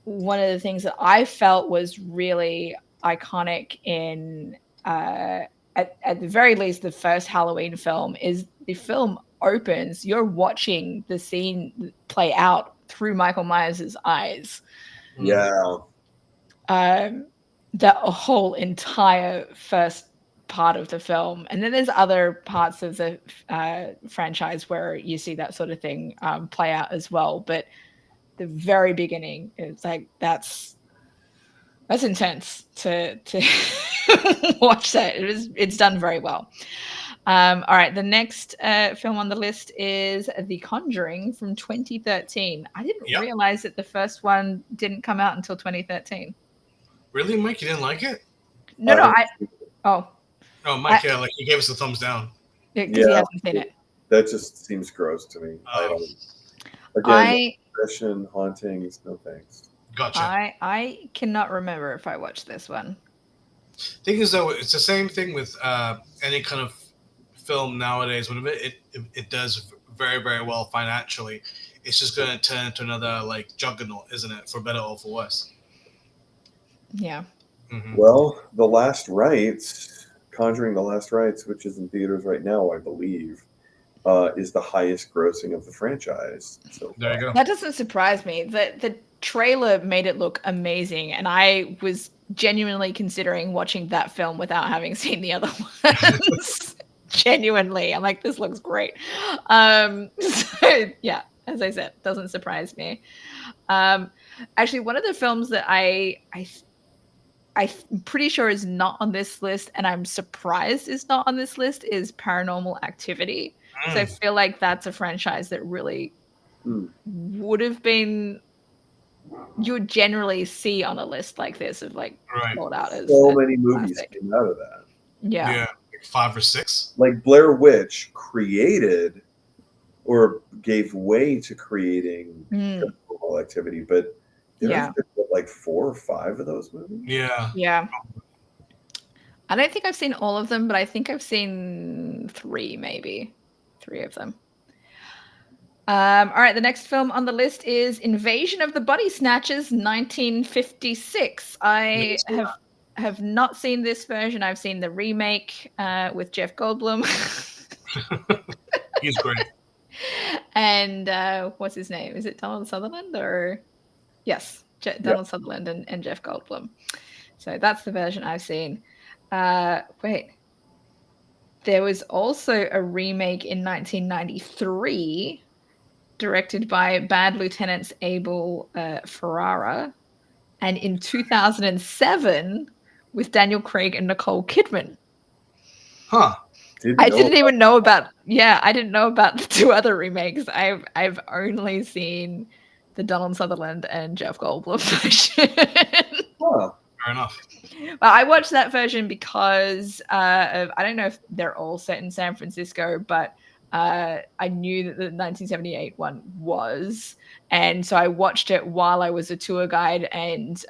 one of the things that I felt was really iconic in, at the very least, the first Halloween film is the film opens, you're watching the scene play out through Michael Myers' eyes. Yeah. That whole entire first part of the film, and then there's other parts of the franchise where you see that sort of thing play out as well. But the very beginning, it's like that's intense to watch that. It's done very well. All right, the next film on the list is The Conjuring from 2013. I didn't realize that the first one didn't come out until 2013. Really, Mike? You didn't like it? No, Oh, Mike, like he gave us a thumbs down. Because he hasn't seen it. That just seems gross to me. I don't. Again, possession, hauntings, no thanks. Gotcha. I cannot remember if I watched this one. Thing is, though, it's the same thing with any kind of film nowadays. When it does very, very well financially, it's just going to turn into another like juggernaut, isn't it? For better or for worse. Yeah. Mm-hmm. Well, The Last Rites, Conjuring: The Last Rites, which is in theaters right now, I believe, is the highest grossing of the franchise. So there you go. That doesn't surprise me. The trailer made it look amazing, and I was genuinely considering watching that film without having seen the other ones. Genuinely, I'm like, this looks great. So yeah, as I said, doesn't surprise me. Actually, one of the films that I'm pretty sure is not on this list, and I'm surprised is not on this list, is Paranormal Activity. So I feel like that's a franchise that really would have been, you would generally see on a list like this of like rolled out as so many movies came out of that. Yeah. Like 5 or 6. Like Blair Witch created or gave way to creating Paranormal Activity, but there's like 4 or 5 of those movies. Yeah. I don't think I've seen all of them, but I think I've seen 3, maybe 3 of them. All right, the next film on the list is Invasion of the Body Snatchers, 1956. I have not seen this version. I've seen the remake with Jeff Goldblum. He's great. And what's his name? Is it Donald Sutherland or? Yes, Donald Sutherland and Jeff Goldblum. So that's the version I've seen. Wait. There was also a remake in 1993 directed by Bad Lieutenants Abel Ferrara, and in 2007 with Daniel Craig and Nicole Kidman. Huh. I didn't even know about I didn't know about the 2 other remakes. I've only seen the Donald Sutherland and Jeff Goldblum version. Huh. Fair enough. Well, I watched that version because I don't know if they're all set in San Francisco, but I knew that the 1978 one was, and so I watched it while I was a tour guide, and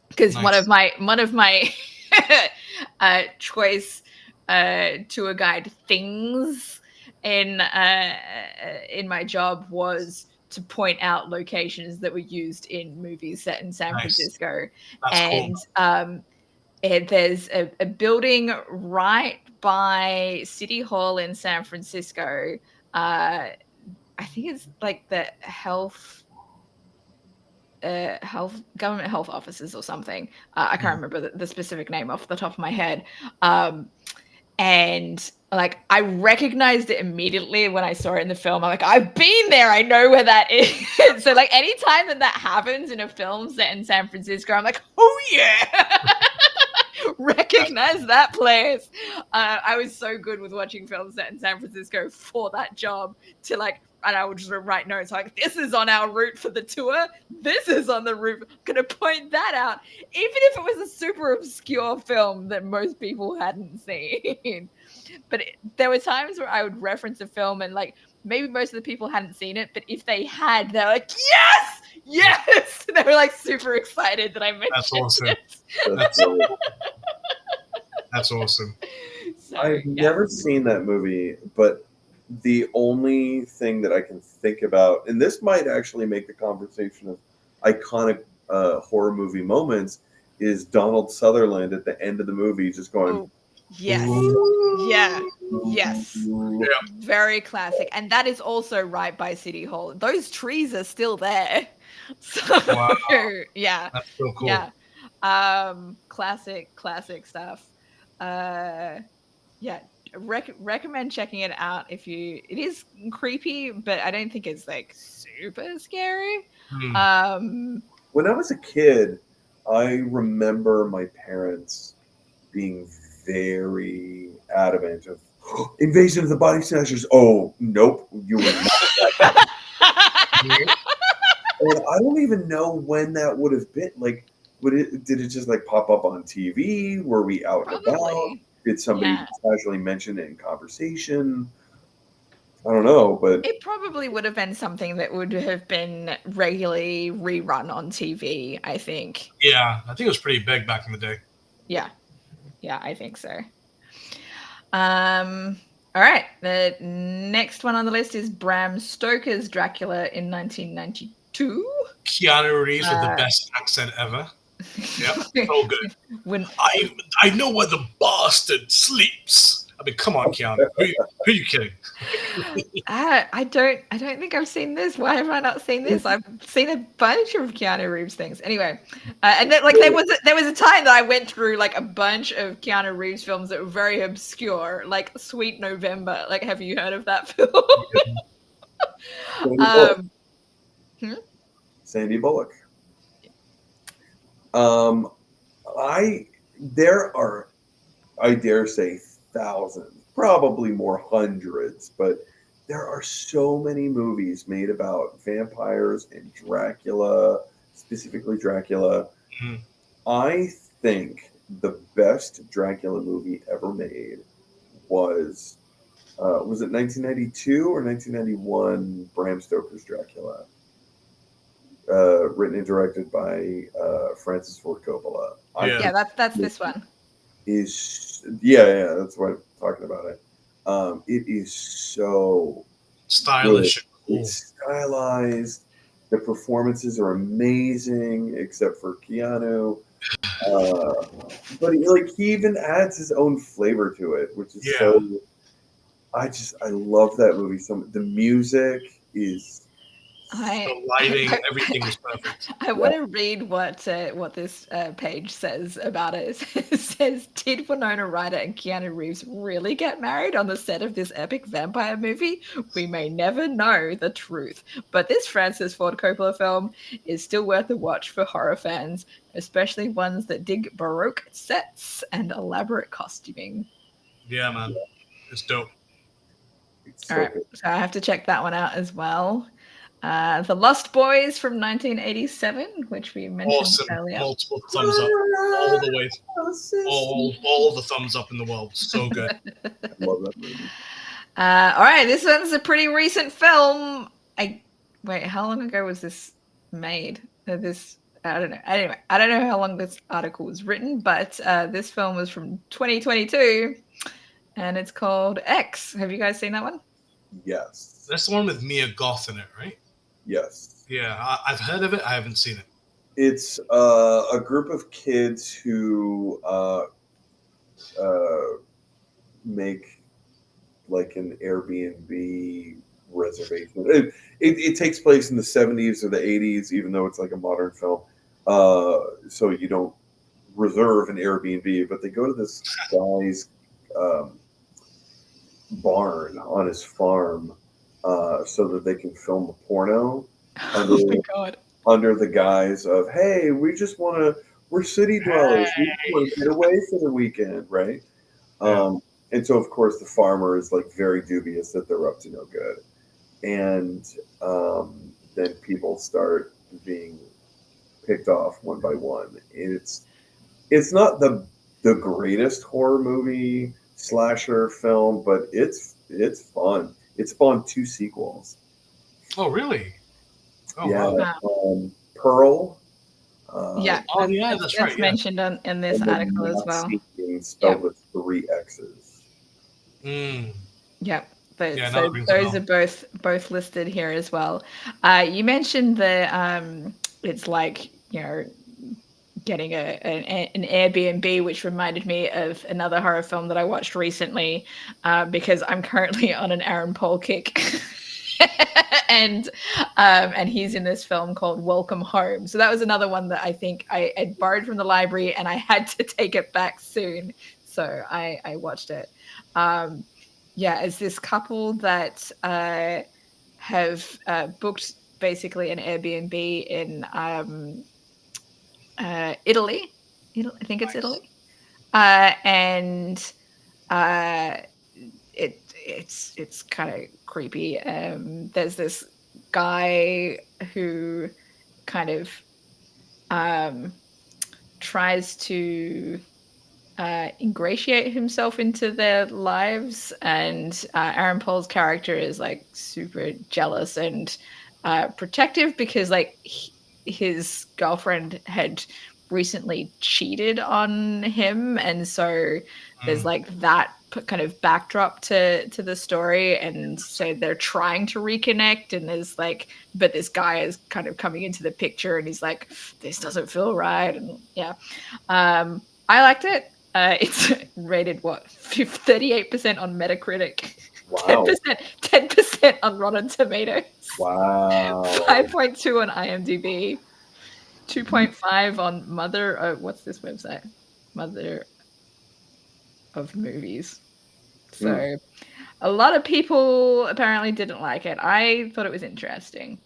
because one of my choice tour guide things in my job was to point out locations that were used in movies set in San Francisco. That's and cool. There's a building right by City Hall in San Francisco. I think it's like the government health offices or something. I can't remember the specific name off the top of my head. And like I recognized it immediately when I saw it in the film. I'm like, I've been there. I know where that is. So like anytime that happens in a film set in San Francisco, I'm like, oh yeah. Recognize that place. I was so good with watching films set in San Francisco for that job to like, and I would just write notes like, this is on our route for the tour. This is on the route. I'm going to point that out. Even if it was a super obscure film that most people hadn't seen. But there were times where I would reference a film and like, maybe most of the people hadn't seen it, but if they had, they're like, yes! They were like super excited that I mentioned That's awesome. it. That's awesome. So, I've never seen that movie, but the only thing that I can think about, and this might actually make the conversation of iconic horror movie moments, is Donald Sutherland at the end of the movie just going, Yes. Yeah. Yes. Yeah. Very classic. And that is also right by City Hall. Those trees are still there. So Wow. yeah. That's so cool. Yeah. Classic stuff. Yeah. Recommend checking it out if you it is creepy, but I don't think it's like super scary. When I was a kid, I remember my parents being very adamant of Invasion of the Body Snatchers. Oh, nope, you were not. And I don't even know when that would have been. Like, did it just like pop up on TV? Were we out and about? Probably. Did somebody Yeah. casually mention it in conversation? I don't know, but It probably would have been something that would have been regularly rerun on TV, I think. Yeah, I think it was pretty big back in the day. Yeah. Yeah, I think so. All right. The next one on the list is Bram Stoker's Dracula in 1992. Keanu Reeves with the best accent ever. Yep, so good. I know where the bastard sleeps. I mean, come on, Keanu. Who are you kidding? I don't think I've seen this. Why have I not seen this? I've seen a bunch of Keanu Reeves things. Anyway, and then, like there was a time that I went through like a bunch of Keanu Reeves films that were very obscure, like Sweet November. Like, have you heard of that film? Sandy Bullock. There are, I dare say, thousands, probably more hundreds, but there are so many movies made about vampires and Dracula, specifically Dracula. Mm-hmm. I think the best Dracula movie ever made was it 1992 or 1991? Bram Stoker's Dracula, written and directed by Francis Ford Coppola. Yeah, that's this one. That's what I'm talking about it. It is so stylish. Cool. It's stylized. The performances are amazing, except for Keanu. But he even adds his own flavor to it, which is so. I love that movie. The music is. The lighting, everything was perfect. I want to read what this page says about it. It says, did Winona Ryder and Keanu Reeves really get married on the set of this epic vampire movie? We may never know the truth, but this Francis Ford Coppola film is still worth a watch for horror fans, especially ones that dig Baroque sets and elaborate costuming. Yeah, man. It's dope. It's so all right, good. So I have to check that one out as well. The Lost Boys from 1987, which we mentioned earlier. Multiple thumbs up all the way. All the thumbs up in the world. So good. I love that movie. All right, this one's a pretty recent film. How long ago was this made? I don't know. Anyway, I don't know how long this article was written, but this film was from 2022, and it's called X. Have you guys seen that one? Yes. That's the one with Mia Goth in it, right? Yes. Yeah, I've heard of it. I haven't seen it. It's a group of kids who make like an Airbnb reservation. It takes place in the 70s or the 80s, even though it's like a modern film. So you don't reserve an Airbnb, but they go to this guy's barn on his farm so that they can film a porno under the guise of, hey, we're city dwellers. We want to get away for the weekend, right? And so, of course, the farmer is like very dubious that they're up to no good. And then people start being picked off one by one. It's not the greatest horror movie slasher film, but it's fun. It spawned 2 sequels. Oh, really? Oh, yeah. wow. Pearl. That's right. Mentioned in this article as well. Spelled with 3 X's. Yeah. Those are both listed here as well. You mentioned the it's like, getting an Airbnb, which reminded me of another horror film that I watched recently, because I'm currently on an Aaron Paul kick. and he's in this film called Welcome Home. So that was another one that I think I had borrowed from the library and I had to take it back soon. So I watched it. It's this couple that have booked basically an Airbnb in Italy. I think it's Italy. It's kind of creepy. There's this guy who kind of tries to ingratiate himself into their lives, and Aaron Paul's character is like super jealous and protective because like his girlfriend had recently cheated on him, and so there's like that kind of backdrop to the story, and so they're trying to reconnect, and there's like, but this guy is kind of coming into the picture and he's like, this doesn't feel right. And I liked it. It's rated 38% on Metacritic. Wow. 10% on Rotten Tomatoes. Wow. 5.2 on IMDb. 2.5 on Mother. What's this website? Mother of Movies. So a lot of people apparently didn't like it. I thought it was interesting.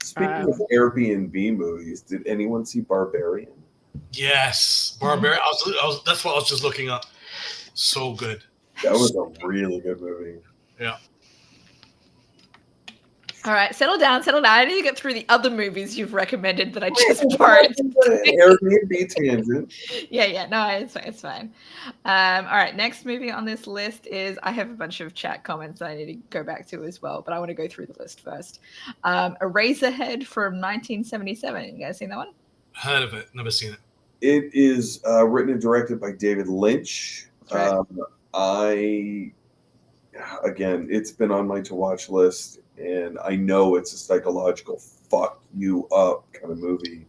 Speaking of Airbnb movies, did anyone see Barbarian? Yes, Barbarian. That's what I was just looking up. So good. That was a really good movie. Yeah. All right, settle down. I need to get through the other movies you've recommended that I just borrowed. Airbnb tangent. Yeah. No, it's fine. All right, next movie on this list is, I have a bunch of chat comments that I need to go back to as well, but I want to go through the list first. Eraserhead from 1977. You guys seen that one? Heard of it, never seen it. It is written and directed by David Lynch. Right. Again, it's been on my to-watch list, and I know it's a psychological fuck you up kind of movie.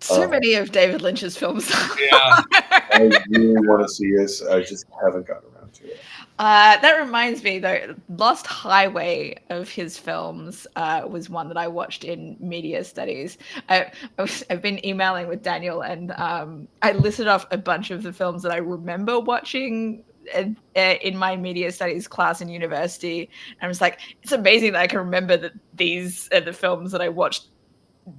So many of David Lynch's films. Yeah. I really want to see this. I just haven't gotten around to it. That reminds me, though, Lost Highway of his films was one that I watched in media studies. I've been emailing with Daniel, and I listed off a bunch of the films that I remember watching in my media studies class in university. And I was like, it's amazing that I can remember that these are the films that I watched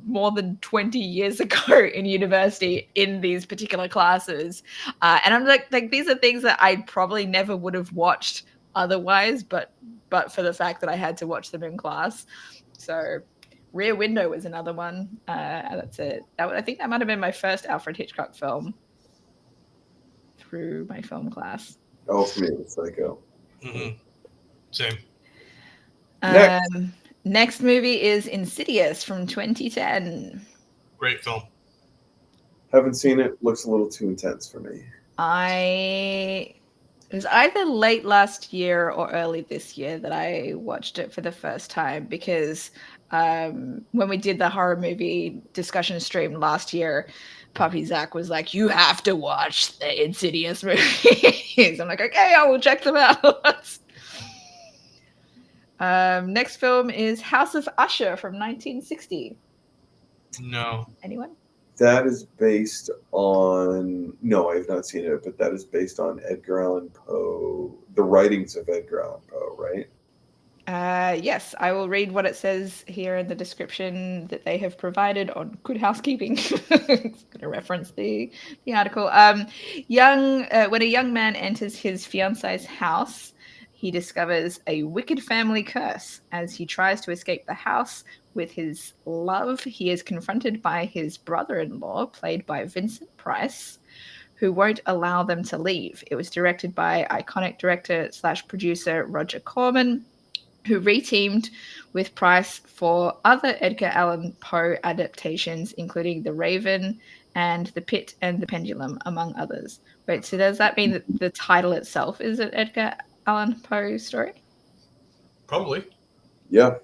more than 20 years ago in university in these particular classes. And I'm like these are things that I probably never would have watched otherwise, but for the fact that I had to watch them in class. So Rear Window was another one. That's it. I think that might have been my first Alfred Hitchcock film through my film class. Oh, for me, it's Psycho. Mm-hmm. Same. Next movie is Insidious from 2010. Great film. Haven't seen it. Looks a little too intense for me. It was either late last year or early this year that I watched it for the first time, because when we did the horror movie discussion stream last year, Puppy Zach was like, you have to watch the Insidious movies. I'm like, okay, I will check them out. Next film is House of Usher from 1960. No. Anyone? That is based on... No, I have not seen it, but that is based on Edgar Allan Poe, the writings of Edgar Allan Poe, right? Yes, I will read what it says here in the description that they have provided on Good Housekeeping. It's going to reference the article. When a young man enters his fiancée's house, he discovers a wicked family curse. As he tries to escape the house with his love, he is confronted by his brother-in-law, played by Vincent Price, who won't allow them to leave. It was directed by iconic director/producer Roger Corman, who reteamed with Price for other Edgar Allan Poe adaptations, including The Raven and The Pit and the Pendulum, among others. Wait, so does that mean that the title itself is an Edgar Allan Poe story? Probably. Yeah.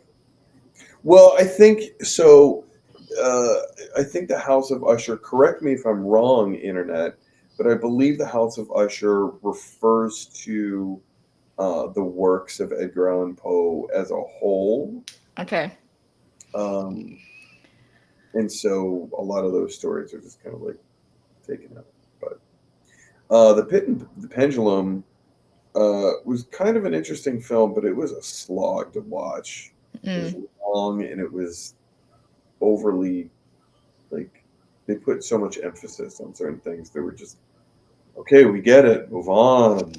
Well, I think so. I think the House of Usher, correct me if I'm wrong, Internet, but I believe the House of Usher refers to the works of Edgar Allan Poe as a whole. Okay. And so a lot of those stories are just kind of like taken out. But The Pit and the Pendulum was kind of an interesting film, but it was a slog to watch. It was long and it was overly, like, they put so much emphasis on certain things. They were just, okay, we get it, move on.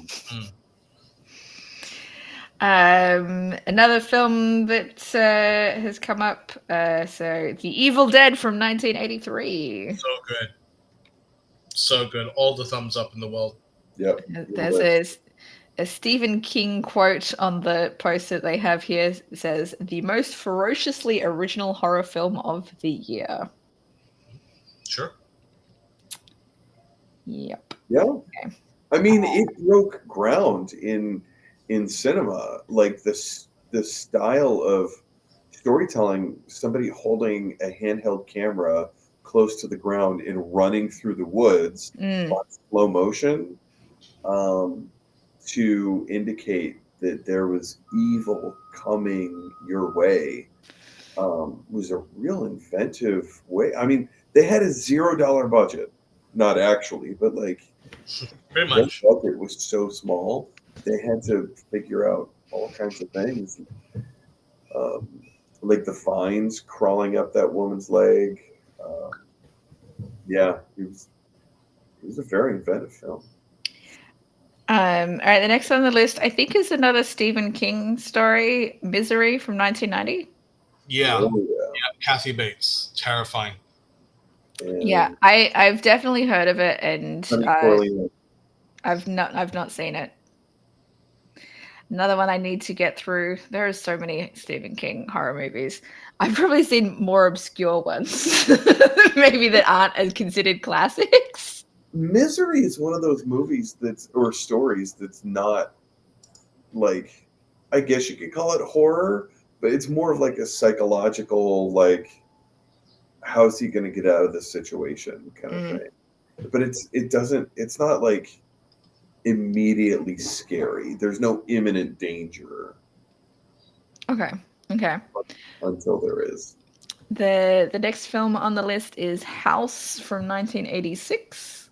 Another film that has come up, so The Evil Dead from 1983. So good. All the thumbs up in the world. Yep. There's a Stephen King quote on the poster they have here. It says, "The most ferociously original horror film of the year." Sure. Yep. Yeah. Okay. I mean, it broke ground in cinema. Like the style of storytelling, somebody holding a handheld camera close to the ground and running through the woods on slow motion to indicate that there was evil coming your way was a real inventive way. I mean, they had a $0 budget, not actually, but like pretty much. their budget was so small, they had to figure out all kinds of things, like the vines crawling up that woman's leg. Yeah, it was a very inventive film. All right, the next on the list, I think, is another Stephen King story, Misery from 1990. Yeah. Kathy Bates, terrifying. Yeah, I've definitely heard of it, and I've not seen it. Another one I need to get through. There are so many Stephen King horror movies. I've probably seen more obscure ones, maybe that aren't as considered classics. Misery is one of those movies or stories that's not, like, I guess you could call it horror, but it's more of like a psychological, like, how's he going to get out of this situation kind of thing. But it's not like immediately scary. There's no imminent danger. Okay. Until there is. The next film on the list is House from 1986.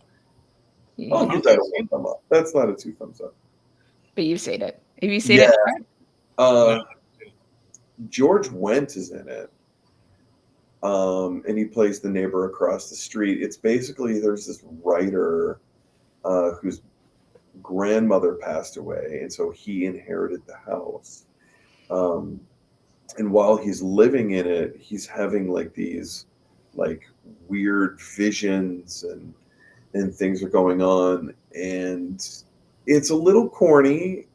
I'll give that a 1 thumb up. That's not a 2 thumbs up. But you've seen it. Have you seen it? George Wendt is in it. And he plays the neighbor across the street. It's basically, there's this writer whose grandmother passed away, and so he inherited the house. And while he's living in it, he's having like these like weird visions and things are going on, and it's a little corny.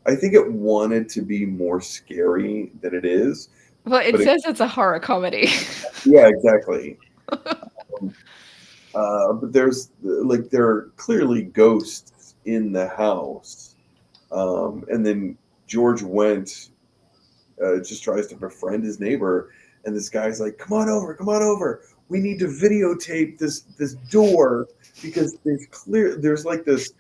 I think it wanted to be more scary than it is. Well, it says it's a horror comedy. Yeah, exactly. But there are clearly ghosts in the house. And then George Wendt just tries to befriend his neighbor. And this guy's like, come on over. We need to videotape this door because there's like this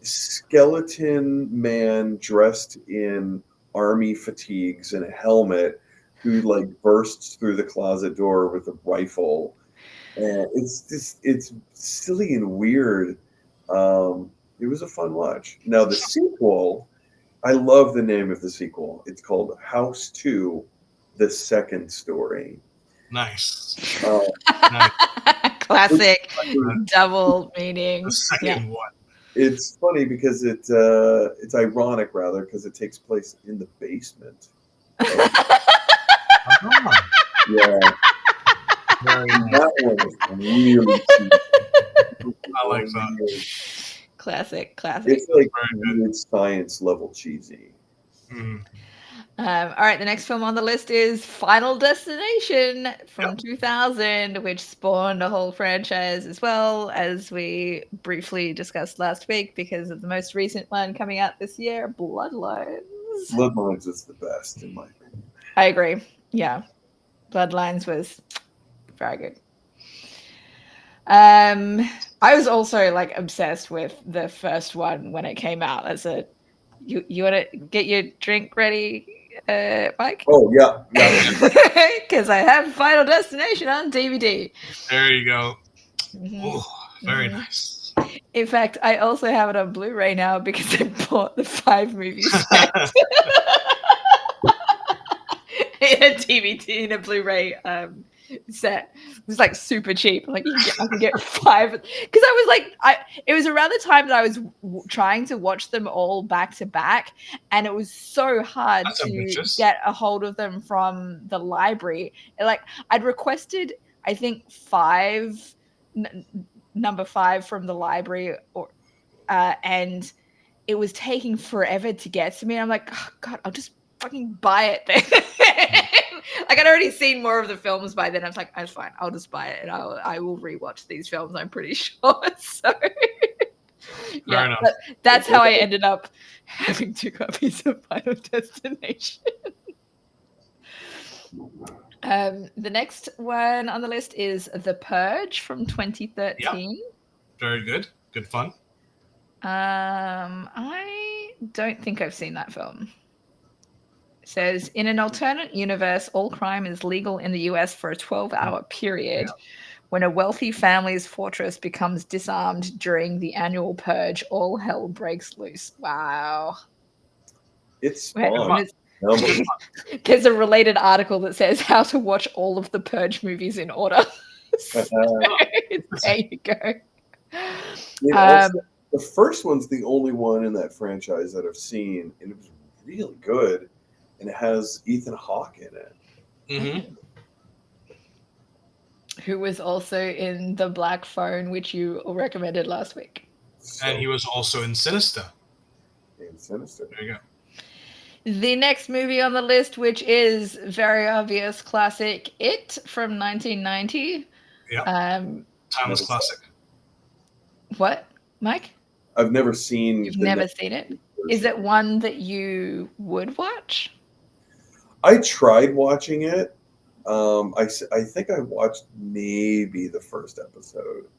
skeleton man dressed in army fatigues and a helmet who like bursts through the closet door with a rifle, and it's silly and weird. It was a fun watch. Now the sequel, I love the name of the sequel. It's called House 2: The Second Story. Nice. Nice. Classic double meaning. The second one. It's funny because it's ironic rather because it takes place in the basement. Yeah. That one is really cheap. I like that. Classic. It's like weird science level cheesy. All right, the next film on the list is Final Destination from 2000, which spawned a whole franchise as well, as we briefly discussed last week because of the most recent one coming out this year, Bloodlines. Bloodlines is the best in my opinion. I agree. Yeah. Bloodlines was Very good. I was also like obsessed with the first one when it came out. As a, you want to get your drink ready, Mike? Oh yeah. Because I have Final Destination on DVD. There you go. Mhm. Oh, very nice. In fact, I also have it on Blu-ray now because I bought the 5 movie set. In a DVD, in a Blu-ray set. It was like super cheap. Like I can get 5 because I was like, it was around the time that I was trying to watch them all back to back, and it was so hard That's to ambitious. get a hold of them from the library. Like I'd requested, I think 5, number 5 from the library, or and it was taking forever to get to me. I'm like, oh, God, I'll just fucking buy it then. Like I'd already seen more of the films by then. I was like, that's fine. I'll just buy it and I will rewatch these films. I'm pretty sure. So yeah, that's how I ended up having 2 copies of Final Destination. The next one on the list is The Purge from 2013. Yeah. Very good. Good fun. I don't think I've seen that film. It says, in an alternate universe, all crime is legal in the US for a 12-hour period. Yeah. When a wealthy family's fortress becomes disarmed during the annual purge, all hell breaks loose. Wow. It's fun. There's a related article that says how to watch all of the Purge movies in order. So, there you go. The first one's the only one in that franchise that I've seen, and it was really good. And it has Ethan Hawke in it. Mm-hmm. Who was also in The Black Phone, which you recommended last week. And he was also in Sinister. In Sinister. There you go. The next movie on the list, which is very obvious classic, It from 1990. Yeah. Timeless classic. What, Mike? I've never seen. You've never seen it? Is it one that you would watch? I tried watching it. I think I watched maybe the first episode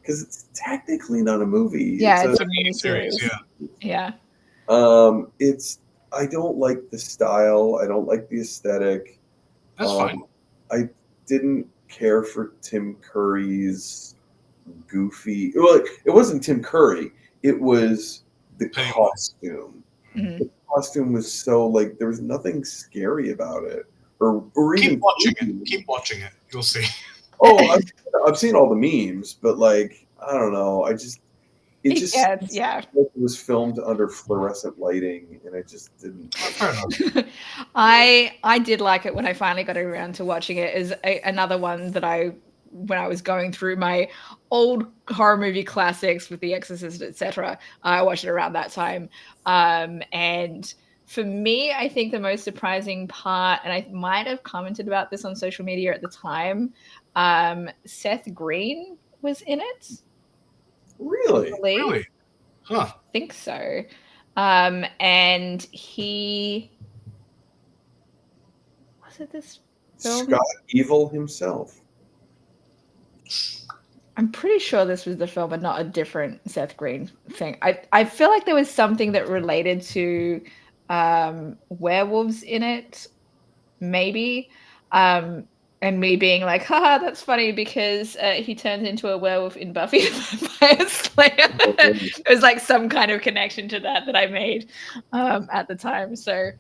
because it's technically not a movie. Yeah, it's a miniseries. Yeah. I don't like the style. I don't like the aesthetic. That's fine. I didn't care for Tim Curry's goofy. Well, it wasn't Tim Curry. It was the costume. Mm-hmm. The costume was so like there was nothing scary about it, or keep even watching it. Keep watching it. You'll see. Oh, I've seen all the memes, but like I don't know. It just yeah. It was filmed under fluorescent lighting, and I just didn't. I did like it when I finally got around to watching it. Is another one that when I was going through my old horror movie classics with The Exorcist, etc. I watched it around that time. And for me, I think the most surprising part, and I might have commented about this on social media at the time, Seth Green was in it. Really? Huh. I think so. And he... Was it this film? Scott Evil himself. I'm pretty sure this was the film, but not a different Seth Green thing. I feel like there was something that related to werewolves in it, maybe. And me being like, haha, that's funny because he turned into a werewolf in Buffy the Vampire Slayer. It was like some kind of connection to that I made at the time. So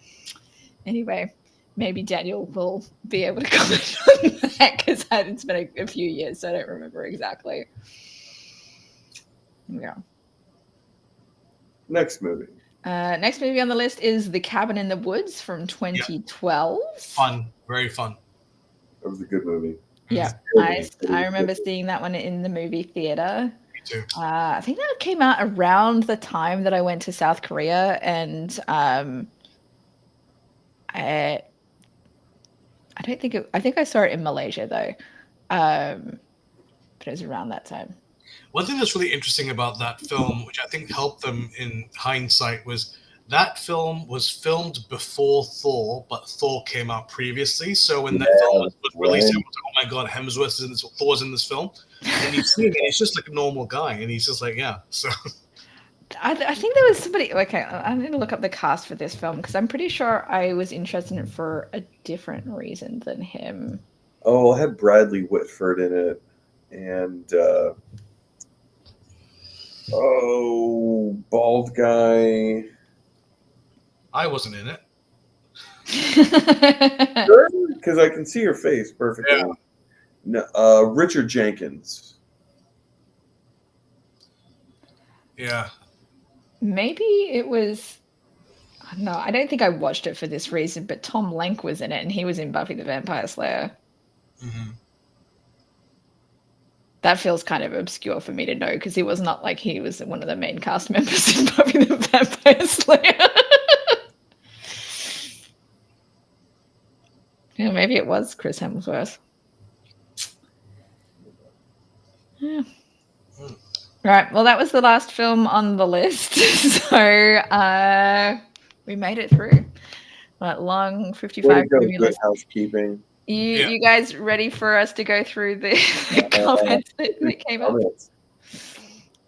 anyway, maybe Daniel will be able to comment on that because it's been a few years, so I don't remember exactly. Yeah. Next movie. Next movie on the list is The Cabin in the Woods from 2012. Yeah. Fun. Very fun. That was a good movie. Yeah. I remember seeing that one in the movie theater. Me too. I think that came out around the time that I went to South Korea, and I think I saw it in Malaysia though. But it was around that time. One thing that's really interesting about that film, which I think helped them in hindsight, was that film was filmed before Thor, but Thor came out previously. So when that film was released, everyone was like, "Oh my god, Hemsworth is in this, Thor's in this film," and you see him, and he's just like a normal guy, and he's just like, yeah. So I think there was somebody. Okay, I need to look up the cast for this film because I'm pretty sure I was interested in it for a different reason than him. Oh, I had Bradley Whitford in it, and bald guy. I wasn't in it. Sure, because I can see your face perfectly. Yeah. No, Richard Jenkins. Yeah. Maybe it was. No, I don't think I watched it for this reason, but Tom Lenk was in it, and he was in Buffy the Vampire Slayer. Mm-hmm. That feels kind of obscure for me to know because he was not like he was one of the main cast members in Buffy the Vampire Slayer. Yeah, maybe it was Chris Hemsworth. Yeah. Right. Well, that was the last film on the list. So we made it through. That long 55 movie Good list. housekeeping. You guys ready for us to go through the comments that came up?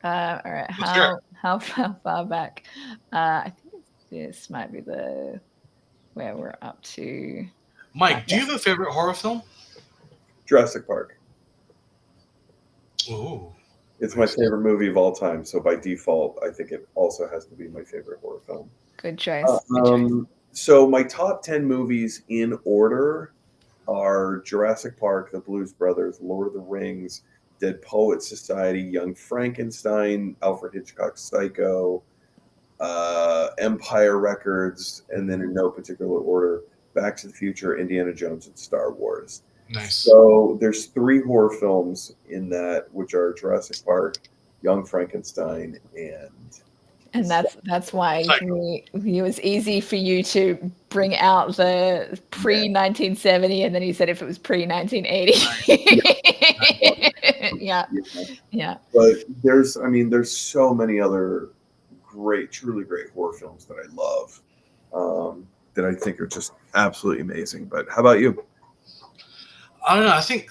All right. How far back? I think this might be where we're up to. Mike, do you have a favorite horror film? Jurassic Park. Ooh. It's my favorite movie of all time, so by default, I think it also has to be my favorite horror film. Good choice. So my top 10 movies in order are Jurassic Park, The Blues Brothers, Lord of the Rings, Dead Poets Society, Young Frankenstein, Alfred Hitchcock's Psycho, Empire Records, and then in no particular order, Back to the Future, Indiana Jones, and Star Wars. Nice. So there's 3 horror films in that, which are Jurassic Park, Young Frankenstein, and that's why it was easy for you to bring out the pre-1970, and then he said if it was pre-1980. Yeah. But there's so many other truly great horror films that I love, that I think are just absolutely amazing. But how about you? I don't know. I think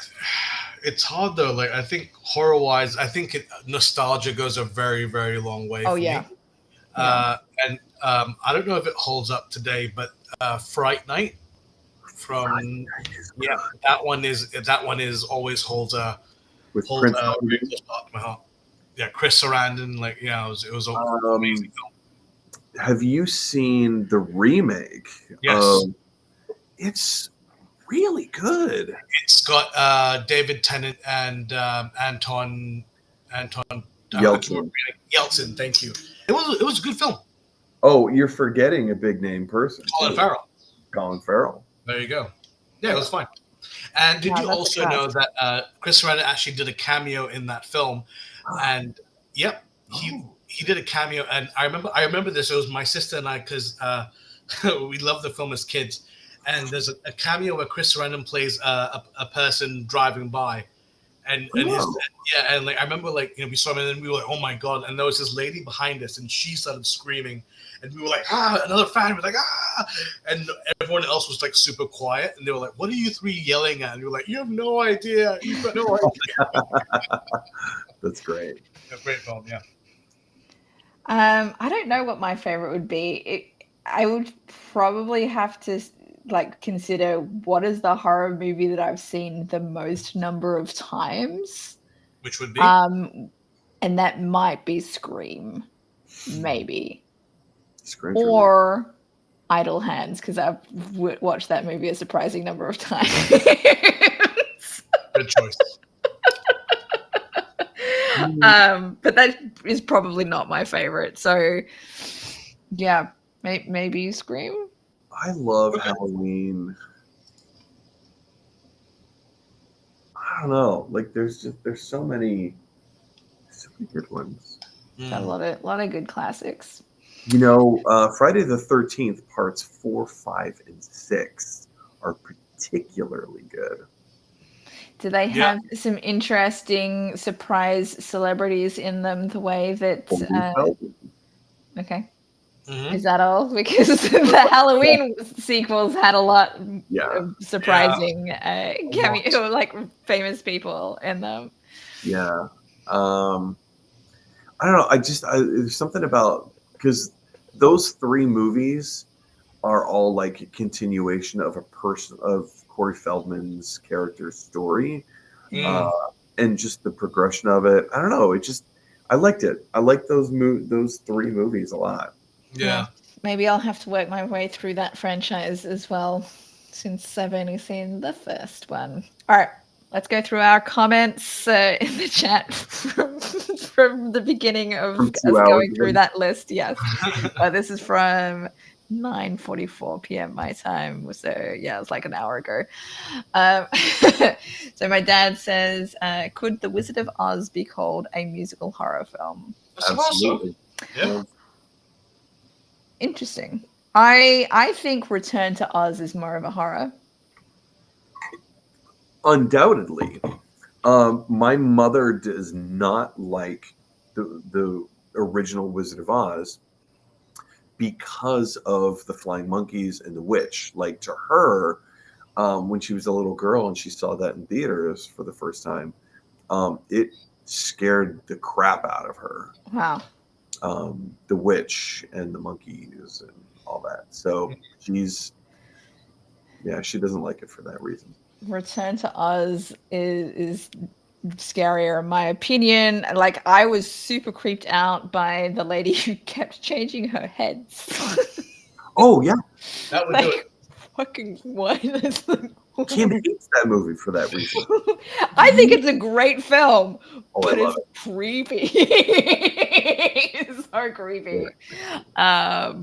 it's hard though. Like I think horror-wise, I think nostalgia goes a very, very long way. Oh for yeah. me. And I don't know if it holds up today, but Fright Night that one is always holds a very close spot to my heart. Yeah, Chris Sarandon, it was amazing film. Have you seen the remake? Yes. It's really good. It's got David Tennant and Anton Yeltsin. Thank you. It was a good film. Oh, you're forgetting a big name person. Colin Farrell. There you go. Yeah, it was fine. And did you also know that Chris Sarandon actually did a cameo in that film? And yep, he did a cameo. And I remember this. It was my sister and I because we loved the film as kids. And there's a cameo where Chris Sarandon plays a person driving by. And I remember we saw him and then we were like, oh my god, and there was this lady behind us and she started screaming and we were like, another fan was like, and everyone else was like super quiet and they were like, what are you 3 yelling at? And we were like, you have no idea, you've got no idea. That's great. A great film. Yeah. I don't know what my favorite would be. I would probably have to consider what is the horror movie that I've seen the most number of times, which would be and that might be Scream, maybe Scream or Idle Hands, because I've watched that movie a surprising number of times. Good choice. But that is probably not my favorite, so yeah, maybe Scream. I love Halloween. I don't know. There's so many good ones. A lot of good classics. Friday the 13th parts 4, 5, and 6 are particularly good. Do they have some interesting surprise celebrities in them? The way that okay. Is that all? Because the Halloween sequels had a lot of surprising cameo, like famous people in them. Yeah. I don't know. There's something about, because those three movies are all like a continuation of Corey Feldman's character's story, and just the progression of it. I don't know. I liked it. I liked those three movies a lot. Yeah. Maybe I'll have to work my way through that franchise as well, since I've only seen the first one. All right, let's go through our comments in the chat from the beginning of us going through that list. Yes, this is from 9:44 p.m. my time. So yeah, it's like an hour ago. So my dad says, could The Wizard of Oz be called a musical horror film? Absolutely. Yeah. Interesting. I think Return to Oz is more of a horror. Undoubtedly. My mother does not like the original Wizard of Oz because of the flying monkeys and the witch. Like, to her, when she was a little girl and she saw that in theaters for the first time, it scared the crap out of her. Wow. The witch and the monkeys and all that. So she doesn't like it for that reason. Return to Oz is scarier in my opinion. Like, I was super creeped out by the lady who kept changing her heads. Oh yeah, that would do it. Fucking what? Kim hates that movie for that reason. I think it's a great film, but it's creepy. It's so creepy. Yeah.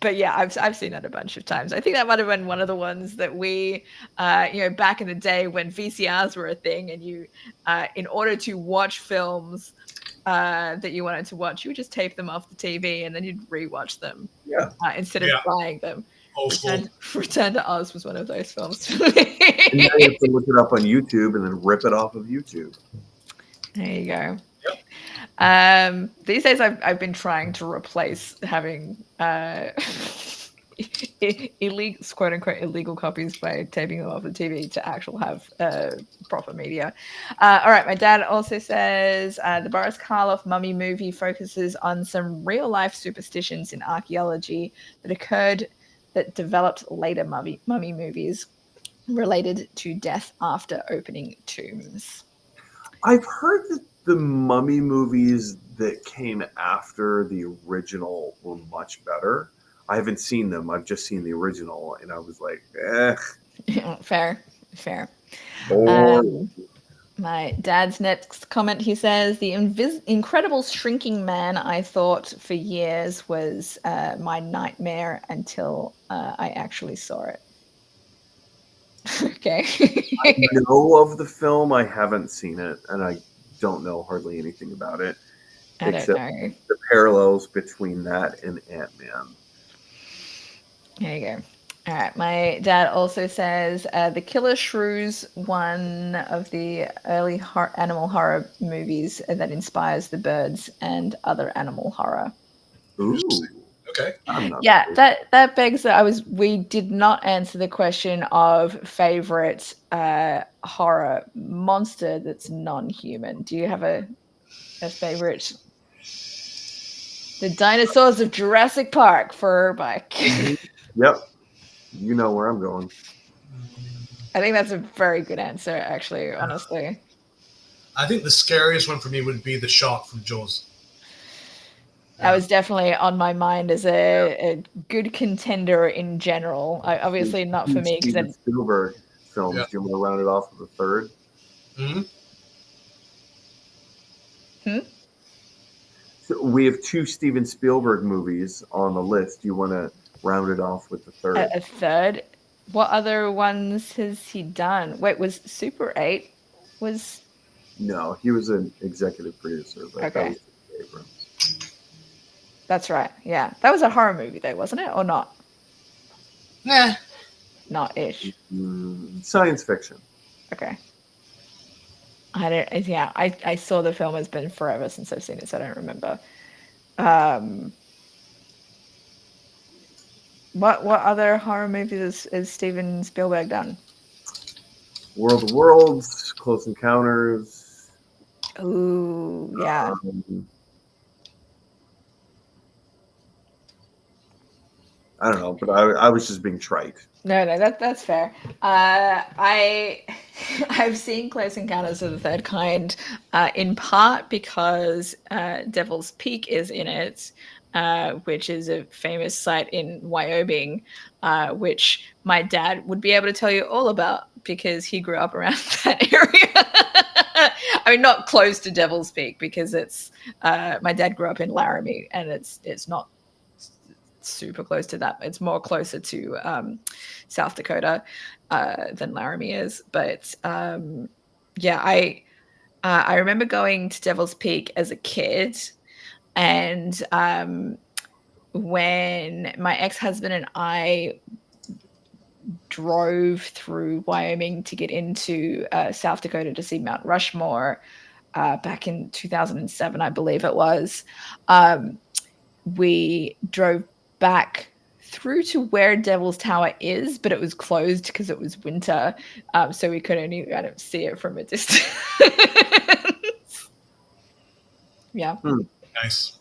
But yeah, I've seen that a bunch of times. I think that might have been one of the ones that we, back in the day when VCRs were a thing, and you, in order to watch films that you wanted to watch, you would just tape them off the TV and then you'd rewatch them. Yeah. Instead of buying them. Return to Oz was one of those films. And now you have to look it up on YouTube and then rip it off of YouTube. There you go. Yep. These days I've been trying to replace having illegal, quote unquote, illegal copies by taping them off the TV to actually have proper media. All right, my dad also says the Boris Karloff mummy movie focuses on some real life superstitions in archaeology that developed later mummy movies related to death after opening tombs. I've heard that the mummy movies that came after the original were much better. I haven't seen them. I've just seen the original, and I was like, Fair. Oh. My dad's next comment, he says, the incredible shrinking man I thought for years was my nightmare until I actually saw it. Okay. I know of the film. I haven't seen it, and I don't know hardly anything about it. Except the parallels between that and Ant-Man. There you go. All right. My dad also says The Killer Shrews, one of the early animal horror movies that inspires The Birds and other animal horror. Ooh. Okay. Yeah, that begs that we did not answer the question of favorite horror monster that's non-human. Do you have a favorite? The dinosaurs of Jurassic Park for Mike. Yep. You know where I'm going. I think that's a very good answer, actually, honestly. I think the scariest one for me would be the shark from Jaws. That was definitely on my mind as a good contender in general. Obviously not for me. Steven Spielberg films. Do you want to round it off with a third? So we have 2 Steven Spielberg movies on the list. Do you want to round it off with the third? A third? What other ones has he done? Wait, was Super 8? No, he was an executive producer. But okay. That was Abrams. That's right. Yeah. That was a horror movie though, wasn't it? Or not? Nah. Not-ish. Science fiction. Okay. I saw the film. It's been forever since I've seen it, so I don't remember. What other horror movies has Steven Spielberg done? World of Worlds, Close Encounters. Ooh, yeah. I don't know, but I was just being trite. No, that's fair. I've seen Close Encounters of the Third Kind in part because Devil's Peak is in it, which is a famous site in Wyoming, which my dad would be able to tell you all about because he grew up around that area. I mean, not close to Devil's Peak because it's my dad grew up in Laramie, and it's not super close to that. It's more closer to South Dakota than Laramie is. But yeah, I remember going to Devil's Peak as a kid, and when my ex-husband and I drove through Wyoming to get into South Dakota to see Mount Rushmore back in 2007, I believe it was, we drove back through to where Devil's Tower is, but it was closed because it was winter, so we could only kind of see it from a distance. Yeah. Nice.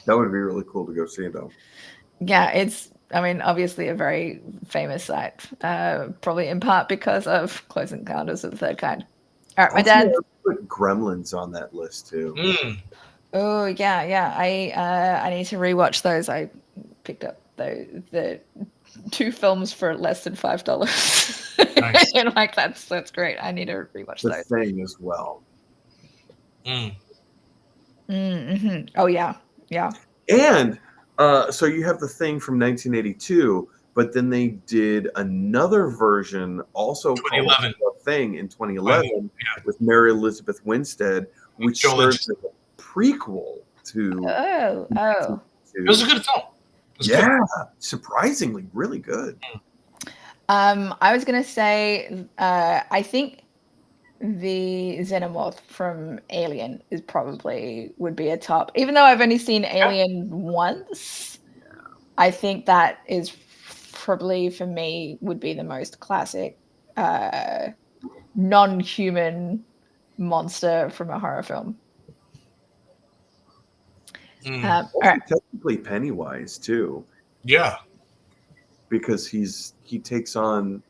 That would be really cool to go see, though. Yeah, it's, I mean, obviously a very famous site, probably in part because of Close Encounters of the Third Kind. All right, my dad put Gremlins on that list too. Oh yeah. I need to rewatch those. I picked up the 2 films for less than $5. Nice. And like that's great. I need to rewatch The those. Thing as well. Mm-hmm. Oh yeah. And so you have The Thing from 1982, but then they did another version also called The Thing in 2011 with Mary Elizabeth Winstead, which serves as a prequel to. Oh. It was a good film. Yeah, surprisingly, really good. I was gonna say, I think the Xenomorph from Alien is probably would be a top. Even though I've only seen Alien once, I think that is probably for me would be the most classic non-human monster from a horror film. Right. Technically Pennywise too. Yeah. Because he takes on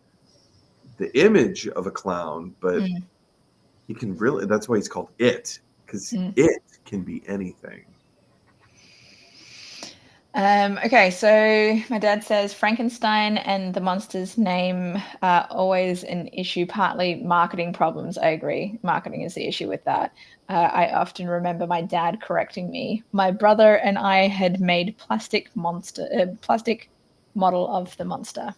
the image of a clown, but he can really, that's why he's called It, because it can be anything. Okay, so my dad says Frankenstein and the monster's name are always an issue, partly marketing problems. I agree. Marketing is the issue with that. I often remember my dad correcting me. My brother and I had made plastic model of the monster.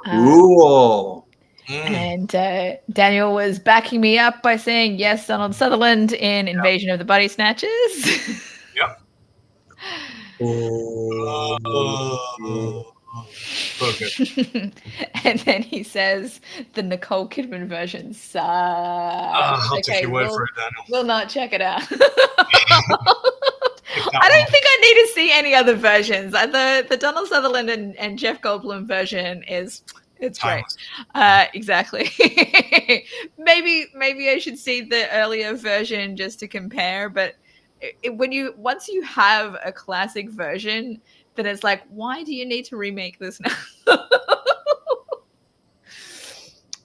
Cool. And Daniel was backing me up by saying, yes, Donald Sutherland in Invasion of the Body Snatchers. Yep. Okay. And then he says the Nicole Kidman version sucks. I'll take your word for it, Daniel. We'll not check it out. I don't think I need to see any other versions. The Donald Sutherland and Jeff Goldblum version it's great. Exactly. maybe I should see the earlier version just to compare, but once you have a classic version, then it's like, why do you need to remake this now?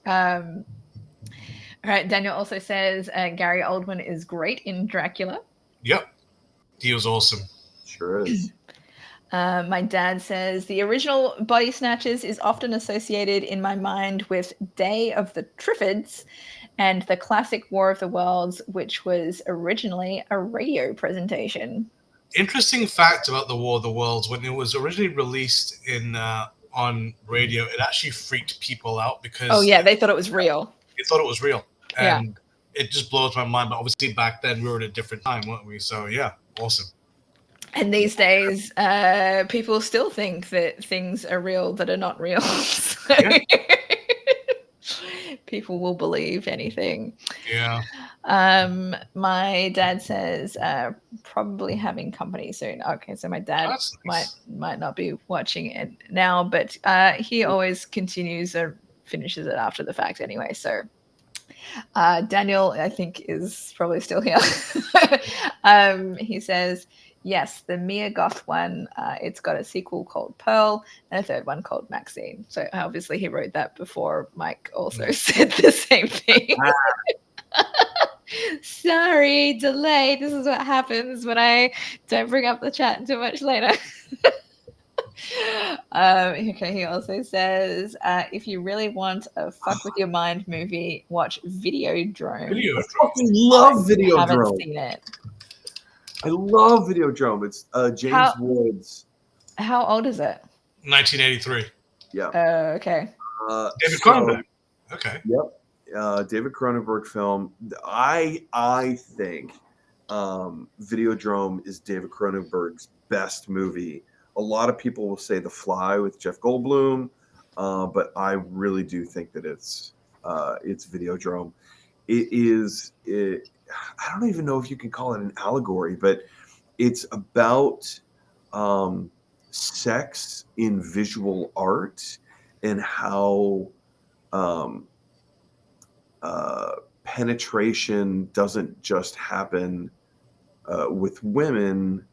All right. Daniel also says Gary Oldman is great in Dracula. Yep, he was awesome. Sure is. My dad says the original Body Snatchers is often associated in my mind with Day of the Triffids and the classic War of the Worlds, which was originally a radio presentation. Interesting fact about the War of the Worlds: when it was originally released on radio, it actually freaked people out because they thought it was real. They thought it was real, and it just blows my mind. But obviously, back then we were at a different time, weren't we? So yeah, awesome. And these days, people still think that things are real that are not real. people will believe anything. Yeah. My dad says probably having company soon. Okay, so my dad That's nice. might not be watching it now, but he always continues or finishes it after the fact anyway. So Daniel, I think, is probably still here. He says, yes, the Mia Goth one, it's got a sequel called Pearl and a third one called Maxine. So obviously he wrote that before Mike also said the same thing. Sorry, delay. This is what happens when I don't bring up the chat too much later. Okay, he also says, if you really want a fuck with your mind movie, watch Videodrome. Video. I fucking love I Videodrome. haven't seen it. I love Videodrome. It's James Woods. How old is it? 1983. Yeah. Okay. David Cronenberg. Okay. Yep. David Cronenberg film. I think Videodrome is David Cronenberg's best movie. A lot of people will say The Fly with Jeff Goldblum, but I really do think that it's Videodrome. I don't even know if you can call it an allegory, but it's about sex in visual art and how penetration doesn't just happen with women,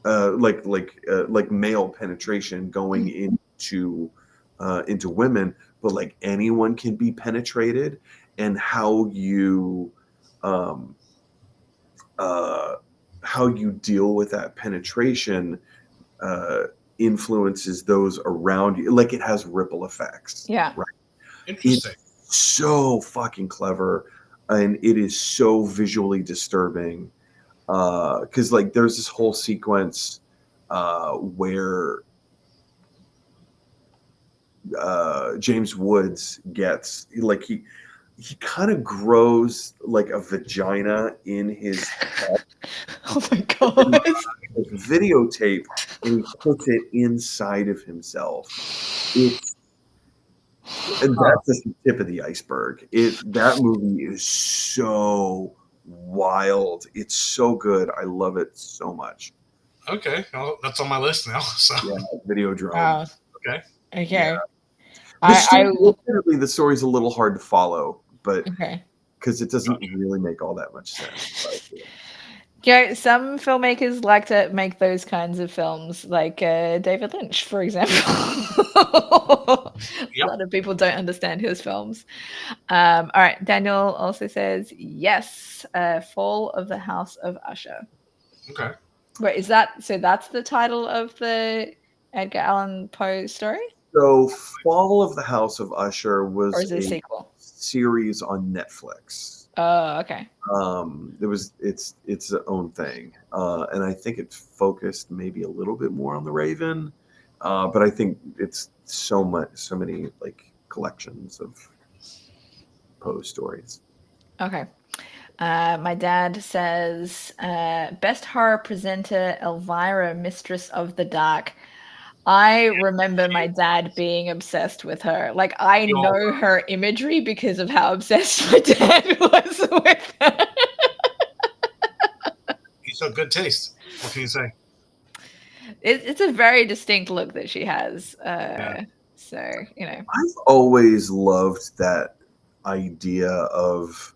like male penetration going into women, but anyone can be penetrated, and how you deal with that penetration influences those around you. It has ripple effects. Yeah. Right. Interesting. It's so fucking clever, and it is so visually disturbing. Because there's this whole sequence where James Woods gets he kind of grows a vagina in his head. Oh my god. Videotape, and he puts it inside of himself. And that's just the tip of the iceberg. That movie is so wild. It's so good. I love it so much. Okay, well, that's on my list now. So yeah, Videodrome. Wow. Okay. Okay. Yeah. The story's a little hard to follow, but okay. Because it doesn't really make all that much sense. But, yeah, some filmmakers like to make those kinds of films, like David Lynch, for example. A lot of people don't understand his films. All right, Daniel also says, yes, Fall of the House of Usher. Okay. Wait, is that, so that's the title of the Edgar Allan Poe story? So Fall of the House of Usher was or is it a sequel series on Netflix. Oh, okay. It's its own thing, and I think it focused maybe a little bit more on the Raven, but I think it's so many collections of Poe stories. Okay. My dad says best horror presenter Elvira, Mistress of the Dark. I remember my dad being obsessed with her. I know her imagery because of how obsessed my dad was with her. He's got good taste. What can you say? It's a very distinct look that she has. So, I've always loved that idea of,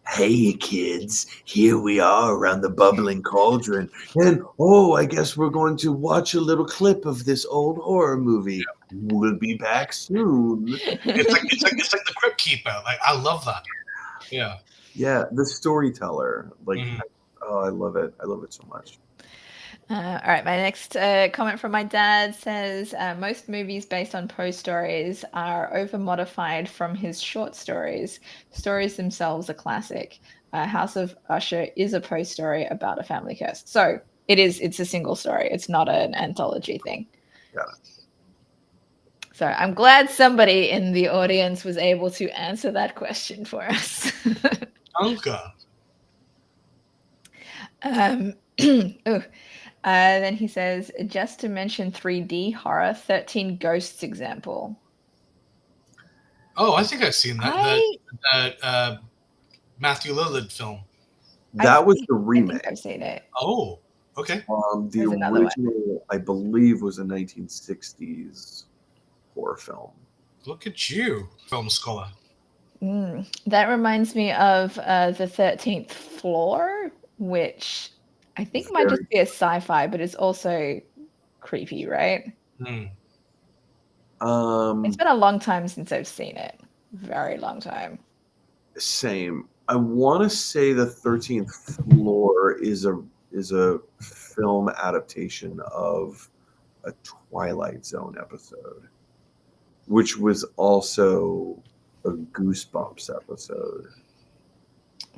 hey kids, here we are around the bubbling cauldron, and I guess we're going to watch a little clip of this old horror movie. Yeah. We'll be back soon. It's like the Crypt Keeper. I love that. Yeah. Yeah, the storyteller. I love it. I love it so much. All right, my next comment from my dad says most movies based on Poe stories are over-modified from his short stories. Stories themselves are classic. House of Usher is a Poe story about a family curse. So it's a single story. It's not an anthology thing. Got it. So I'm glad somebody in the audience was able to answer that question for us. Okay. Then he says, just to mention 3D horror, 13 Ghosts example. Oh, I think I've seen that. I That Matthew Lillard film. That was the I think remake. I've seen it. Oh, okay. The There's another one. original, I believe, was a 1960s horror film. Look at you, film scholar. That reminds me of the 13th Floor, which I think might just be a sci-fi, but it's also creepy, right? Hmm. It's been a long time since I've seen it. Very long time. Same. I want to say the 13th Floor is a film adaptation of a Twilight Zone episode, which was also a Goosebumps episode.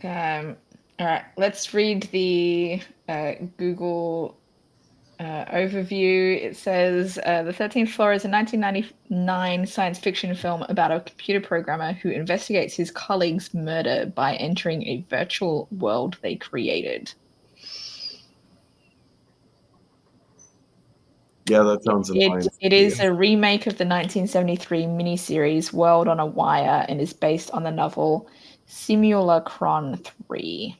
All right, let's read the Google overview. It says The 13th Floor is a 1999 science fiction film about a computer programmer who investigates his colleague's murder by entering a virtual world they created. Yeah, that sounds It is a remake of the 1973 miniseries World on a Wire and is based on the novel Simulacron 3.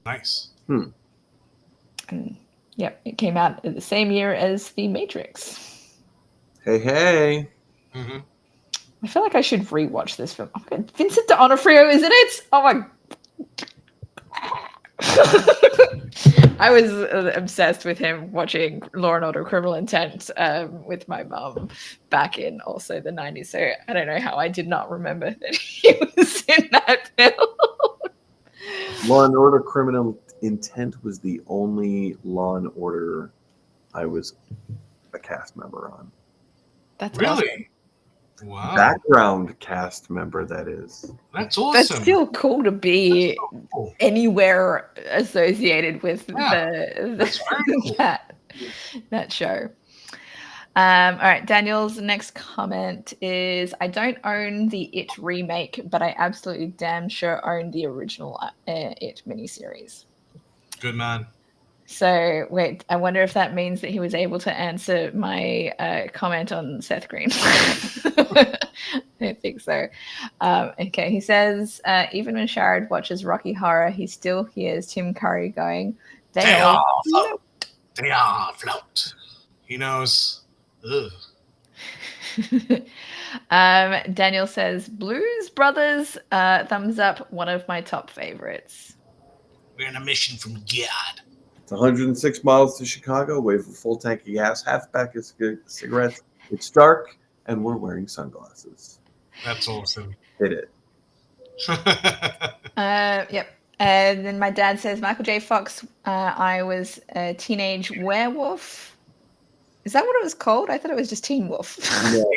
Nice. And yep, it came out the same year as The Matrix. Hey. Mm-hmm. I feel like I should rewatch this film. Oh, Vincent D'Onofrio is in it. Oh my! I was obsessed with him watching Law and Order: Criminal Intent with my mum back in also the 90s. So I don't know how I did not remember that he was in that film. Law and Order: Criminal Intent was the only Law and Order I was a cast member on. That's really awesome. Wow. Background cast member, that is. That's awesome. That's still cool to be cool. Anywhere associated with That's very cool. that show. All right, Daniel's next comment is, I don't own the It remake, but I absolutely damn sure own the original It miniseries. Good man. So, wait, I wonder if that means that he was able to answer my comment on Seth Green. I don't think so. Okay, he says, even when Sharad watches Rocky Horror, he still hears Tim Curry going, They all float. They all float. He knows. Ugh. Daniel says, Blues Brothers, thumbs up, one of my top favorites. We're on a mission from God. It's 106 miles to Chicago, wait for full tank of gas, half pack of cigarettes. It's dark, and we're wearing sunglasses. That's awesome. Hit it. Yep. And then my dad says, Michael J. Fox, I was a teenage werewolf. Is that what it was called? I thought it was just Teen Wolf. No.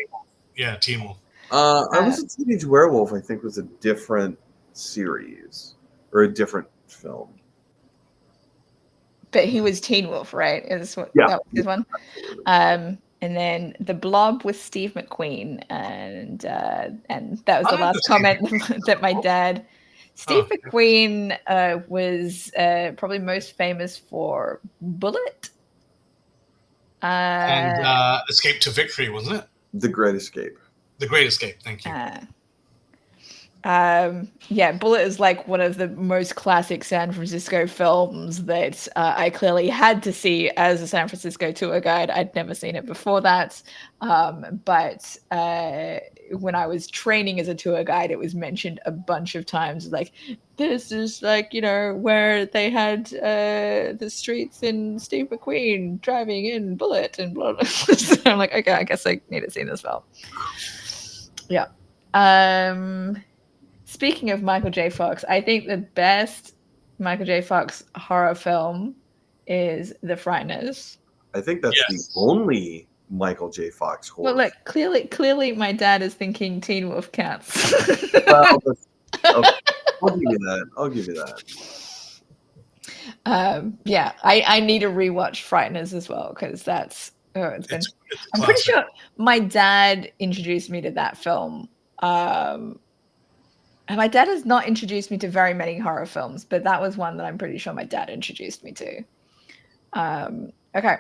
Yeah, Teen Wolf. I was a teenage werewolf, I think, was a different series or a different film. But he was Teen Wolf, right? Is what Yeah. that was his one. And then The Blob with Steve McQueen, and that was the last comment that my dad. Steve McQueen was probably most famous for Bullet. And Escape to Victory, wasn't it? The Great Escape. The Great Escape, thank you. Yeah, Bullet is like one of the most classic San Francisco films that I clearly had to see as a San Francisco tour guide. I'd never seen it before that. But when I was training as a tour guide, it was mentioned a bunch of times. Like, this is like, where they had the streets in Steve McQueen driving in Bullet and blah, blah. So I'm like, okay, I guess I need to see this film. Yeah. Speaking of Michael J. Fox, I think the best Michael J. Fox horror film is The Frighteners. I think that's the only Michael J. Fox horror. Well, look, clearly my dad is thinking Teen Wolf counts. Well, okay. I'll give you that. Yeah, I need to rewatch Frighteners as well, because that's I'm pretty sure my dad introduced me to that film. And my dad has not introduced me to very many horror films, but that was one that I'm pretty sure my dad introduced me to. Okay.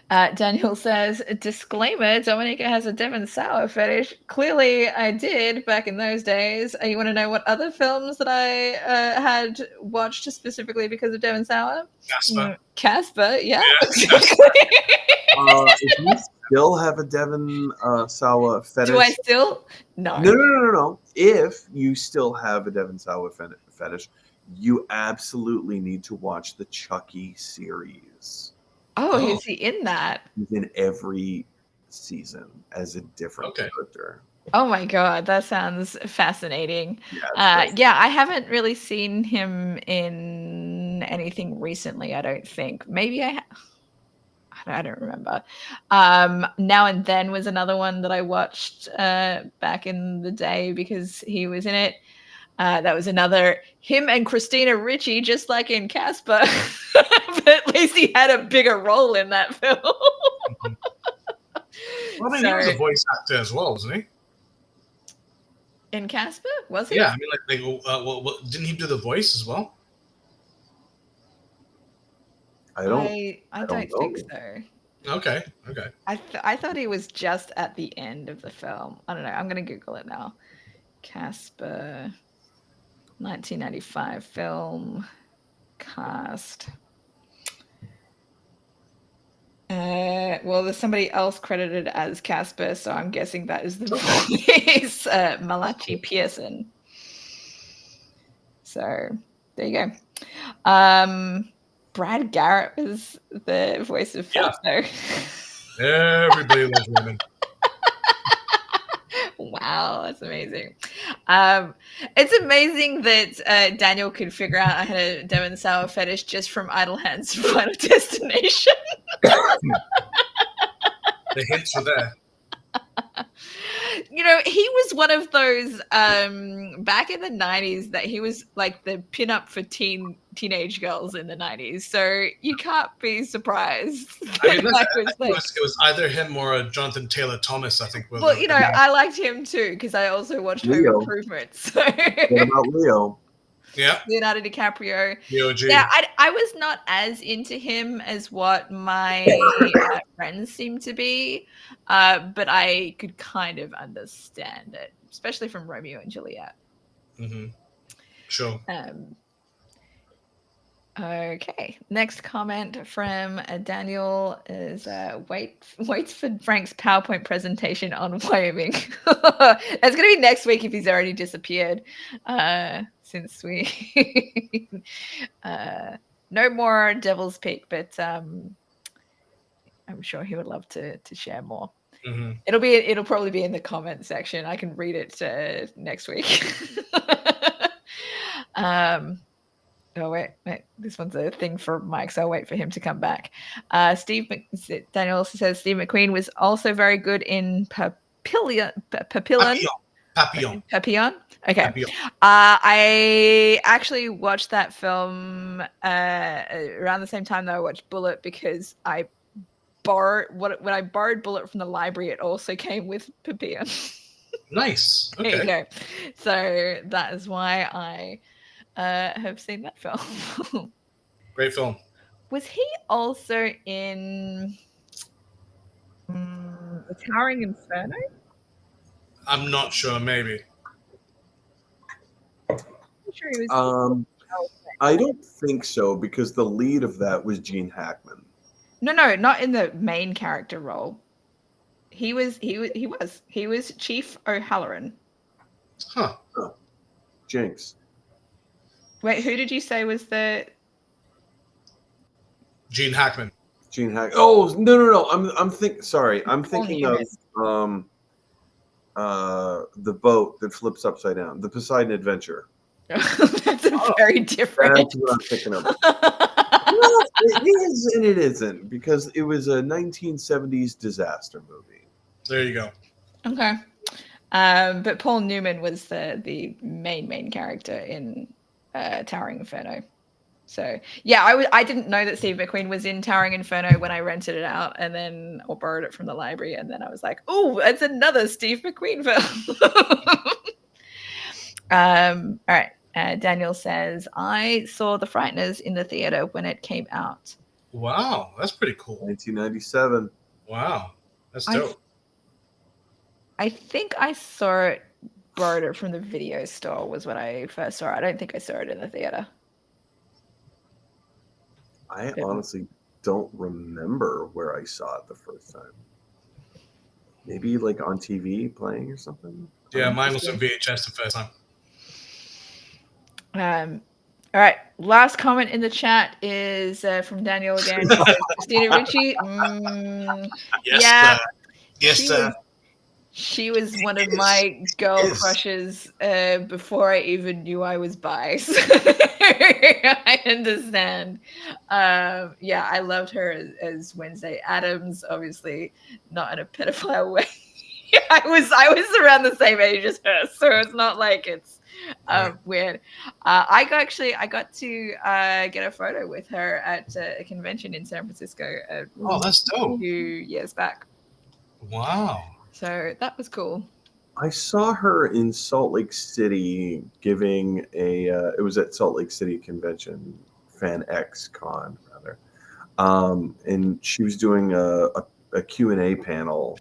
Daniel says, disclaimer, Dominica has a Devon Sawa fetish. Clearly I did back in those days. You want to know what other films that I had watched specifically because of Devon Sawa? Casper. Casper, yeah. If you still have a Devon Sawa fetish... Do I still? No. No. If you still have a Devon Sawa fetish, you absolutely need to watch the Chucky series. Oh, is he in that? He's in every season as a different character. Oh my god, that sounds fascinating. Yeah, I haven't really seen him in anything recently, I don't think. Maybe I don't remember. Now and Then was another one that I watched back in the day because he was in it. That was another him and Christina Ricci, just like in Casper, but at least he had a bigger role in that film. Well, he was a voice actor as well, wasn't he? In Casper, was he? Yeah, I mean, didn't he do the voice as well? I don't think so. Okay. I thought he was just at the end of the film. I don't know. I'm gonna Google it now. Casper. 1995 film cast. Well, there's somebody else credited as Casper, so I'm guessing that is the voice, Malachi Pearson. So there you go. Brad Garrett was the voice of Fatso. Everybody loves women. Wow, that's amazing. It's amazing that Daniel could figure out I had a Devon Sawa fetish just from Idle Hands to Final Destination. The hints were there. You know, he was one of those back in the 90s that he was like the pinup for teenage girls in the 90s. So you can't be surprised. I mean, it was either him or Jonathan Taylor Thomas, I think. Well, you know, I liked him too because I also watched Home Improvement. So. What about Leo? Yeah. Leonardo DiCaprio. Leo-G. Yeah, I was not as into him as what my friends seem to be, but I could kind of understand it, especially from Romeo and Juliet. Mm-hmm. Sure. Okay. Next comment from Daniel is waits for Frank's PowerPoint presentation on Wyoming. It's going to be next week if he's already disappeared. Since we no more Devil's Peak, but I'm sure he would love to share more. Mm-hmm. It'll probably be in the comment section. I can read it next week. Oh, wait. This one's a thing for Mike, so I'll wait for him to come back. Daniel also says Steve McQueen was also very good in Papillon. Papillon. Okay. Papillon. I actually watched that film around the same time that I watched Bullet because when I borrowed Bullet from the library, it also came with Papillon. Nice. Okay. There you go. So that is why I have seen that film. Great film. Was he also in The Towering Inferno? I'm not sure. Maybe. I'm sure he was. I don't think so because the lead of that was Gene Hackman. No, not in the main character role. He was Chief O'Halloran. Huh. Oh. Jinx. Wait, who did you say was the Gene Hackman? Oh no! I'm thinking of the boat that flips upside down, the Poseidon Adventure. That's very different. That's what I'm thinking of. Well, it is and it isn't because it was a 1970s disaster movie. There you go. Okay, but Paul Newman was the main character in Towering Inferno. So yeah, I didn't know that Steve McQueen was in Towering Inferno when I rented it out or borrowed it from the library, and then I was like, oh, it's another Steve McQueen film. All right. Daniel says, I saw The Frighteners in the theater when it came out. Wow, that's pretty cool. 1997. Wow, that's I- dope. I think I saw it, borrowed it from the video store was when I first saw it. I don't think I saw it in the theater. I honestly don't remember where I saw it the first time. Maybe like on TV playing or something. Yeah, mine was on VHS the first time. All right. Last comment in the chat is from Daniel again. He says, Christina Ricci. Yes, yeah, sir. Yes, sir. She was one of my girl crushes before I even knew I was bi. So I understand. Yeah, I loved her as Wednesday Addams. Obviously, not in a pedophile way. I was around the same age as her, so it's not like it's weird. I got to get a photo with her at a convention in San Francisco. Oh, that's dope. A few years back. Wow. So that was cool. I saw her in Salt Lake City giving it was at Salt Lake City Convention, Fan X Con rather. And she was doing a Q&A panel.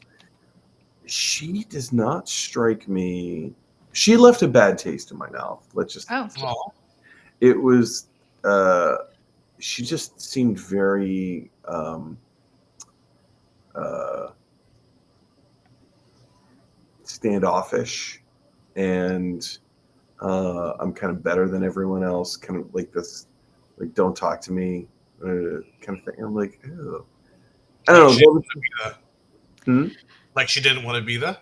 She does not strike me. She left a bad taste in my mouth. Let's just. Oh. It was. She just seemed very. Standoffish, and I'm kind of better than everyone else. Kind of like this, like don't talk to me, kind of thing. I'm like, ew. I don't know. Like she didn't want to be there.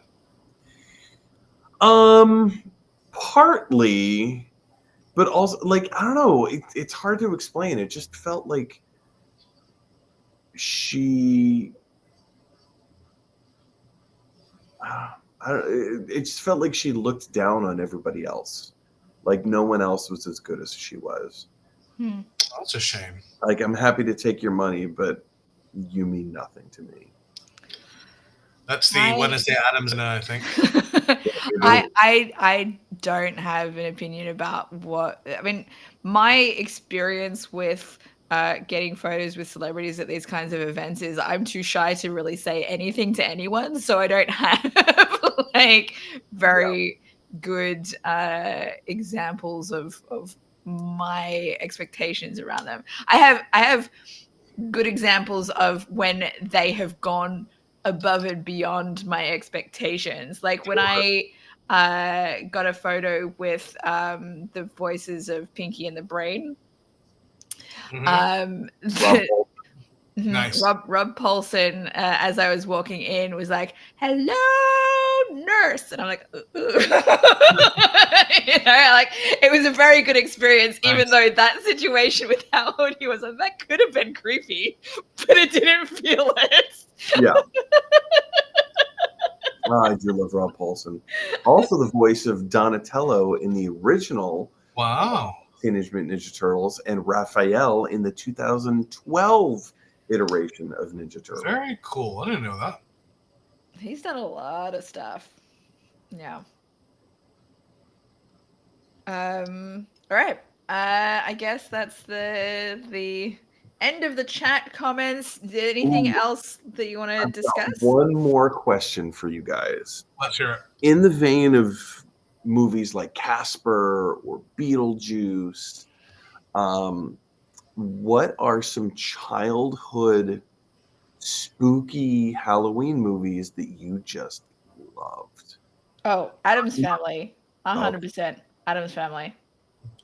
Partly, but also like I don't know. It's hard to explain. It just felt like she. It just felt like she looked down on everybody else. Like no one else was as good as she was. That's a shame. Like I'm happy to take your money, but you mean nothing to me. That's the Wednesday Addams, I think. I don't have an opinion about what I mean. My experience with getting photos with celebrities at these kinds of events is I'm too shy to really say anything to anyone, so I don't have like very good examples of my expectations around them. I have good examples of when they have gone above and beyond my expectations. Like when I got a photo with the voices of Pinky and the Brain. Nice. Rob Paulson, as I was walking in, was like, "Hello, nurse," and I'm like, like it was a very good experience, even though that situation with how old he was, that could have been creepy, but it didn't feel it. Yeah. I do love Rob Paulson. Also, the voice of Donatello in the original Teenage Mutant Ninja Turtles, and Raphael in the 2012 iteration of Ninja Turtles. Very cool. I didn't know that. He's done a lot of stuff. Yeah. All right. I guess that's the end of the chat comments. Anything else that you want to discuss? One more question for you guys. Let's hear it. In the vein of movies like Casper or Beetlejuice, what are some childhood spooky Halloween movies that you just loved? Oh, Addams Family. 100%. Addams Family.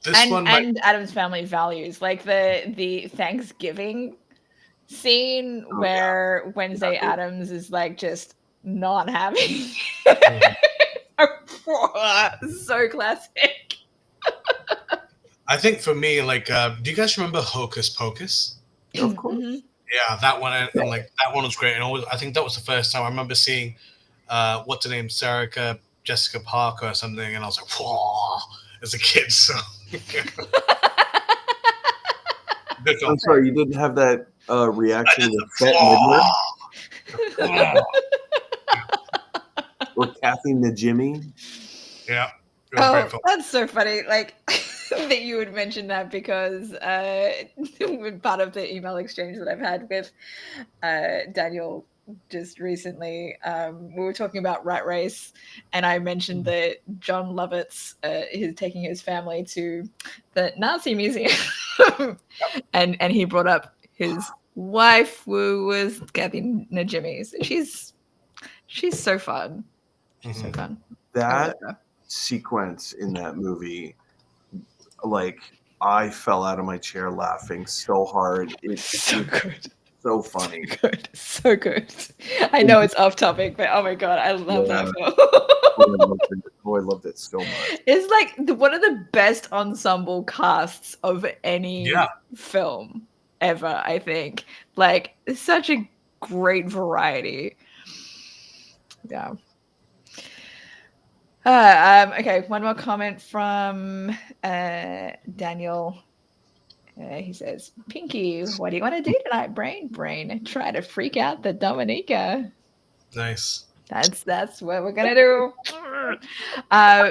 And Addams Family Values. Like the Thanksgiving scene where Wednesday Addams is like just not having so classic. I think for me, like, do you guys remember Hocus Pocus? Of course. Yeah, that one, and like that one was great. And I think that was the first time I remember seeing what's her name, Sarah Jessica Parker or something, and I was like, whoa, as a kid. So I'm sorry, you didn't have that reaction with Bette Midler? Or Kathy Najimy? Yeah. Oh, that's so funny. Like that you would mention that because part of the email exchange that I've had with Daniel just recently, we were talking about Rat Race, and I mentioned that John Lovitz is taking his family to the Nazi Museum, and he brought up his wife, who was Kathy Najimy. So she's so fun. She's so fun. That sequence in that movie, like, I fell out of my chair laughing so hard. It's so good. So funny. So good. I know it's off topic, but oh my god, I love that film. I loved it so much. It's like one of the best ensemble casts of any film ever, I think. Like, it's such a great variety. Yeah. Okay, one more comment from Daniel. He says, Pinky, what do you want to do tonight, Brain? Try to freak out the Dominica. Nice. That's what we're gonna do.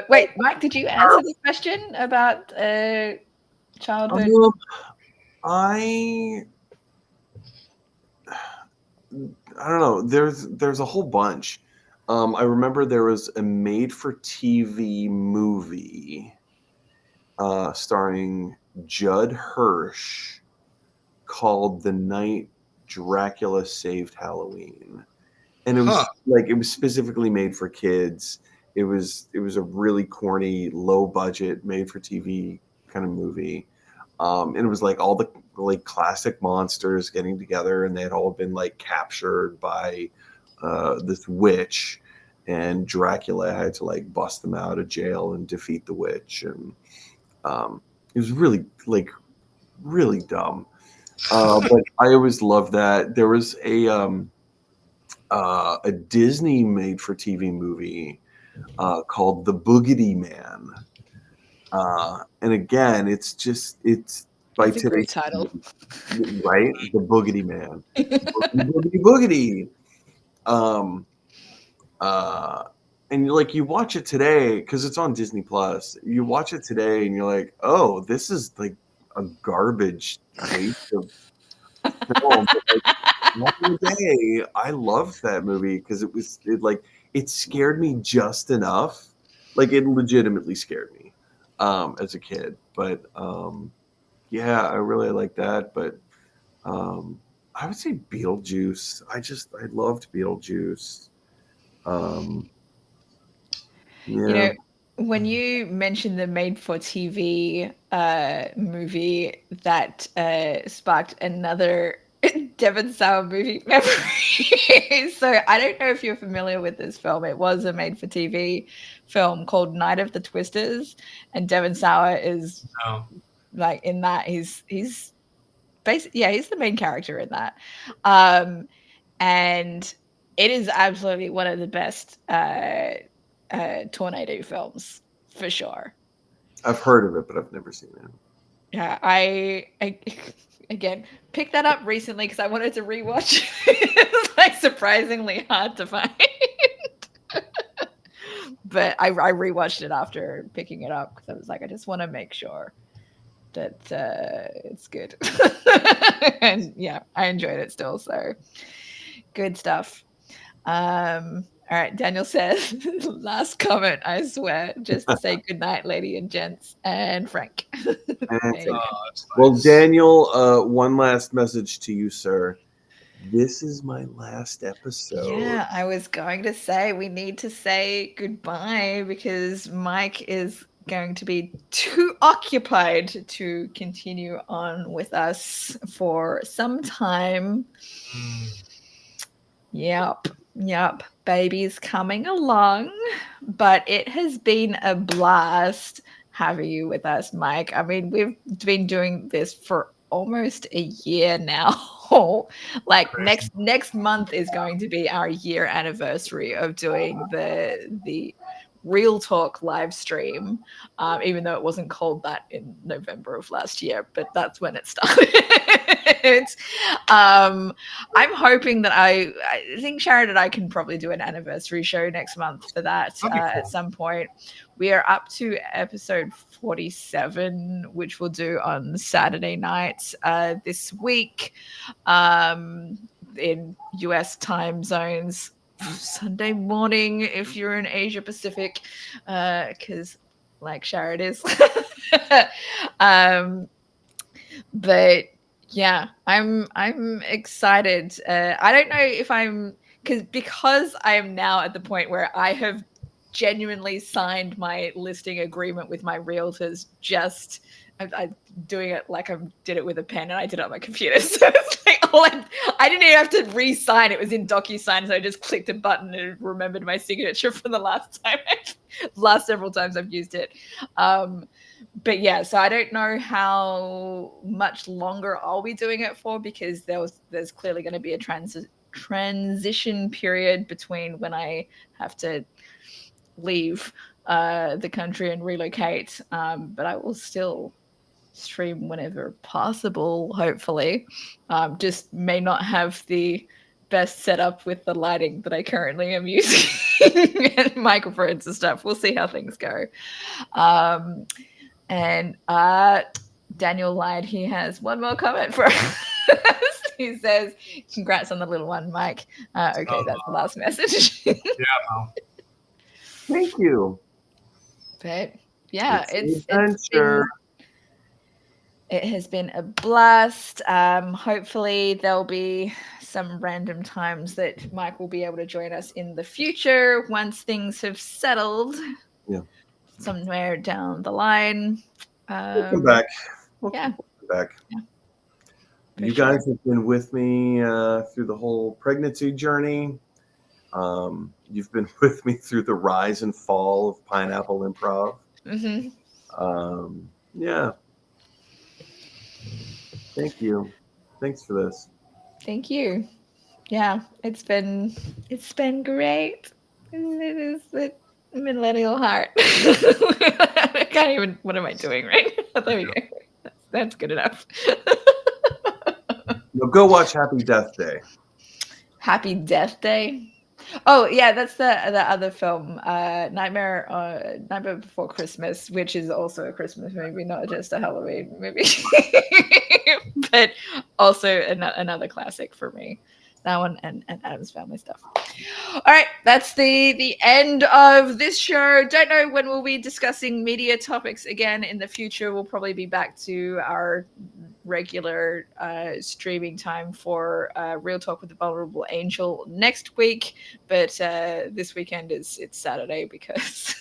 Wait, Mike, did you answer the question about childhood? I don't know. There's a whole bunch. I remember there was a made-for-TV movie starring Judd Hirsch called The Night Dracula Saved Halloween, and it was it was specifically made for kids. It was a really corny, low budget, made for TV kind of movie, and it was like all the classic monsters getting together, and they had all been captured by this witch, and Dracula had to bust them out of jail and defeat the witch, and it was really really dumb. But I always loved that. There was a Disney made-for-TV movie called The Boogedy Man, and again, it's by It's a great title, right? The Boogedy Man, boogedy. And you watch it today because it's on Disney Plus. You watch it today and you're like, oh, this is like a garbage waste of film. Back in the day, I loved that movie because it scared me just enough. It legitimately scared me as a kid. But yeah, I really like that. But I would say Beetlejuice. I loved Beetlejuice. Yeah. When you mentioned the made-for-TV movie, that sparked another Devon Sawa movie memory. So I don't know if you're familiar with this film. It was a made-for-TV film called Night of the Twisters, and Devon Sawa is in that. He's basically he's the main character in that, and it is absolutely one of the best tornado films for sure. I've heard of it, but I've never seen it. Yeah, I again picked that up recently because I wanted to rewatch it. It's surprisingly hard to find. But I rewatched it after picking it up because I was like, I just want to make sure that it's good. And yeah, I enjoyed it still, so good stuff. All right, Daniel says, last comment, I swear, just to say good night, lady and gents, and Frank. Well, Daniel, one last message to you, sir. This is my last episode. Yeah, I was going to say we need to say goodbye because Mike is going to be too occupied to continue on with us for some time. Yep. Baby's coming along, but it has been a blast having you with us, Mike. I mean, we've been doing this for almost a year now. Next month is going to be our year anniversary of doing the Real Talk live stream, even though it wasn't called that in November of last year, but that's when it started. I'm hoping that I think Sharad and I can probably do an anniversary show next month for that Cool. at some point. We are up to episode 47, which we'll do on Saturday nights this week in US time zones. Sunday morning if you're in Asia Pacific, because like Sharad is. But yeah, I'm excited. I don't know if I'm because I am now at the point where I have genuinely signed my listing agreement with my realtors. Just I'm doing it like I did it with a pen and I did it on my computer. So it's like I didn't even have to re-sign. It was in DocuSign, so I just clicked a button and remembered my signature from the last several times I've used it. But yeah, so I don't know how much longer I'll be doing it for, because there's clearly going to be a transition period between when I have to leave the country and relocate. But I will still stream whenever possible, hopefully. Just may not have the best setup with the lighting that I currently am using and microphones and stuff. We'll see how things go. And Daniel lied. He has one more comment for us. He says, "Congrats on the little one, Mike." Okay, that's the last message. Yeah. Well. Thank you. But yeah, it has been a blast. Hopefully there'll be some random times that Mike will be able to join us in the future once things have settled. Yeah. Somewhere down the line. We'll come back. We'll Yeah. come back. Yeah. You guys have been with me through the whole pregnancy journey. You've been with me through the rise and fall of Pineapple Improv. Mm-hmm. Yeah. Thank you. Thanks for this. Thank you. Yeah, it's been great. It is the millennial heart. I can't even. What am I doing right now? There we go. That's good enough. Now go watch Happy Death Day. Happy Death Day. Oh yeah, that's the other film, Nightmare Before Christmas, which is also a Christmas movie, not just a Halloween movie, but also another classic for me. That one and Addams Family stuff. All right, that's the end of this show. Don't know when we'll be discussing media topics again in the future. We'll probably be back to our regular streaming time for Real Talk with the Vulnerable Angel next week, but this weekend it's Saturday because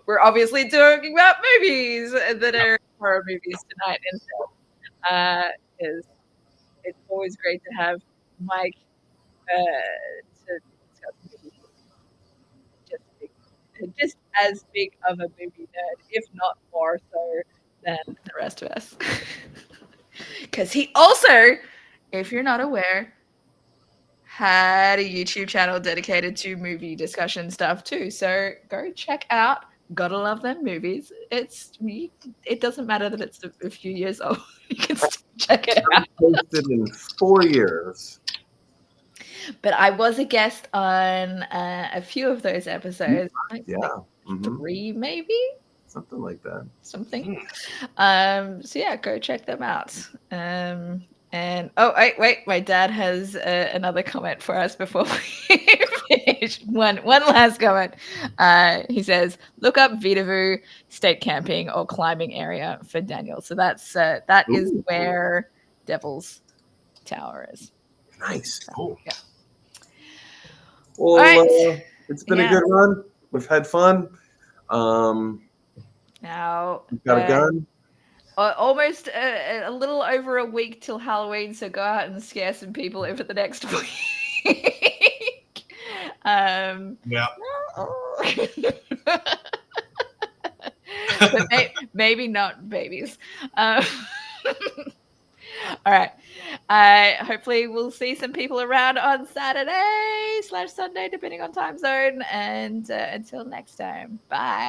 we're obviously talking about movies that are horror movies tonight, and so it's always great to have Mike to discuss movies. Just as big of a movie nerd, if not more so than the rest of us. Because he also, if you're not aware, had a YouTube channel dedicated to movie discussion stuff too. So go check out Gotta Love Them Movies. It doesn't matter that it's a few years old. You can still check it out. Posted in 4 years. But I was a guest on a few of those episodes. Yeah. Like 3 maybe? Something like that. Something. So yeah, go check them out. And oh wait, my dad has another comment for us before we finish. One last comment. He says, "Look up Vitavu State Camping or Climbing Area for Daniel." So that is where Devil's Tower is. Nice. Cool. Yeah. Well, right. It's been a good run. We've had fun. Now we've got a gun. Almost a little over a week till Halloween, so go out and scare some people over the next week. Yeah. But maybe not babies. All right. Hopefully we'll see some people around on Saturday/Sunday, depending on time zone. And until next time, bye.